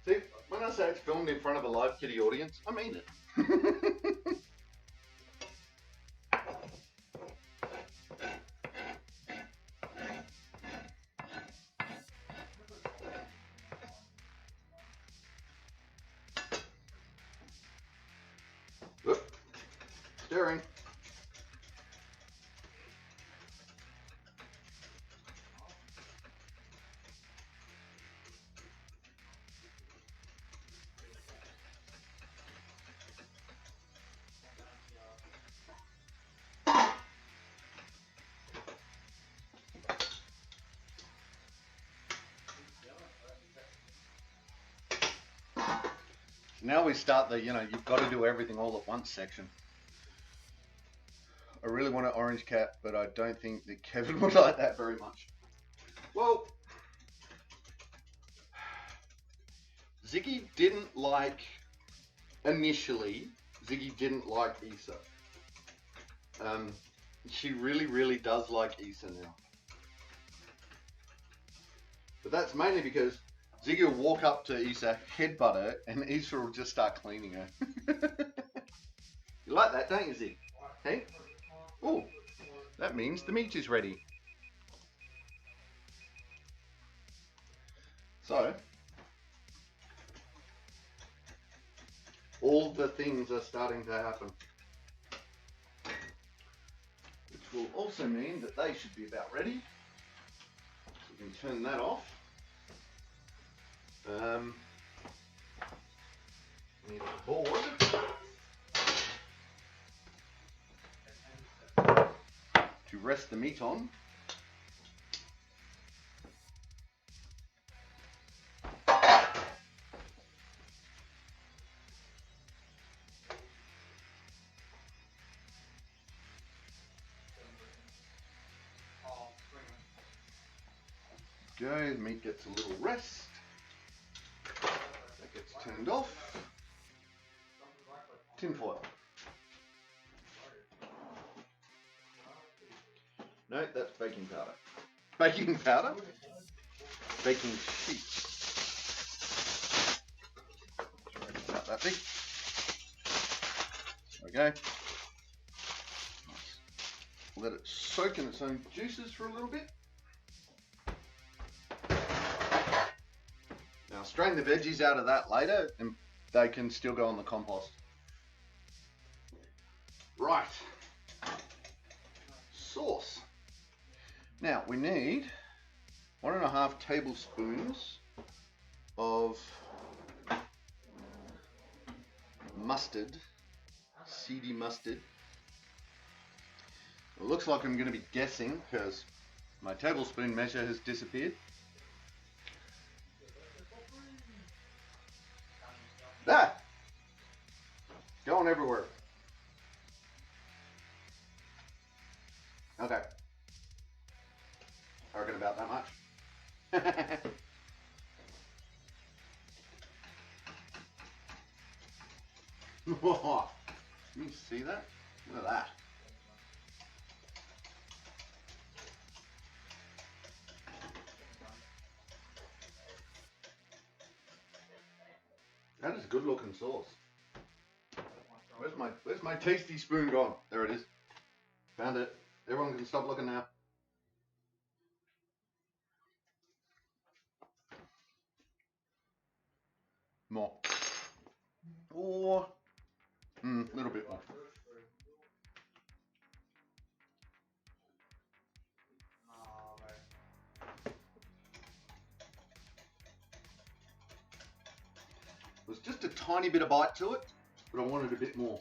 See, when I say it's filmed in front of a live kitty audience, I mean it. Oop. Stirring. Now we start the, you've got to do everything all at once section. I really want an orange cat, but I don't think that Kevin would like that very much. Well, Ziggy didn't like, initially, Ziggy didn't like Issa. She really, really does like Issa now. But that's mainly because Ziggy will walk up to Issa, headbutt her, and Issa will just start cleaning her. You like that, don't you, Zig? Hey? Oh, that means the meat is ready. So, all the things are starting to happen. Which will also mean that they should be about ready. So we can turn that off. Need a board to rest the meat on. Go, the meat gets a little rest. That gets turned off. Tin foil. No, that's baking powder. Baking powder? Baking sheet. About that big. There we go. Let it soak in its own juices for a little bit. Now strain the veggies out of that later and they can still go on the compost. Right. Sauce. Now we need 1.5 tablespoons of mustard, seedy mustard. It looks like I'm going to be guessing because my tablespoon measure has disappeared. Ah! Going everywhere. Okay. I reckon about that much. Whoa. Can you see that? Look at that. That is a good looking sauce. Where's my tasty spoon gone? There it is. Found it. Everyone can stop looking now. More. Or a little bit more. There's just a tiny bit of bite to it, but I wanted a bit more.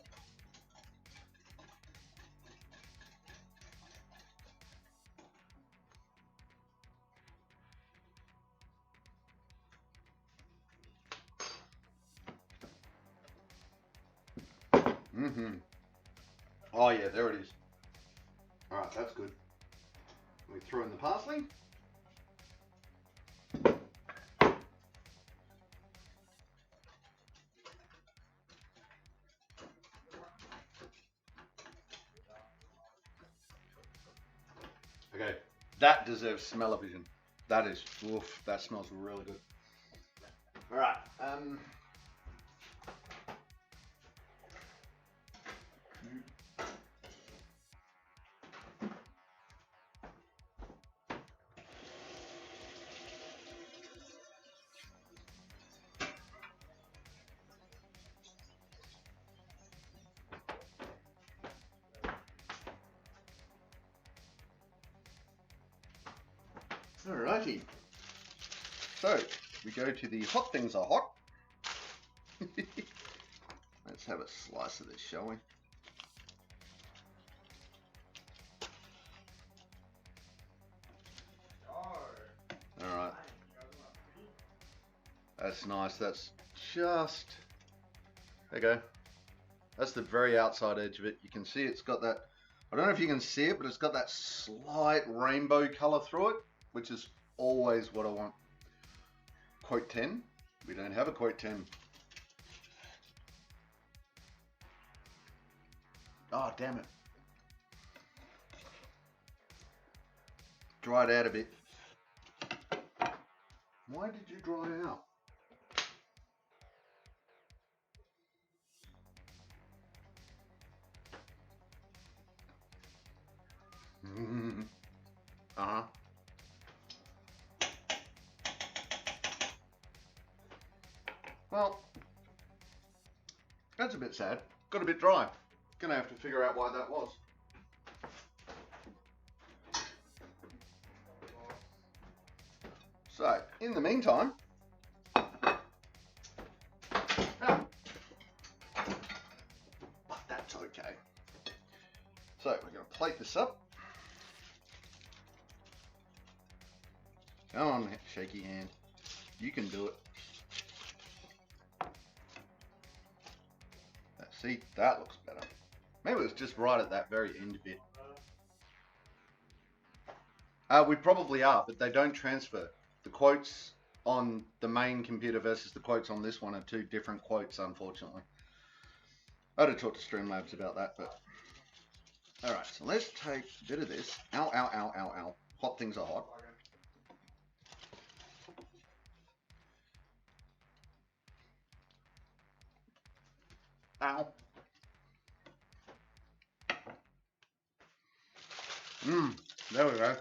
Oh yeah, there it is. Alright, that's good. We throw in the parsley. Okay, that deserves smell-o-vision. That is, oof, that smells really good. Alright, alrighty. So, we go to the hot things are hot. Let's have a slice of this, shall we? Alright. That's nice. That's just There you go. That's the very outside edge of it. You can see it's got that, I don't know if you can see it, but it's got that slight rainbow color through it, which is always what I want. Quote 10. We don't have a quote 10. Oh, damn it. Dry it out a bit. Why did you dry out? Uh-huh. Well, that's a bit sad. Got a bit dry. Gonna have to figure out why that was. So, in the meantime, but that's okay. So, we're going to plate this up. Come on, shaky hand. You can do it. See, that looks better. Maybe it was just right at that very end bit. We probably are, but they don't transfer. The quotes on the main computer versus the quotes on this one are two different quotes, unfortunately. I'd have talked to Streamlabs about that, but... Alright, so let's take a bit of this. Ow, ow, ow, ow, ow. Hot things are hot. Ow. There we go.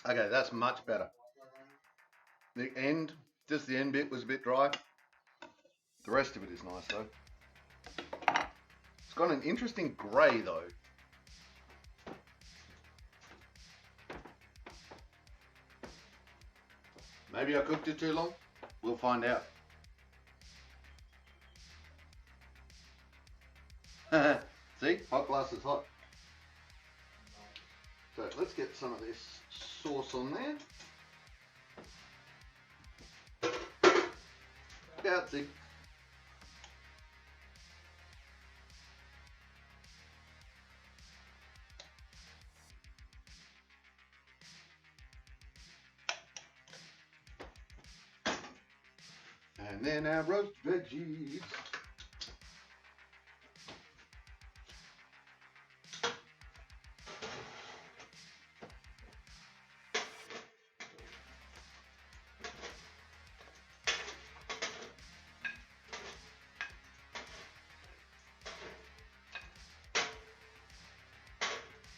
Okay, that's much better. The end, just the end bit was a bit dry. The rest of it is nice though. It's got an interesting grey though. Maybe I cooked it too long? We'll find out. See, hot glass is hot. So let's get some of this sauce on there. Out, see. And then our roast veggies.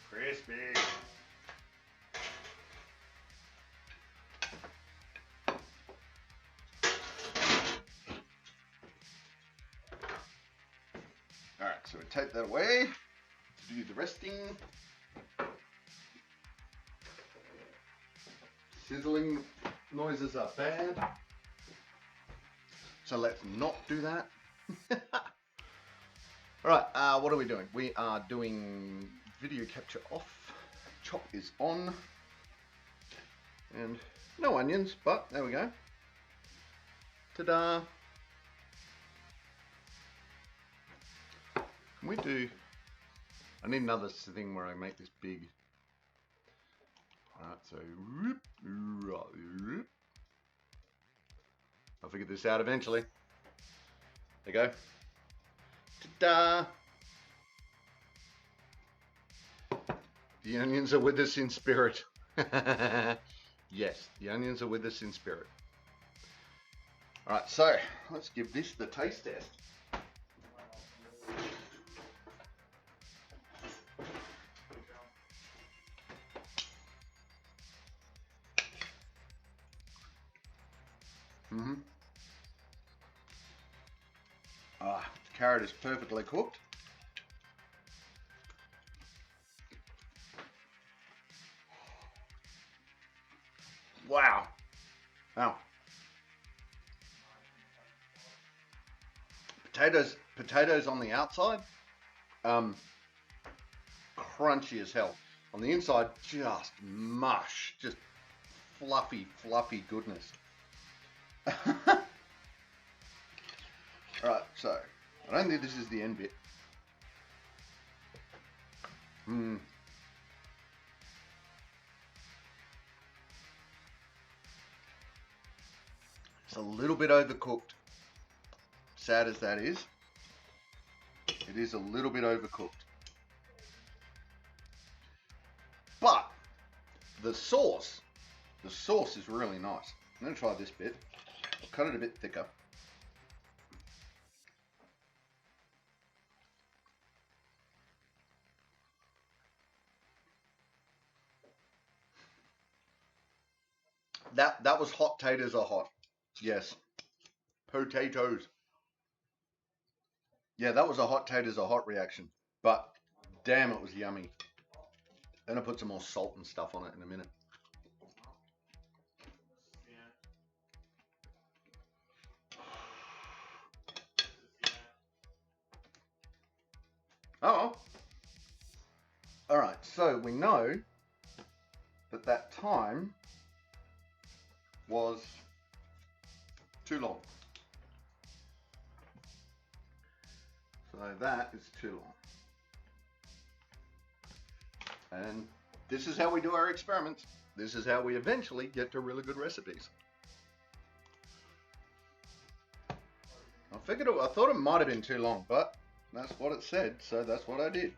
Crispy. Alright, so we take that away to do the resting. Sizzling noises are bad. So let's not do that. Alright, what are we doing? We are doing video capture off. Chop is on. And no onions, but there we go. Ta-da! Can we do... I need another thing where I make this big. Alright, so... I'll figure this out eventually. There you go. Ta-da! The onions are with us in spirit. Yes, the onions are with us in spirit. Alright, so let's give this the taste test. Carrot is perfectly cooked. Wow. Wow. Potatoes on the outside, crunchy as hell. On the inside, just mush, just fluffy, fluffy goodness. Alright, so I don't think this is the end bit. It's a little bit overcooked. Sad as that is, it is a little bit overcooked. But the sauce is really nice. I'm going to try this bit. I'll cut it a bit thicker. That was hot taters are hot. Yes. Potatoes. Yeah, that was a hot taters are hot reaction. But damn, it was yummy. Then I put some more salt and stuff on it in a minute. Oh. Alright, so we know that time was too long. So that is too long. And this is how we do our experiments. This is how we eventually get to really good recipes. I thought it might have been too long, but that's what it said, so that's what I did.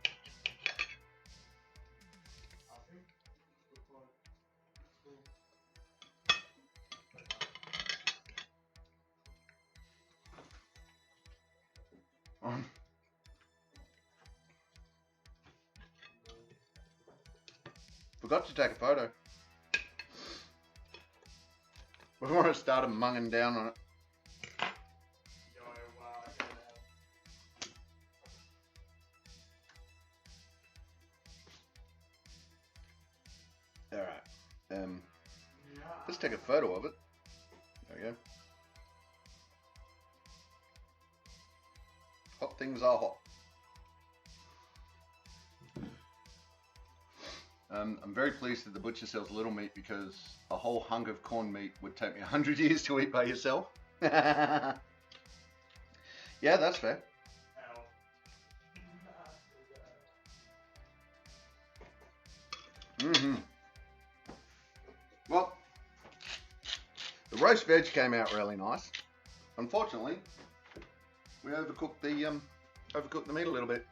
Forgot to take a photo before I started munging down on it. Alright, let's take a photo of it. There we go. Hot things are hot. I'm very pleased that the butcher sells little meat because a whole hunk of corned meat would take me 100 years to eat by yourself. Yeah, that's fair. Well, the roast veg came out really nice. Unfortunately, we overcooked the meat a little bit.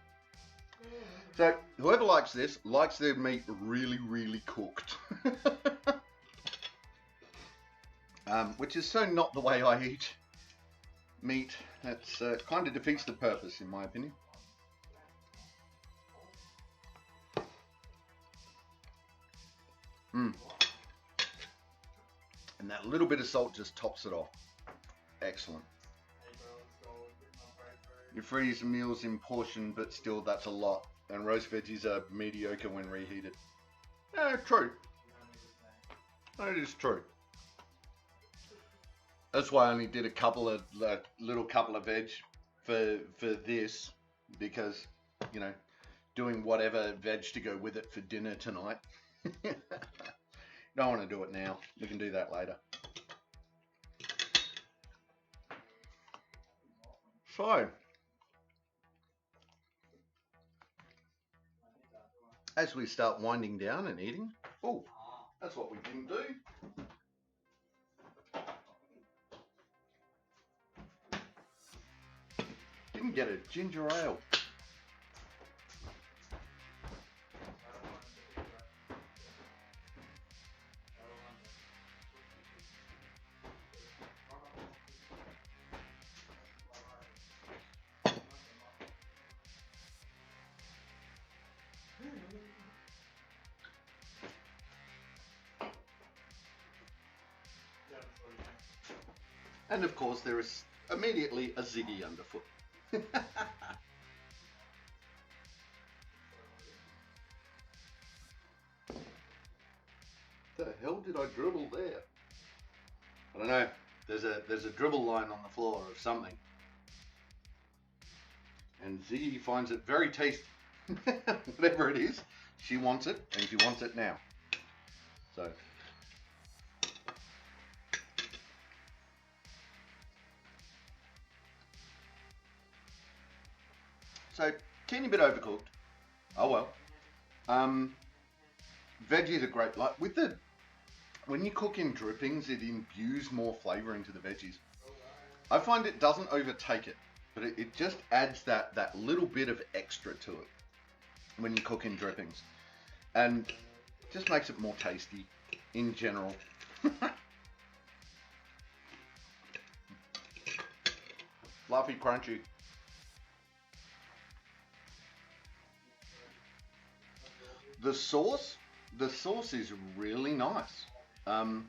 So whoever likes this likes their meat really, really cooked, which is so not the way I eat meat. That's kind of defeats the purpose, in my opinion. And that little bit of salt just tops it off. Excellent. You freeze meals in portion, but still that's a lot. And roast veggies are mediocre when reheated. Yeah, true. That is true. That's why I only did a little couple of veg for this, because, you know, doing whatever veg to go with it for dinner tonight. Don't want to do it now. We can do that later. So, as we start winding down and eating, oh, that's what we didn't do. Didn't get a ginger ale. And of course there is immediately a ziggy underfoot. The hell did I dribble there? I don't know. There's a dribble line on the floor of something. And Ziggy finds it very tasty. Whatever it is, she wants it, and she wants it now. So. So, teeny bit overcooked. Oh well. Veggies are great. Like when you cook in drippings, it imbues more flavor into the veggies. I find it doesn't overtake it, but it just adds that little bit of extra to it when you cook in drippings, and just makes it more tasty in general. Fluffy, crunchy. The sauce is really nice. I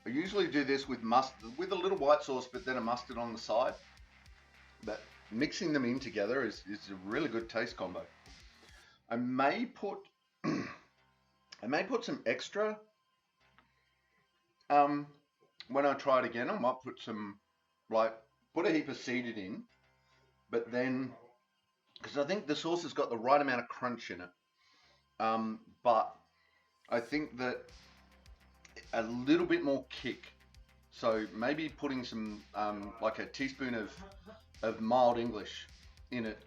usually do this with mustard, with a little white sauce, but then a mustard on the side. But mixing them in together is a really good taste combo. I may put some extra. When I try it again, I might put some, like, put a heap of seeded in, but then, because I think the sauce has got the right amount of crunch in it. But I think that a little bit more kick. So maybe putting some, like a teaspoon of mild English in it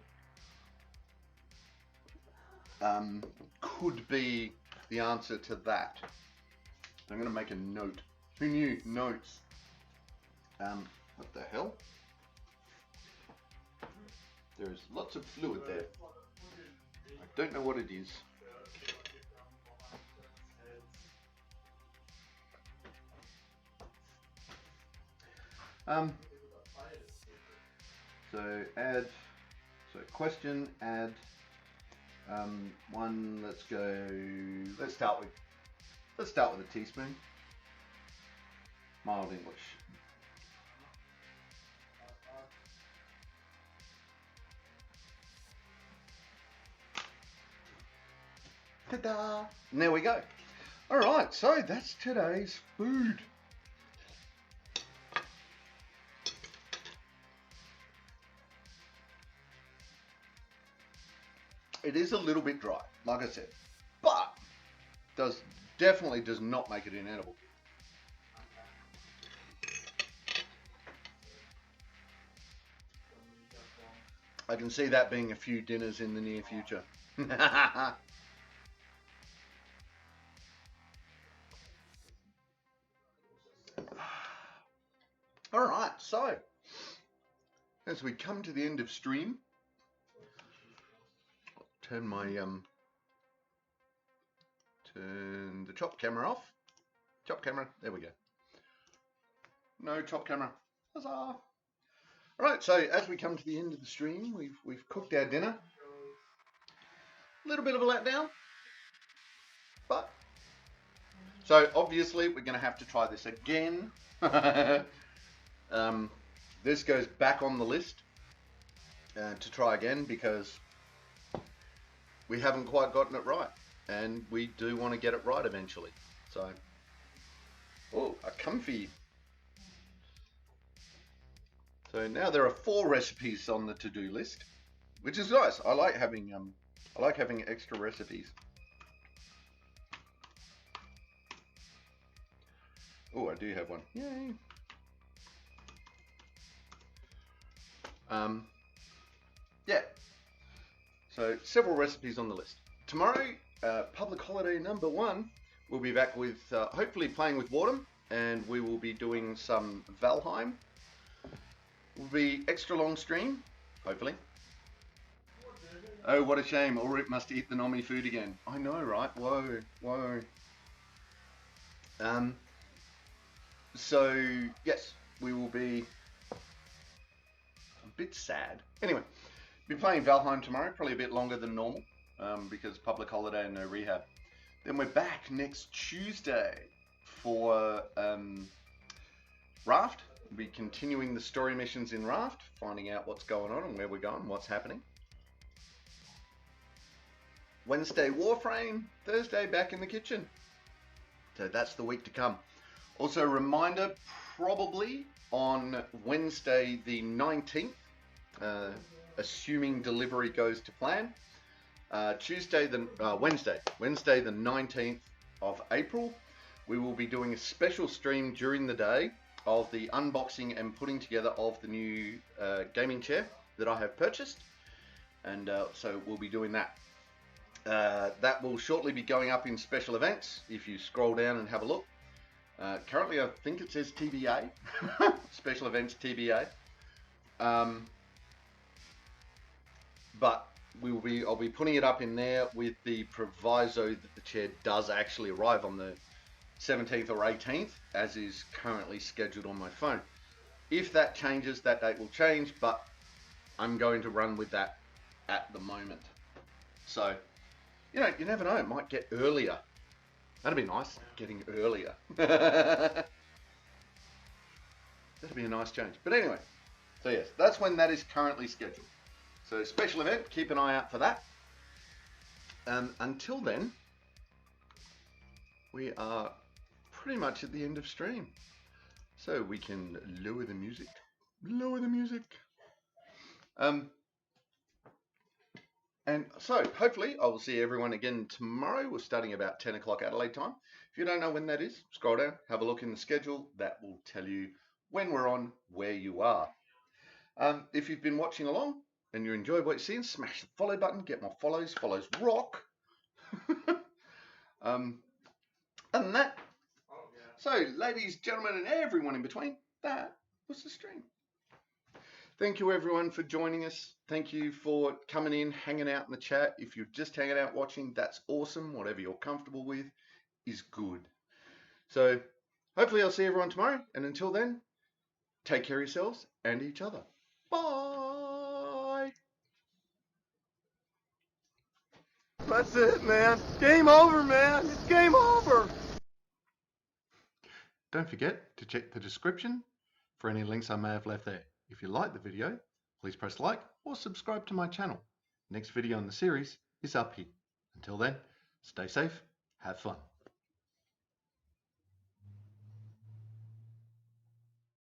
could be the answer to that. I'm going to make a note. Who knew? Notes. What the hell? There's lots of fluid there. I don't know what it is. So question, add, one, let's start with a teaspoon, mild English. Ta-da! And there we go. All right, so that's today's food. It is a little bit dry, like I said, but definitely does not make it inedible. I can see that being a few dinners in the near future. All right, so as we come to the end of stream, turn my turn the chop camera off. Chop camera, there we go. No chop camera. Huzzah! All right, so as we come to the end of the stream, we've cooked our dinner. A little bit of a letdown, but so obviously we're going to have to try this again. This goes back on the list to try again because we haven't quite gotten it right, and we do want to get it right eventually. So, oh, a comfy. So now there are 4 recipes on the to-do list, which is nice. I like having extra recipes. Oh, I do have one. Yay! Yeah. So several recipes on the list. Tomorrow, public holiday number 1, we'll be back with hopefully playing with Wardham, and we will be doing some Valheim. Will be extra long stream, hopefully. Oh, what a shame! Ulrich must eat the Nomi food again. I know, right? Whoa, whoa. So yes, we will be a bit sad. Anyway. Be playing Valheim tomorrow, probably a bit longer than normal because public holiday and no rehab. Then we're back next Tuesday for Raft. We'll be continuing the story missions in Raft, finding out what's going on and where we're going, what's happening. Wednesday Warframe, Thursday back in the kitchen. So that's the week to come. Also, reminder, probably on Wednesday the 19th, assuming delivery goes to plan. Wednesday the 19th of April, we will be doing a special stream during the day of the unboxing and putting together of the new gaming chair that I have purchased. and so we'll be doing that. That will shortly be going up in special events. If you scroll down and have a look, currently I think it says TBA, special events TBA. But I'll be putting it up in there with the proviso that the chair does actually arrive on the 17th or 18th, as is currently scheduled on my phone. If that changes, that date will change, but I'm going to run with that at the moment. So, you know, you never know, it might get earlier. That'd be nice, getting earlier. That'd be a nice change. But anyway, so yes, that's when that is currently scheduled. So special event, keep an eye out for that. Until then, we are pretty much at the end of stream. So we can lower the music. Lower the music. And so hopefully I will see everyone again tomorrow. We're starting about 10 o'clock Adelaide time. If you don't know when that is, scroll down, have a look in the schedule. That will tell you when we're on, where you are. If you've been watching along and you enjoy what you're seeing, smash the follow button, get more follows. Follows rock. Other than that, so ladies, gentlemen, and everyone in between, that was the stream. Thank you everyone for joining us. Thank you for coming in, hanging out in the chat. If you're just hanging out watching, that's awesome. Whatever you're comfortable with is good. So hopefully I'll see everyone tomorrow. And until then, take care of yourselves and each other. Bye. That's it, man. Game over, man. It's game over. Don't forget to check the description for any links I may have left there. If you like the video, please press like or subscribe to my channel. Next video in the series is up here. Until then, stay safe, have fun.